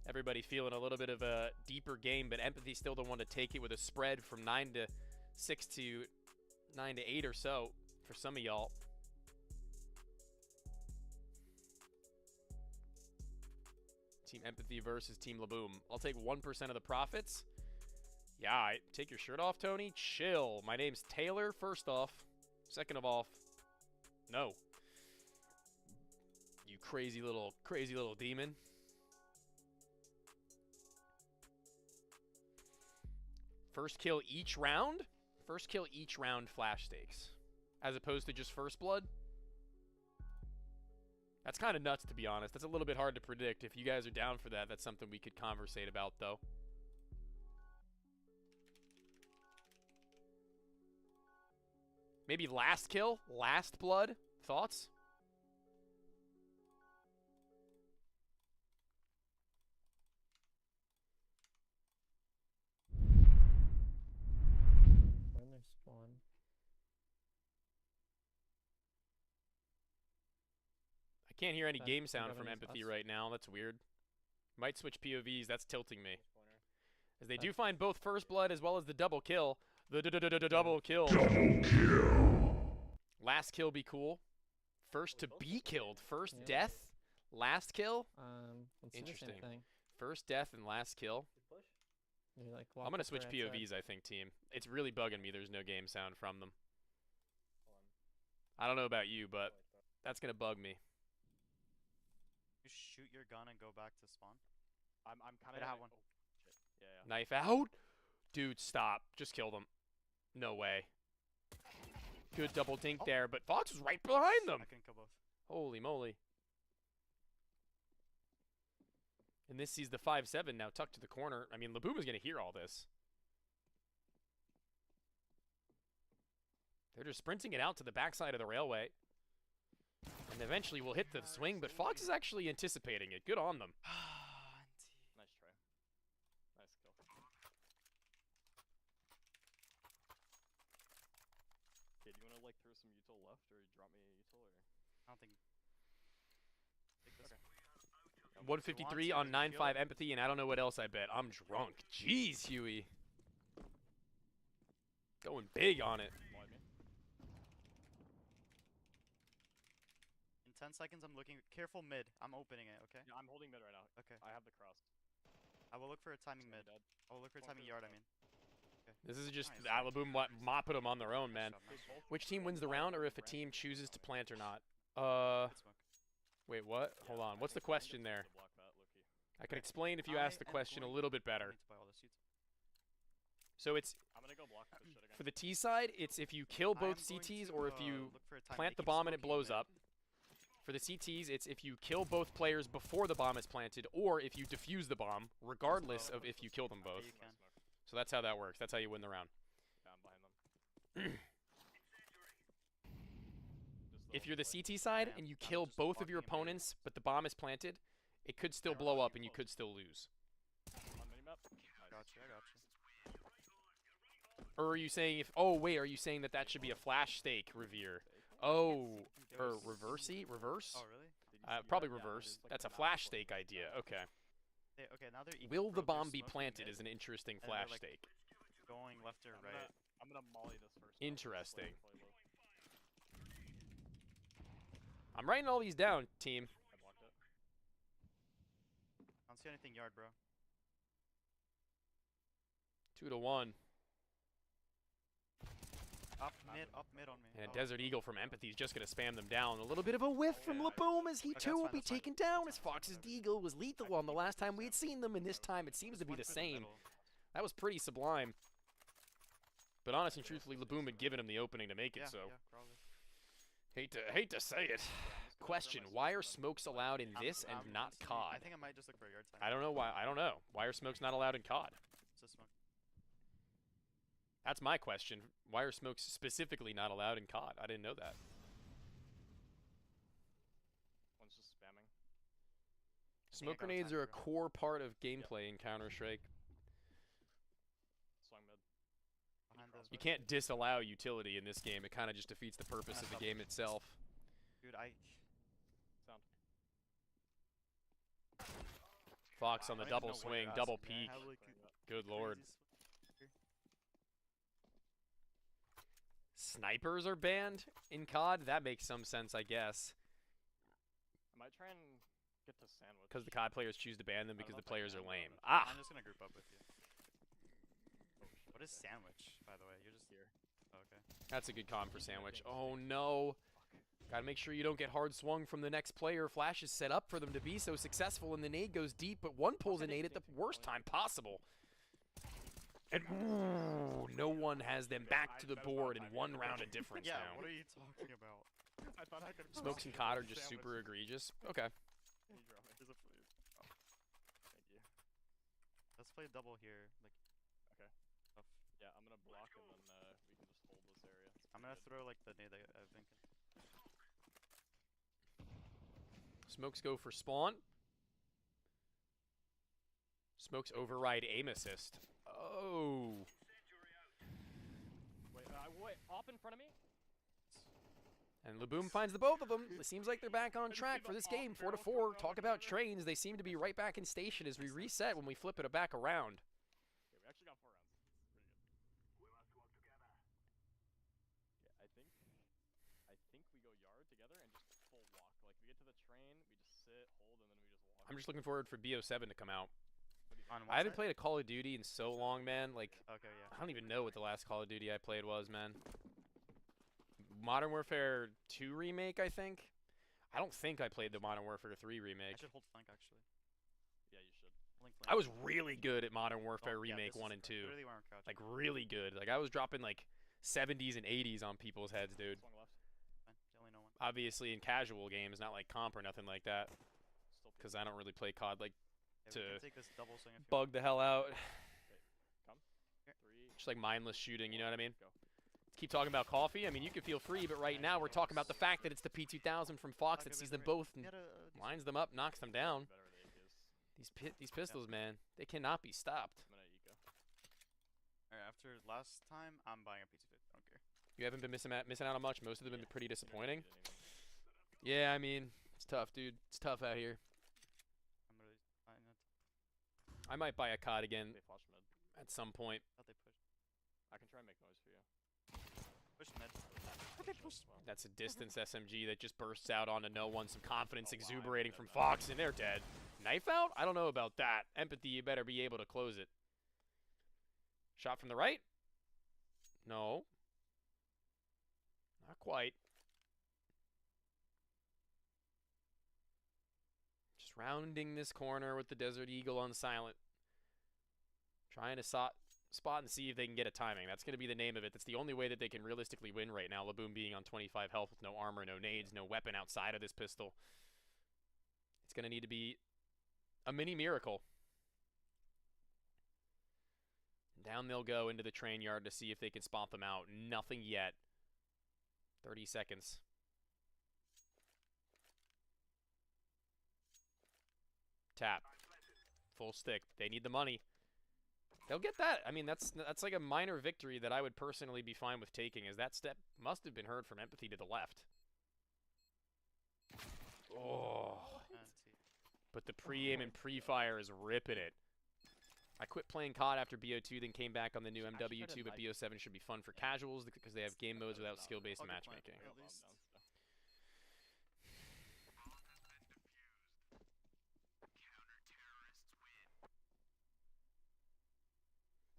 C: Everybody feeling a little bit of a deeper game, but Empathy still the one to take it with a spread from 9-6 to 9-8 or so for some of y'all. Team Empathy versus Team Laboom. I'll take 1% of the profits. Yeah, take your shirt off, Tony. Chill. My name's Taylor, first off. Second of all, no. You crazy little demon. First kill each round? First kill each round flash stakes. As opposed to just first blood? That's kind of nuts, to be honest. That's a little bit hard to predict. If you guys are down for that, that's something we could conversate about, though. Maybe last kill? Last blood? Thoughts?
E: When they spawn.
C: I can't hear any game sound from Empathy right now. That's weird. Might switch POVs. That's tilting me. As they do find both first blood as well as the double kill. The double kill. Last kill be cool. First to be killed. First death. Last kill. Interesting. First death and last kill.
E: Like
C: I'm gonna switch POVs. I think, team. It's really bugging me. There's no game sound from them. I don't know about you, but that's gonna bug me.
I: You shoot your gun and go back to spawn.
H: I'm kind
I: Wait,
H: of
I: I have one.
H: Shit. Yeah.
C: Knife out. Dude, stop. Just kill them. No way. Good double dink there, but Fox was right behind them.
I: I couldn't kill both.
C: Holy moly. And this sees the 5-7 now tucked to the corner. I mean, Laboom is going to hear all this. They're just sprinting it out to the backside of the railway. And eventually we'll hit the swing, but Fox is actually anticipating it. Good on them.
H: Nice try. Nice kill. Okay, do you want to like throw some util left, or drop me a util, or?
I: I don't think. Take this. Okay.
C: 153 on 9-5 Empathy, and I don't know what else I bet. I'm drunk. Jeez, Huey. Going big on it.
I: In 10 seconds, I'm looking. Careful mid. I'm opening it, okay?
H: Yeah, I'm holding mid right now.
I: Okay.
H: I have the cross.
I: I will look for a timing mid.
H: Dead.
I: I will look for a timing yard, I mean. Okay.
C: This is just
I: Nice.
C: Alaboom mopping them on their own, man.
I: Nice job, nice.
C: Which team wins the round, or if a team chooses to plant or not?
I: Good smoke.
C: Wait, what? Hold on. What's the question there? I can explain if you ask the question a little bit better. So it's
H: I'm gonna go block this shit again.
C: for the T side. It's if you kill both CTs or if you plant the bomb and it blows up. For the CTs, it's if you kill both players before the bomb is planted, or if you defuse the bomb, regardless of if you kill them both. So that's how that works. That's how you win the round.
H: Yeah, I'm behind them.
C: If you're the CT side and you kill both of your opponents, but the bomb is planted, it could still blow up and you could still lose.
H: On minimap.
I: Gotcha, I gotcha.
C: Or are you saying if? Oh wait, are you saying that that should be a flash stake revere? Oh, or reversey? Reverse?
I: Oh really?
C: Probably reverse. That's a flash stake idea. Okay.
I: Okay, now they're
C: Will the
I: they're
C: bomb be
I: smoking
C: planted
I: mid,
C: is an interesting
I: and they're,
C: flash
I: like,
C: stake.
I: Going left or right.
H: I'm gonna molly this first.
C: Interesting. I'm writing all these down, team.
H: I blocked it.
I: I don't see anything yard, bro.
C: 2 to 1.
I: Up mid on me.
C: And
I: Oh,
C: Desert Eagle from Empathy is just going to spam them down. A little bit of a whiff from Laboom as he
I: Okay,
C: too
I: that's
C: will
I: fine,
C: be
I: that's fine.
C: taken down as Fox's Deagle was lethal on the last time we had seen them, and this time it seems to be the same. That was pretty sublime. But honest and truthfully, Laboom had given him the opening to make it,
I: Yeah,
C: so
I: yeah, probably.
C: hate to say it. Question, why are smokes allowed in this and not
I: honestly,
C: COD?
I: I think I might just look for a yard sign.
C: I don't know why. I don't know. Why are smokes not allowed in COD?
I: It's a smoke.
C: That's my question. Why are smokes specifically not allowed in COD? I didn't know that.
H: One's just spamming.
C: Smoke
I: I got a
C: grenades
I: time
C: are a
I: for real.
C: core part of gameplay in Counter-Strike.
H: Swung mid.
I: Behind those.
C: You can't disallow utility in this game. It kind of just defeats the purpose of the game itself.
I: Dude,
H: Sound.
C: Fox on the
I: I don't even
C: double
I: know where
C: swing,
I: you're
C: double
I: asking, man.
C: peek.
I: How, like,
C: Good lord.
I: crazy
C: Snipers are banned in COD? That makes some sense, I guess.
H: I might try and get to sandwich.
C: Because the COD players choose to ban them because
H: know
C: the
H: if I
C: players are
H: can,
C: lame.
H: but-
C: Ah!
I: I'm just gonna group up with you. What is sandwich, by the way? You're just
H: here.
I: Oh, okay.
C: That's a good comp for sandwich. Oh no. Gotta make sure you don't get hard swung from the next player. Flash is set up for them to be so successful, and the nade goes deep, but one pulls a nade at the worst time possible. And ooh, no one has them back to the board in one round of difference
I: Yeah,
C: now.
I: what are you talking about?
H: I thought I could.
C: Smokes and COD are just super egregious. Okay.
H: Can you drop it?
I: There's a please. Oh,
H: Thank you.
I: let's play double here. Like,
H: Okay.
I: tough.
H: Yeah, I'm gonna block and then we can just hold this area. It's
I: I'm gonna
H: good.
I: throw like the nade I've been.
C: Smokes go for spawn. Smokes override aim assist. Oh.
H: Wait, op in front of me?
C: And Laboom finds the both of them. It seems like they're back on track for this game. 4 to 4. Talk about trains. They seem to be right back in station as we reset when we flip it back around.
H: Okay, we actually got 4 rounds. Pretty good. Yeah, I think we go yard together and just full walk. Like we get to the train, we just sit, hold, and then we just walk.
C: I'm just looking forward for BO7 to come out.
I: On
C: I haven't played a Call of Duty in so long, man. Like,
I: Okay, yeah.
C: I don't even know what the last Call of Duty I played was, man. Modern Warfare 2 remake, I think. I don't think I played the Modern Warfare 3
I: I
C: remake.
I: should hold flank actually.
H: Yeah, you should.
I: Flank.
C: I was really good at Modern Warfare
I: Oh, yeah,
C: remake
I: this
C: 1
I: is
C: and 2.
I: Literally where I'm crouching.
C: Like, really good. Like, I was dropping, like, 70s and 80s on people's heads, dude.
H: Swung left.
I: Fine, only know one.
C: Obviously in casual games, not like comp or nothing like that.
H: Still
C: Because I don't really play COD, like,
I: Yeah, we
C: to
I: can take this double swing if you
C: bug the hell out.
H: Come.
I: Here.
H: 3.
C: Just like mindless shooting, you know what I mean?
H: Go.
C: Keep talking about coffee. I mean, you can feel free, but right now we're talking about the fact that it's the P2000 from Fox that sees them both and lines them up, knocks them down.
H: Better with the APs.
C: These pistols, man, they cannot be stopped.
H: I'm gonna eco.
I: Alright, after last time, I'm buying a P250. I don't care.
C: You haven't been missing out on much. Most of them have been pretty
H: You don't
C: disappointing.
H: need it anymore.
C: Yeah, I mean, it's tough, dude. It's tough out here.
I: I'm really buying it.
C: I might buy a COD again
H: They flash mid.
C: at some point.
I: Thought they pushed.
H: I can try and make noise for you.
I: Push mid.
C: That's a distance SMG that just bursts out onto no one. Some confidence
H: Oh, wow, I
C: exuberating
H: did
C: from
H: that.
C: Fox, and they're dead. Knife out? I don't know about that. Empathy, you better be able to close it. Shot from the right? No. Not quite. Just rounding this corner with the Desert Eagle on silent. Trying to spot and see if they can get a timing. That's going to be the name of it. That's the only way that they can realistically win right now. Laboon being on 25 health with no armor, no nades, no weapon outside of this pistol. It's going to need to be a mini miracle. Down they'll go into the train yard to see if they can spot them out. Nothing yet. 30 seconds. Tap. Full stick. They need the money. They'll get that. I mean, that's like a minor victory that I would personally be fine with taking, as that step must have been heard from Empathy to the left. Oh. But the pre-aim and pre-fire is ripping it. I quit playing COD after BO2, then came back on the new MW2, but BO7 should be fun for casuals because they have game modes without skill-based matchmaking.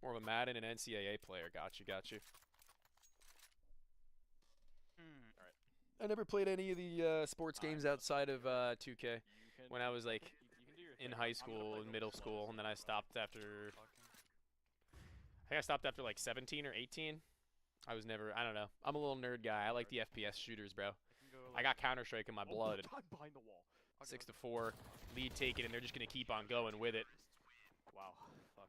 C: More of a Madden and NCAA player. Got you.
H: Alright.
C: I never played any of the sports games outside of 2K when I was like in high school and middle school, and then I stopped after. I think I stopped after like 17 or 18. I was never. I don't know. I'm a little nerd guy. I like the FPS shooters, bro. I got Counter-Strike in my blood.
H: Behind the wall.
C: 6-4, lead taken, and they're just gonna keep on going with it.
H: Wow. Fuck.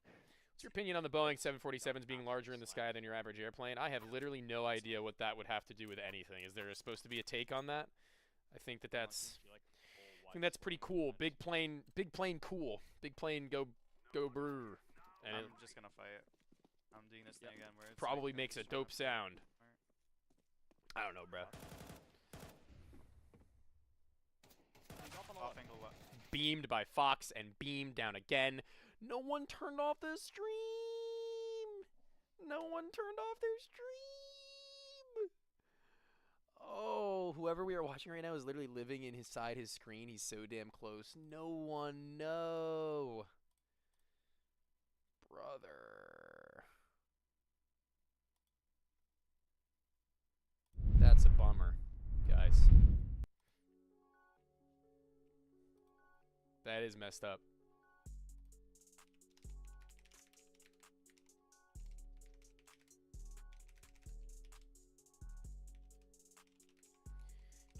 C: What's your opinion on the Boeing 747s being larger in the sky than your average airplane? I have literally no idea what that would have to do with anything. Is there supposed to be a take on that? I think that's pretty cool. Big plane cool. Big plane go brr. And
I: I'm just gonna fight it. I'm doing this thing again where it's
C: probably
I: like,
C: makes a dope sound. I don't know, bro.
I: Off angle left.
C: Beamed by Fox and beamed down again. No one turned off the stream. No one turned off their stream. Oh, whoever we are watching right now is literally living inside his screen. He's so damn close. No one, no. Brother. That's a bummer, guys. That is messed up.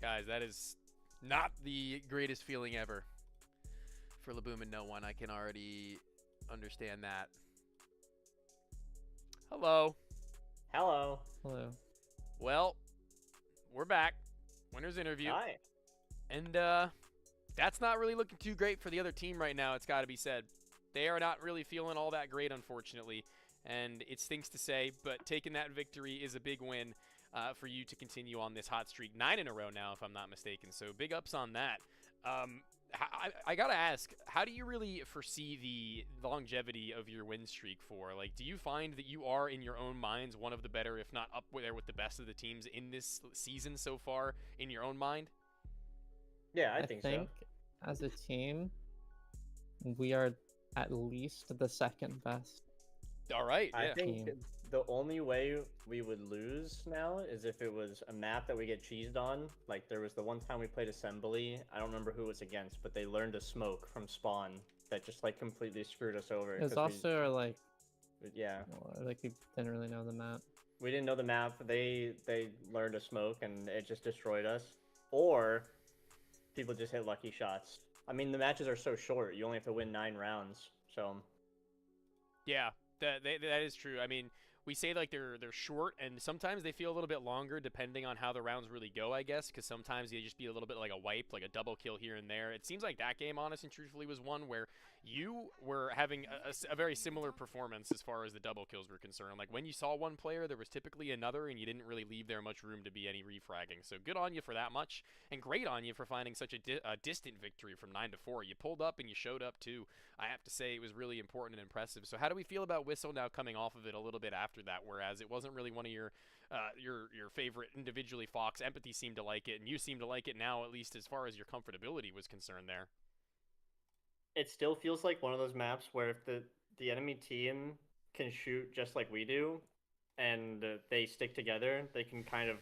C: Guys, that is not the greatest feeling ever for Laboom and no one. I can already understand that. Hello.
F: Hello.
E: Hello.
C: Well, we're back. Winner's interview.
F: Hi.
C: And that's not really looking too great for the other team right now, it's got to be said. They are not really feeling all that great, unfortunately. And it stinks to say, but taking that victory is a big win for you to continue on this hot streak. 9 in a row now, if I'm not mistaken. So big ups on that. I got to ask, how do you really foresee the longevity of your win streak for? Like, do you find that you are, in your own minds, one of the better, if not up there with the best of the teams in this season so far, in your own mind?
F: Yeah, I think so.
E: As a team, we are at least the second best.
C: All right, yeah.
F: I think the only way we would lose now is if it was a map that we get cheesed on. Like, there was the one time we played Assembly. I don't remember who it was against, but they learned to smoke from spawn that just, like, completely screwed us over.
E: It was also, like...
F: Yeah.
E: Like, we didn't really know the map.
F: We didn't know the map. They learned to smoke, and it just destroyed us. Or people just hit lucky shots. I mean, the matches are so short. You only have to win 9 rounds, so...
C: Yeah, that is true. I mean, we say like they're short, and sometimes they feel a little bit longer depending on how the rounds really go, I guess, because sometimes they just be a little bit like a wipe, like a double kill here and there. It seems like that game, honest and truthfully, was one where you were having a very similar performance as far as the double kills were concerned. Like, when you saw one player, there was typically another, and you didn't really leave there much room to be any refragging. So good on you for that much, and great on you for finding such a distant victory from 9-4. You pulled up and you showed up too. I have to say it was really important and impressive. So how do we feel about Whistle now coming off of it a little bit after that, whereas it wasn't really one of your favorite individually? Fox, Empathy seemed to like it, and you seem to like it now, at least as far as your comfortability was concerned there.
F: It still feels like one of those maps where if the enemy team can shoot just like we do, and they stick together, they can kind of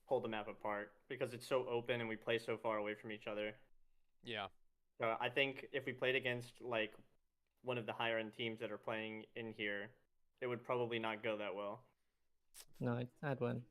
F: pull the map apart because it's so open and we play so far away from each other.
C: Yeah.
F: So I think if we played against like one of the higher end teams that are playing in here, it would probably not go that well.
E: No, I'd win.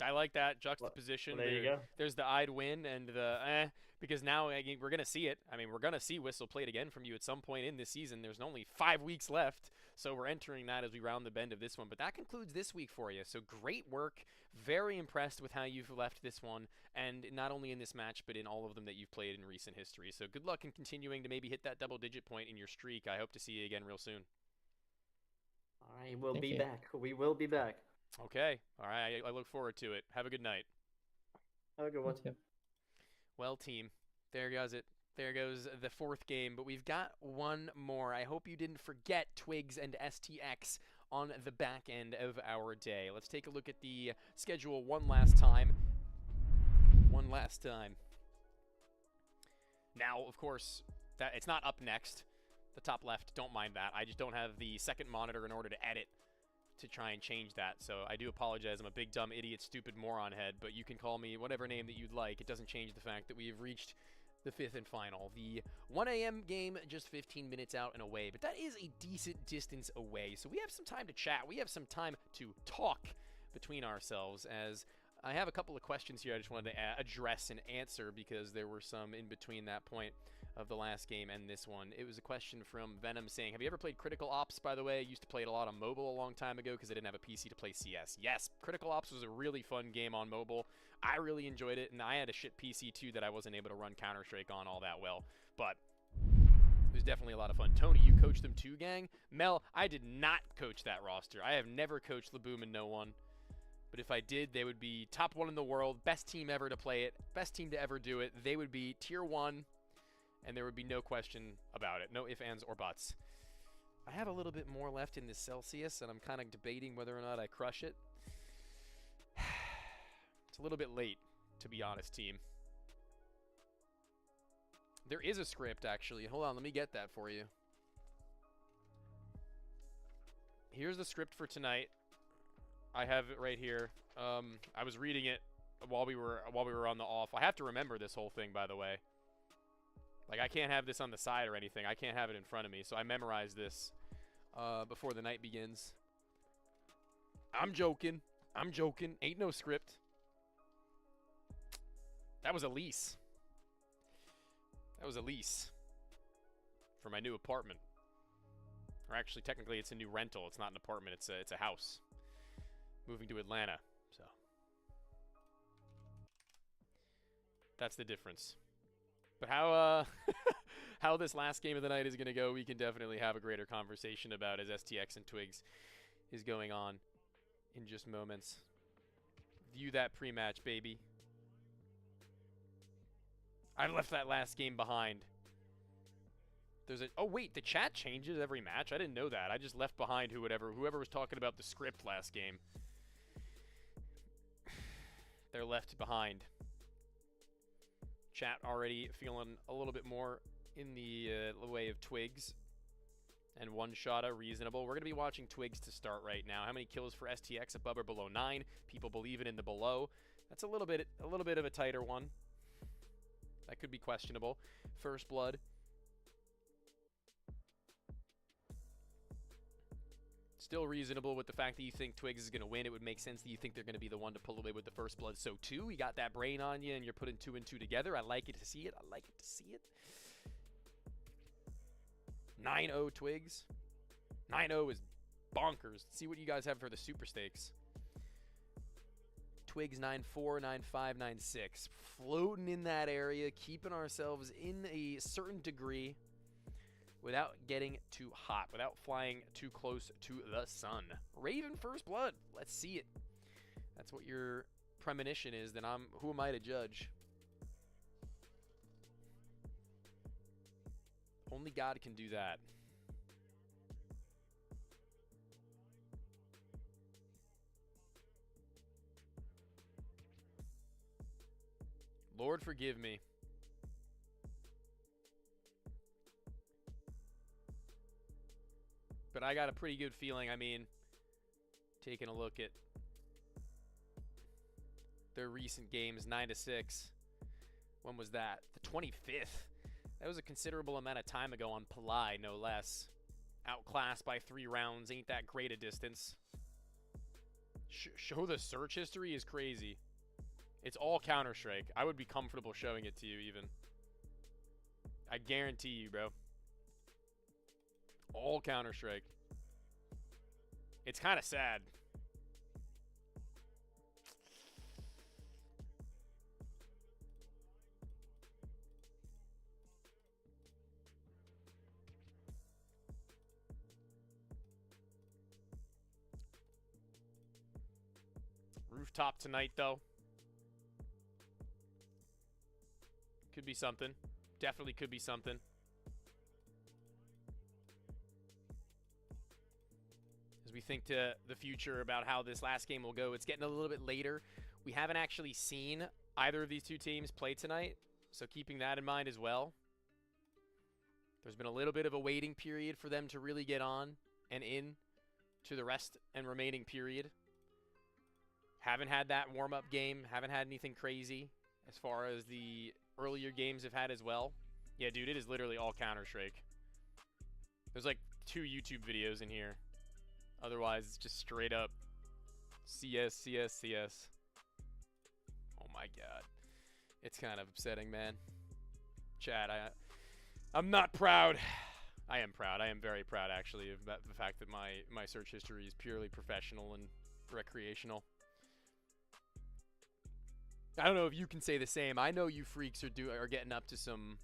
C: I like that juxtaposition.
F: Well, there you go.
C: There's the I'd win and the because now we're going to see it. I mean, we're going to see Whistle played again from you at some point in this season. There's only 5 weeks left, so we're entering that as we round the bend of this one. But that concludes this week for you. So great work. Very impressed with how you've left this one, and not only in this match, but in all of them that you've played in recent history. So good luck in continuing to maybe hit that double-digit point in your streak. I hope to see you again real soon.
F: I will be back. We will be back.
C: Okay. All right. I look forward to it. Have a good night.
F: Have a good one.
C: Well, team, there goes it. There goes the 4th game, but we've got one more. I hope you didn't forget Twigs and STX on the back end of our day. Let's take a look at the schedule one last time. One last time. Now, of course, that it's not up next. The top left, don't mind that. I just don't have the second monitor in order to edit to try and change that. So I do apologize. I'm a big, dumb, idiot, stupid moron head, but you can call me whatever name that you'd like. It doesn't change the fact that we have reached the 5th and final. The 1 a.m. game, just 15 minutes out and away, but that is a decent distance away. So we have some time to chat. We have some time to talk between ourselves, as I have a couple of questions here I just wanted to address and answer, because there were some in between that point of the last game and this one. It was a question from Venom saying, have you ever played Critical Ops, by the way? I used to play it a lot on mobile a long time ago because I didn't have a PC to play CS. Yes, Critical Ops was a really fun game on mobile. I really enjoyed it, and I had a shit PC too that I wasn't able to run Counter-Strike on all that well, but it was definitely a lot of fun. Tony, you coached them too, gang? Mel, I did not coach that roster. I have never coached Laboom and no one. But if I did, they would be top 1 in the world, best team ever to play it, best team to ever do it. They would be tier 1, and there would be no question about it. No ifs, ands, or buts. I have a little bit more left in this Celsius, and I'm kind of debating whether or not I crush it. It's a little bit late, to be honest, team. There is a script, actually. Hold on, let me get that for you. Here's the script for tonight. I have it right here. I was reading it while we were on the off. I have to remember this whole thing, by the way. Like, I can't have this on the side or anything. I can't have it in front of me, so I memorized this before the night begins. I'm joking. I'm joking. Ain't no script. That was a lease. That was a lease for my new apartment. Or actually, technically, it's a new rental. It's not an apartment. It's a house. Moving to Atlanta, so that's the difference. But how how this last game of the night is going to go, we can definitely have a greater conversation about as STX and Twigs is going on in just moments. View that pre-match, baby. I left that last game behind. There's a oh wait, the chat changes every match. I didn't know that. I just left behind whoever was talking about the script last game. They're left behind. Chat already feeling a little bit more in the way of Twigs. And one-shotta, reasonable. We're going to be watching Twigs to start right now. How many kills for STX? Above or below 9? People believe it in the below. That's a little bit of a tighter one. That could be questionable. First blood. Still reasonable with the fact that you think Twigs is going to win. It would make sense that you think they're going to be the one to pull away with the first blood. So, too, you got that brain on you, and you're putting 2 and 2 together. I like it to see it. I like it to see it. 9-0 Twigs. 9-0 is bonkers. Let's see what you guys have for the super stakes. Twigs 9-4, 9-5, 9-6. Floating in that area, keeping ourselves in a certain degree without getting too hot, without flying too close to the sun. Raven first blood. Let's see it. That's what your premonition is. Then who am I to judge? Only God can do that. Lord, forgive me. But I got a pretty good feeling. I mean, taking a look at their recent games, 9-6. When was that? The 25th. That was a considerable amount of time ago on Palai, no less. outclassed by 3 rounds. Ain't that great a distance. Show the search history is crazy. It's all Counter-Strike. I would be comfortable showing it to you even. I guarantee you, bro. All Counter-Strike. It's kind of sad. Rooftop tonight, though. Could be something. Definitely could be something. As we think to the future about how this last game will go, it's getting a little bit later. We haven't actually seen either of these two teams play tonight, so keeping that in mind as well. There's been a little bit of a waiting period for them to really get on and in to the rest and remaining period. Haven't had that warm-up game. Haven't had anything crazy as far as the earlier games have had as well. Yeah, dude, it is literally all Counter-Strike. There's like 2 YouTube videos in here. Otherwise, it's just straight up CS, CS, CS. Oh my god. It's kind of upsetting, man. Chat, I'm not proud. I am proud. I am very proud, actually, of the fact that my search history is purely professional and recreational. I don't know if you can say the same. I know you freaks are getting up to some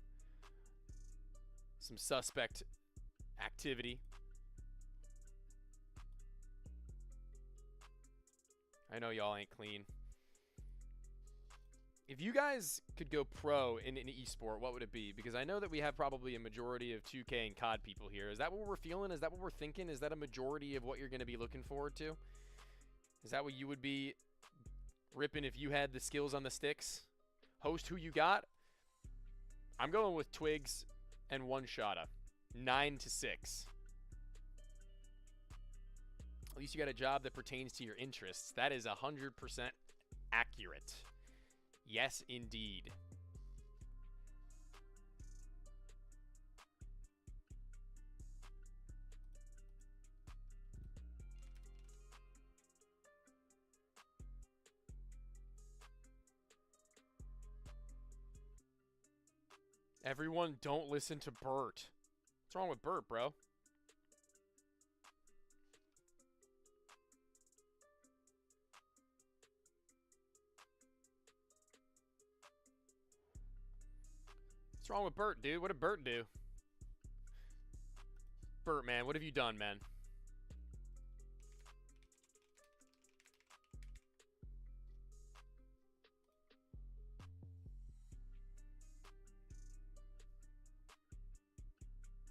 C: suspect activity. I know y'all ain't clean. If you guys could go pro in an esport, what would it be? Because I know that we have probably a majority of 2K and COD people here. Is that what we're feeling? Is that what we're thinking? Is that a majority of what you're going to be looking forward to? Is that what you would be ripping if you had the skills on the sticks? Host who you got? I'm going with Twigs and One Shotta. 9-6. At least you got a job that pertains to your interests. That is 100% accurate. Yes, indeed. Everyone don't listen to Bert. What's wrong with Bert, bro? What's wrong with Bert, dude? What did Bert do? Bert, man, what have you done, man?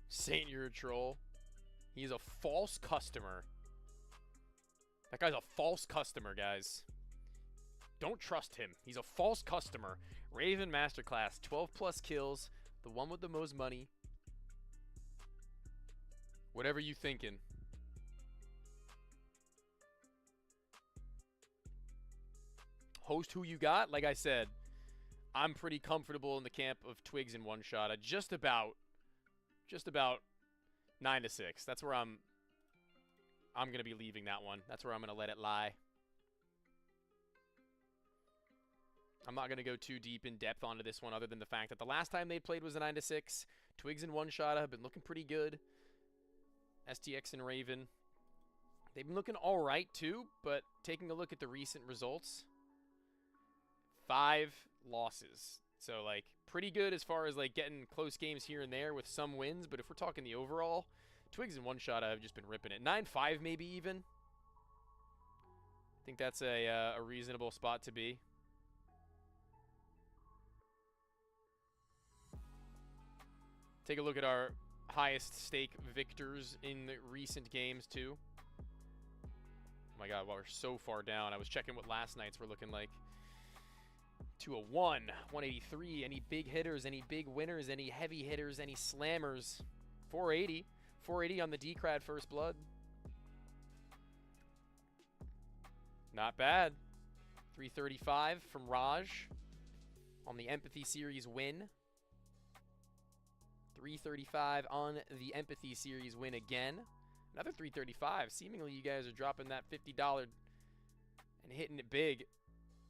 C: Saint, you're a troll. He's a false customer. That guy's a false customer, guys. Don't trust him. He's a false customer. Raven Masterclass, 12 plus kills, the one with the most money. Whatever you thinking. Host who you got? Like I said, I'm pretty comfortable in the camp of Twigs and One Shot. Just about 9-6. That's where I'm gonna be leaving that one. That's where I'm gonna let it lie. I'm not going to go too deep in depth onto this one other than the fact that the last time they played was a 9-6. Twigs and One Shot have been looking pretty good. STX and Raven, they've been looking all right too, but taking a look at the recent results, 5 losses. So, like, pretty good as far as, like, getting close games here and there with some wins, but if we're talking the overall, Twigs and One Shot have just been ripping it. 9-5 maybe even. I think that's a reasonable spot to be. Take a look at our highest stake victors in the recent games, too. Oh my god, wow, we're so far down. I was checking what last night's were looking like. 201, 183. Any big hitters, any big winners, any heavy hitters, any slammers? 480. 480 on the Decrad First Blood. Not bad. 335 from Raj on the Empathy Series win.
A: 335 on the Empathy Series win again. Another 335. Seemingly, you guys are dropping that $50 and hitting it big.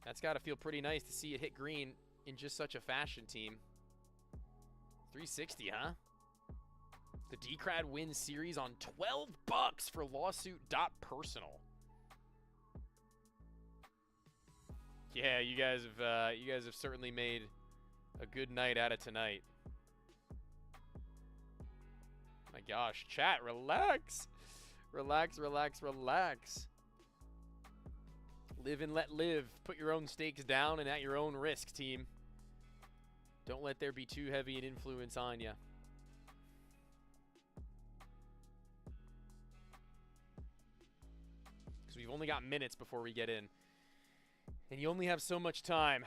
A: That's got to feel pretty nice to see it hit green in just such a fashion, team. 360, huh? The Decrad wins series on $12 for lawsuit.personal. Yeah, you guys have certainly made a good night out of tonight. My gosh, chat, relax. Relax, relax, relax. Live and let live. Put your own stakes down and at your own risk, team. Don't let there be too heavy an influence on you. Because we've only got minutes before we get in. And you only have so much time.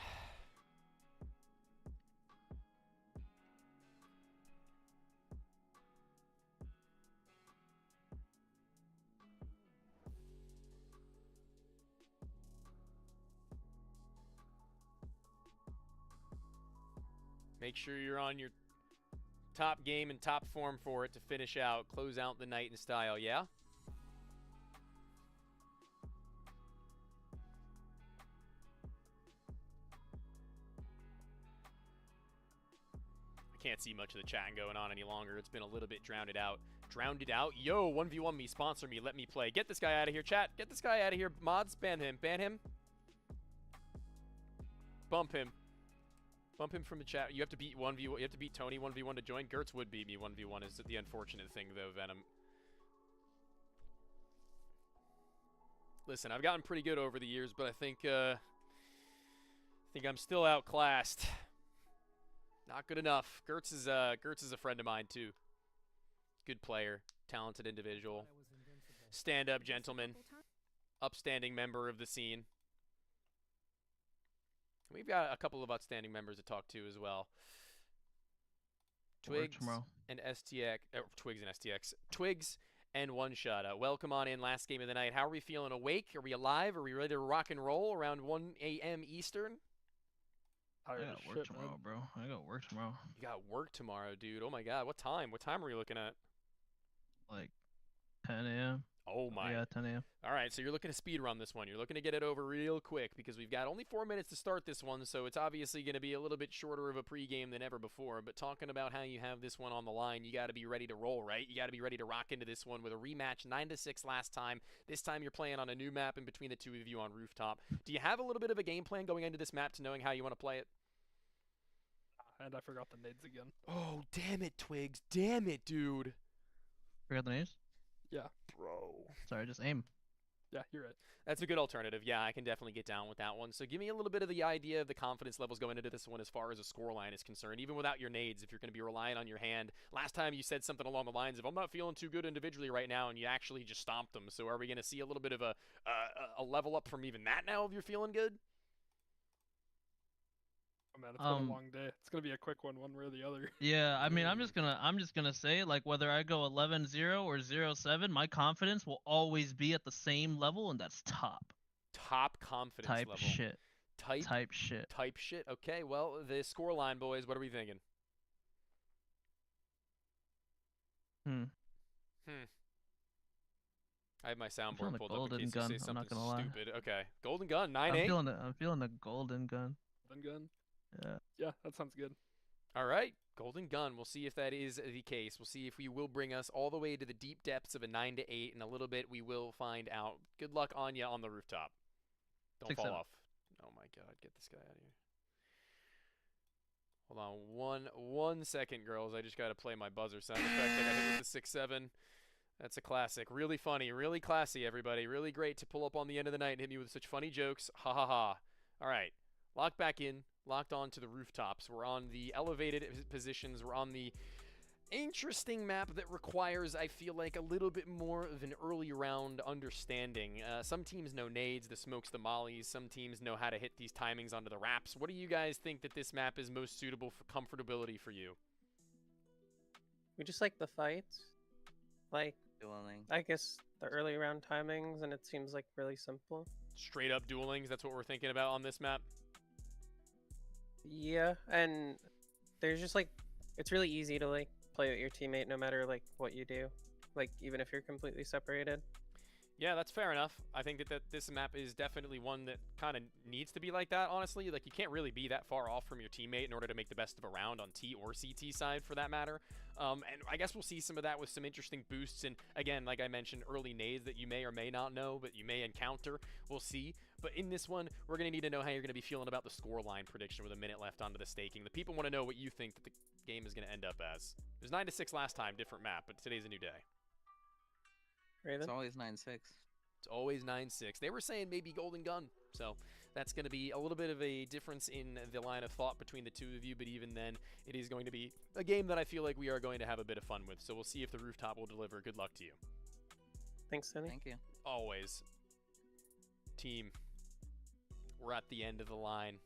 A: Make sure you're on your top game and top form for it to finish out, close out the night in style, yeah? I can't see much of the chat going on any longer. It's been a little bit drowned out. Drowned it out? Yo, 1v1 me, sponsor me, let me play. Get this guy out of here, chat. Get this guy out of here. Mods, ban him. Ban him. Bump him. Bump him from the chat. You have to beat 1v1. You have to beat Tony 1v1 to join. Gertz would beat me 1v1 is the unfortunate thing, though, Venom. Listen, I've gotten pretty good over the years, but I think I'm still outclassed. Not good enough. Gertz is a friend of mine too. Good player, talented individual, stand-up gentleman, upstanding member of the scene. We've got a couple of outstanding members to talk to as well. Twigs and STX, Twigs and STX, Twigs and One Shot. Welcome on in, last game of the night. How are we feeling? Awake? Are we alive? Are we ready to rock and roll around 1 a.m. Eastern?
L: I got work tomorrow, bro. I got work tomorrow.
A: You got work tomorrow, dude. Oh my god, what time? What time are we looking at?
L: Like 10 a.m.
A: Oh my.
L: Yeah, 10 a.m.
A: All right, so you're looking to speed run this one. You're looking to get it over real quick because we've got only 4 minutes to start this one, so it's obviously going to be a little bit shorter of a pregame than ever before. But talking about how you have this one on the line, you got to be ready to roll, right? You got to be ready to rock into this one with a rematch, 9-6 last time. This time you're playing on a new map in between the two of you on Rooftop. Do you have a little bit of a game plan going into this map to knowing how you want to play it?
M: And I forgot the nades again.
A: Oh, damn it, Twigs. Damn it, dude.
L: Forgot the names?
M: Yeah.
A: Bro.
L: Sorry, just aim.
M: Yeah, you're right.
A: That's a good alternative. Yeah, I can definitely get down with that one. So give me a little bit of the idea of the confidence levels going into this one as far as a scoreline is concerned, even without your nades, if you're going to be relying on your hand. Last time you said something along the lines of, I'm not feeling too good individually right now, and you actually just stomped them. So are we going to see a little bit of a level up from even that now if you're feeling good?
M: Oh man, it's been a long day. It's gonna be a quick one way or the other.
L: Yeah, I mean, I'm just gonna say, like, whether I go 11-0 or 0-7, my confidence will always be at the same level, and that's top.
A: Top confidence
L: type
A: level.
L: Shit.
A: Type shit. Type shit. Okay, well, the scoreline, boys. What are we thinking? I have my soundboard pulled up in case you say something stupid. Okay, golden gun, 9-8.
L: I'm feeling the golden gun.
M: Golden gun.
L: Yeah.
M: Yeah, that sounds good.
A: All right, golden gun. We'll see if that is the case. We'll see if we will bring us all the way to the deep depths of a 9-8. In a little bit, we will find out. Good luck on you on the rooftop. Don't fall off. Oh my God, get this guy out of here. Hold on one second, girls. I just got to play my buzzer sound effect. I got hit with the 6-7. That's a classic. Really funny, really classy, everybody. Really great to pull up on the end of the night and hit me with such funny jokes. Ha ha ha. All right, locked back in. Locked on to the rooftops. We're on the elevated positions. We're on the interesting map that requires, I feel like, a little bit more of an early round understanding. Some teams know nades, the smokes, the mollies. Some teams know how to hit these timings onto the wraps. What do you guys think that this map is most suitable for comfortability for you?
E: We just like the fights. Like,
N: dueling.
E: I guess the early round timings, and it seems like really simple.
A: Straight up duelings, that's what we're thinking about on this map?
E: Yeah, and there's just like, it's really easy to like play with your teammate no matter like what you do, like even if you're completely separated.
C: Yeah, that's fair enough. I think that this map is definitely one that kind of needs to be like that, honestly. Like, you can't really be that far off from your teammate in order to make the best of a round on T or CT side, for that matter. And I guess we'll see some of that with some interesting boosts. And, again, like I mentioned, early nades that you may or may not know, but you may encounter. We'll see. But in this one, we're going to need to know how you're going to be feeling about the scoreline prediction with a minute left onto the staking. The people want to know what you think that the game is going to end up as. It was 9-6 last time, different map, but today's a new day.
E: Raven?
N: It's always 9-6.
C: It's always 9-6. They were saying maybe Golden Gun, so that's going to be a little bit of a difference in the line of thought between the two of you, but even then, it is going to be a game that I feel like we are going to have a bit of fun with, so we'll see if the rooftop will deliver. Good luck to you.
E: Thanks, Sonny.
N: Thank you.
C: Always. Team, we're at the end of the line,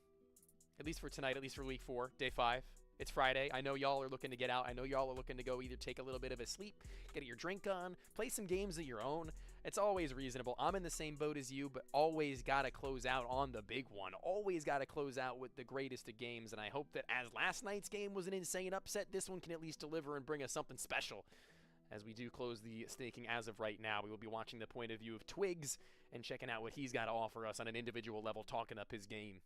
C: at least for tonight, at least for week 4, day 5. It's Friday. I know y'all are looking to get out. I know y'all are looking to go either take a little bit of a sleep, get your drink on, play some games of your own. It's always reasonable. I'm in the same boat as you, but always got to close out on the big one. Always got to close out with the greatest of games, and I hope that as last night's game was an insane upset, this one can at least deliver and bring us something special. As we do close the staking as of right now, we will be watching the point of view of Twigs and checking out what he's got to offer us on an individual level, talking up his game.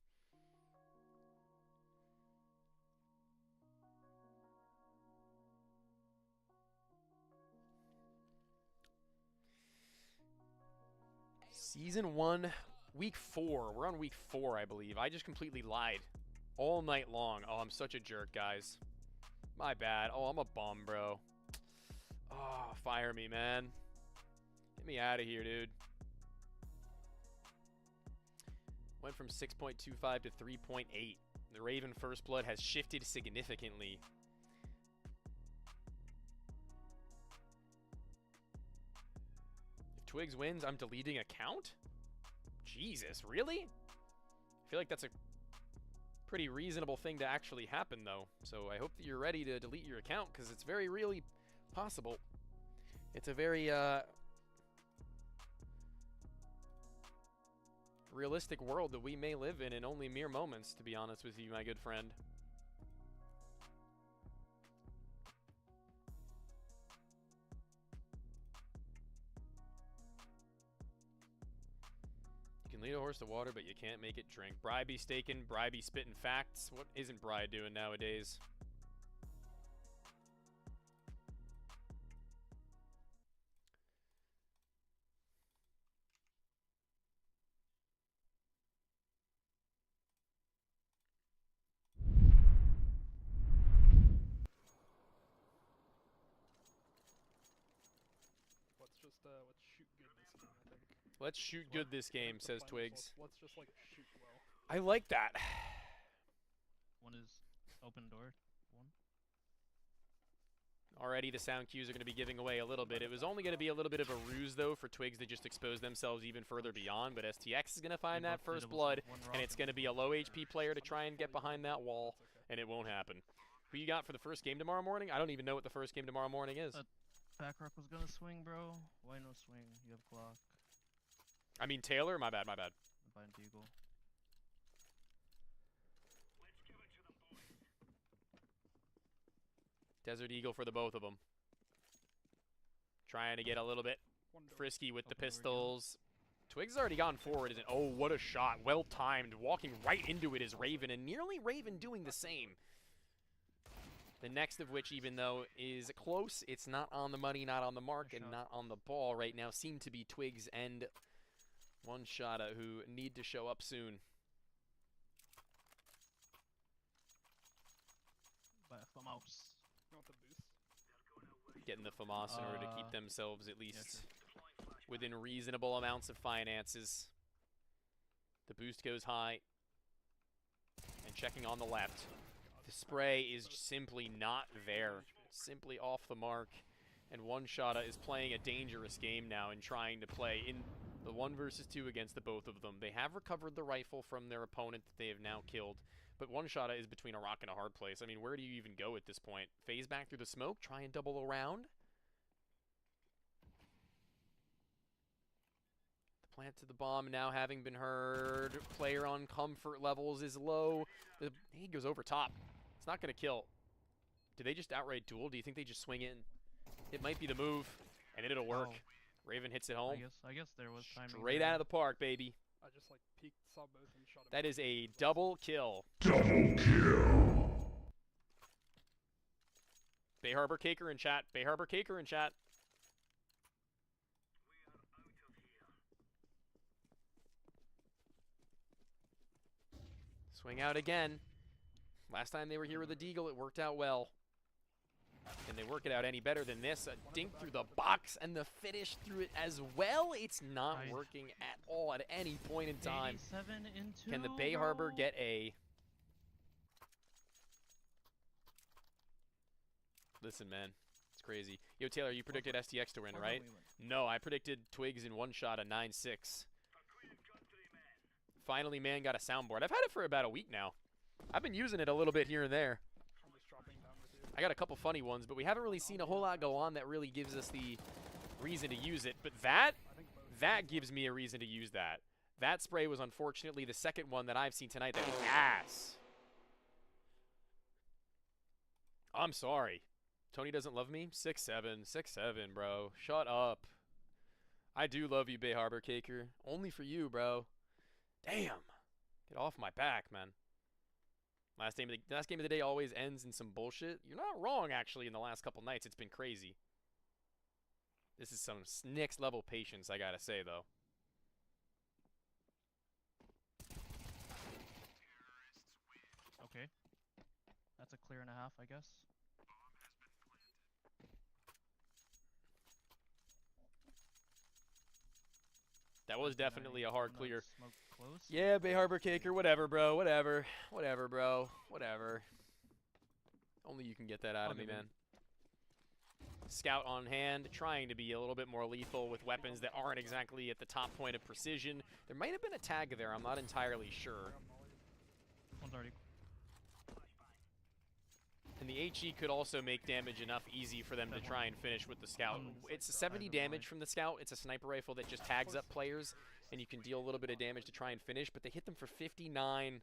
C: Season 1, week 4. We're on week 4, I believe. I just completely lied all night long. Oh, I'm such a jerk, guys. My bad. Oh, I'm a bum, bro. Oh, fire me, man. Get me out of here, dude. Went from 6.25 to 3.8. The Raven First Blood has shifted significantly. Twigs wins, I'm deleting account? Jesus, really? I feel like that's a pretty reasonable thing to actually happen, though. So I hope that you're ready to delete your account, because it's very really possible. It's a very realistic world that we may live in only mere moments, to be honest with you, my good friend. Lead a horse to water, but you can't make it drink. Bri be staking, Bri be spitting facts. What isn't Bri doing nowadays?
M: Let's shoot good this game, I think.
C: Let's shoot good this game, says Twigs.
M: Let's just like shoot well.
C: I like that.
L: One is open door.
C: Already the sound cues are going to be giving away a little bit. It was only going to be a little bit of a ruse, though, for Twigs to just expose themselves even further beyond. But STX is going to find that first blood, and it's going to be a low HP player to try and get behind that wall, and it won't happen. Who you got for the first game tomorrow morning? I don't even know what the first game tomorrow morning is.
L: Backrock was going to swing, bro. Why no swing? You have clock.
C: I mean Taylor? My bad, my bad.
L: Bind Bugle.
C: Desert Eagle for the both of them. Trying to get a little bit frisky with the pistols. Twigs has already gone forward. Oh, what a shot. Well timed. Walking right into it is Raven, and nearly Raven doing the same. The next of which, even though is close, it's not on the money, not on the mark, and not on the ball right now, seem to be Twigs and One Shotta, who need to show up soon.
L: By a mouse.
C: Getting the FAMAS in order to keep themselves at least within reasonable amounts of finances. The boost goes high. And checking on the left. The spray is simply not there. Simply off the mark. And One Shotta is playing a dangerous game now and trying to play in the 1 versus 2 against the both of them. They have recovered the rifle from their opponent that they have now killed. But One Shotta is between a rock and a hard place. I mean, where do you even go at this point? Phase back through the smoke? Try and double around? The plant to the bomb now having been heard. Player on comfort levels is low. The nade goes over top. It's not going to kill. Did they just outright duel? Do you think they just swing in? It might be the move, and it'll work.
L: Oh.
C: Raven hits it home.
L: I guess there was timing.
C: Straight
L: there.
C: out of the park, baby.
M: I just like peeked, saw both, and shot him.
C: That is a double kill.
G: Double kill.
C: Bay Harbor Caker in chat. Bay Harbor Caker in chat. Swing out again. Last time they were here with a Deagle, it worked out well. Can they work it out any better than this? A dink through the box and the finish through it as well. It's not working at all at any point in time.
L: 87 into,
C: Can the Bay Harbor get a... Listen, man. It's crazy. Yo, Taylor, you predicted STX to win, right? No, I predicted Twigs in one shot a 9-6. Finally, man got a soundboard. I've had it for about a week now. I've been using it a little bit here and there. I got a couple funny ones, but we haven't really seen a whole lot go on that really gives us the reason to use it. But that gives me a reason to use that. That spray was unfortunately the second one that I've seen tonight that was ass. I'm sorry. Tony doesn't love me? 6'7", 6'7", bro. Shut up. I do love you, Bay Harbor Caker. Only for you, bro. Damn. Get off my back, man. Last game of the day always ends in some bullshit. You're not wrong, actually, in the last couple nights. It's been crazy. This is some next level patience, I gotta say, though.
L: Okay. That's a clear and a half, I guess.
C: That was definitely a hard clear.
L: Close.
C: Yeah, Bay Harbor Caker, whatever, bro. Whatever. Whatever, bro. Whatever. Only you can get that out of me, man. Scout on hand, trying to be a little bit more lethal with weapons that aren't exactly at the top point of precision. There might have been a tag there. I'm not entirely sure.
L: One's already.
C: And the HE could also make damage enough easy for them to try and finish with the Scout. It's a 70 damage from the Scout. It's a sniper rifle that just tags up players, and you can deal a little bit of damage to try and finish, but they hit them for 59.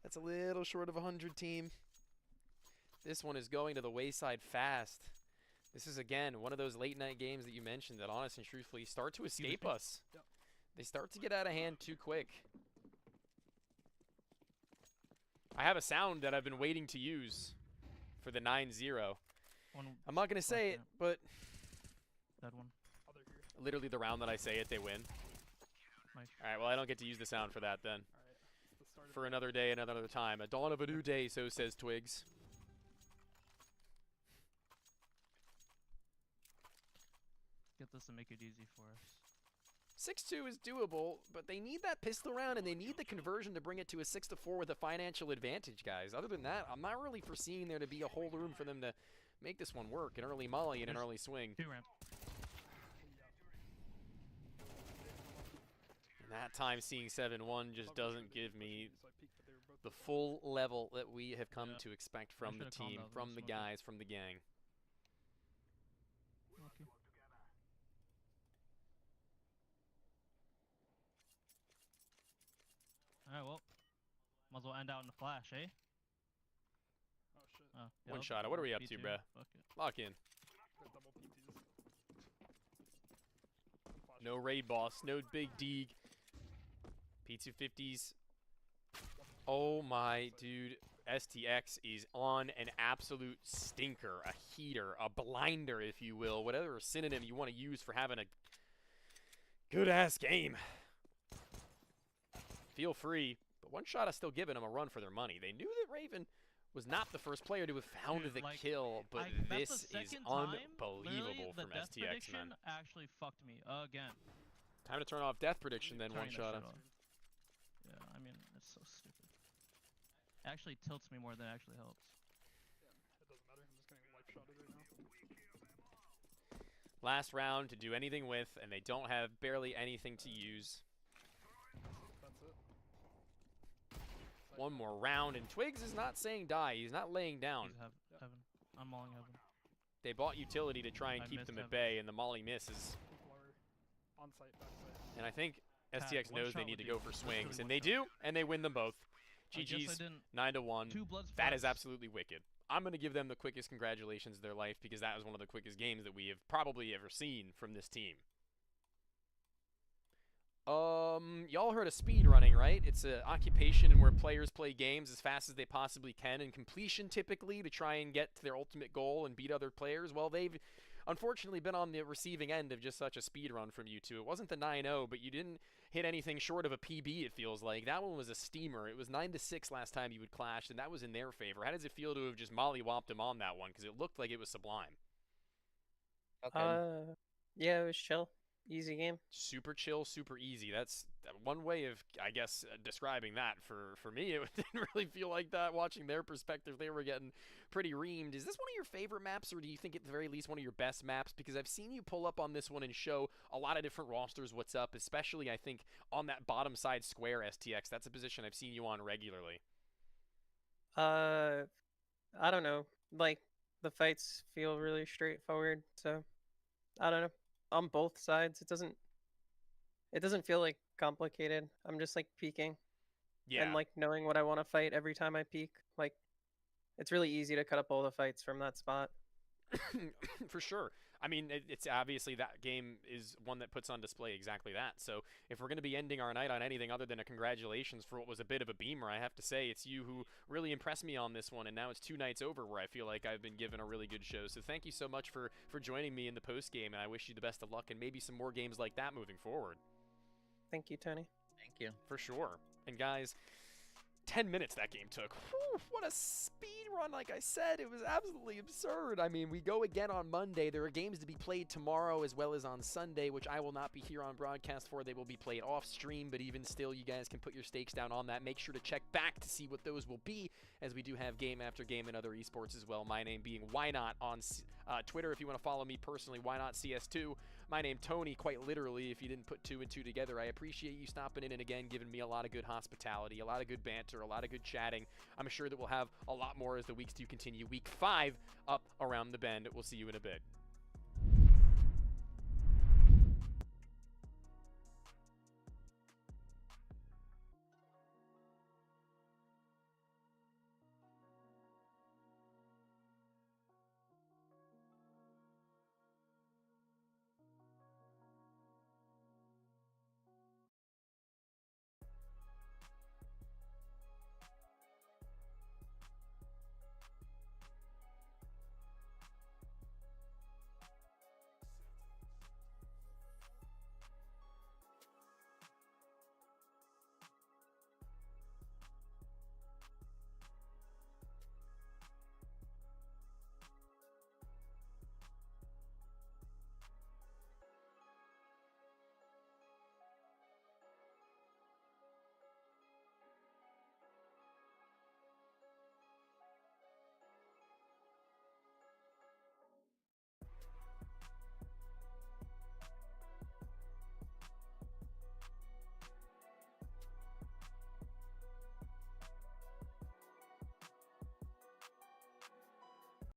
C: That's a little short of 100, team. This one is going to the wayside fast. This is, again, one of those late-night games that you mentioned that, honest and truthfully, start to escape us. They start to get out of hand too quick. I have a sound that I've been waiting to use for the 9-0. I'm not going to say it, but
L: that one.
C: Literally the round that I say it, they win.
L: Nice.
C: All right, well, I don't get to use the sound for that then. For another day, another time. A dawn of a new day, so says Twigs.
L: Get this and make it easy for us.
C: 6-2 is doable, but they need that pistol round, and they need the conversion to bring it to a 6-4 with a financial advantage, guys. Other than that, I'm not really foreseeing there to be a whole room for them to make this one work. An early molly and an early swing.
L: 2 ramp.
C: And that time seeing 7-1 just doesn't give me the full level that we have come to expect from the team, from the guys, from the gang.
L: Okay. Alright, well, might as well end out in the flash, eh?
M: Oh shit.
L: Oh,
C: One shot. What are we up to, bruh? Lock in. No raid boss, no big deeg. P250s. Oh my dude. STX is on an absolute stinker, a heater, a blinder, if you will, whatever synonym you want to use for having a good ass game. Feel free, but one shot is still giving them a run for their money. They knew that Raven was not the first player to have found the kill, but this is unbelievable from STX, man.
L: Actually fucked me again.
C: Time to turn off death prediction, then one shot.
L: Yeah, I mean, it's so stupid. It actually tilts me more than it actually helps.
M: Yeah, it doesn't matter. I'm just getting life shotted right now.
C: Last round to do anything with, and they don't have barely anything to use.
M: That's it.
C: One more round, and Twigs is not saying die. He's not laying down.
L: He's heaven. I'm mauling heaven.
C: They bought utility to try and keep them at bay, and the molly misses.
M: On site, back site.
C: And I think STX knows they need to go for swings, and they do, and they win them both. GG's 9-1. That is absolutely wicked. I'm going to give them the quickest congratulations of their life because that was one of the quickest games that we have probably ever seen from this team. Y'all heard of speed running, right? It's an occupation where players play games as fast as they possibly can in completion typically to try and get to their ultimate goal and beat other players. Well, they've unfortunately been on the receiving end of just such a speed run from you two. It wasn't the 9-0, but you didn't hit anything short of a PB, it feels like. That one was a steamer. It was 9-6 last time you would clash, and that was in their favor. How does it feel to have just mollywopped them on that one? Because it looked like it was sublime.
E: Okay. Yeah, it was chill. Easy game.
C: Super chill, super easy. That's one way of, I guess, describing that. For me, it didn't really feel like that. Watching their perspective, they were getting pretty reamed. Is this one of your favorite maps, or do you think at the very least one of your best maps? Because I've seen you pull up on this one and show a lot of different rosters what's up, especially, I think, on that bottom side square, STX. That's a position I've seen you on regularly.
E: I don't know. Like, the fights feel really straightforward, so I don't know. On both sides, it doesn't feel like complicated. I'm just like peeking.
C: Yeah.
E: And like knowing what I want to fight every time I peek. Like, it's really easy to cut up all the fights from that spot.
C: For sure. I mean, it's obviously that game is one that puts on display exactly that. So if we're going to be ending our night on anything other than a congratulations for what was a bit of a beamer, I have to say it's you who really impressed me on this one. And now it's 2 nights over where I feel like I've been given a really good show. So thank you so much for joining me in the post game. And I wish you the best of luck and maybe some more games like that moving forward.
E: Thank you, Tony.
L: Thank you.
C: For sure. And guys, 10 minutes that game took. Whew, what a speed run, like I said. It was absolutely absurd. I mean, we go again on Monday. There are games to be played tomorrow as well as on Sunday, which I will not be here on broadcast for. They will be played off stream, but even still, you guys can put your stakes down on that. Make sure to check back to see what those will be, as we do have game after game in other esports as well. My name being Why Not on Twitter. If you want to follow me personally, Why Not CS2. My name, Tony, quite literally, if you didn't put 2 and 2 together. I appreciate you stopping in and again giving me a lot of good hospitality, a lot of good banter, a lot of good chatting. I'm sure that we'll have a lot more as the weeks do continue. Week 5 up around the bend. We'll see you in a bit.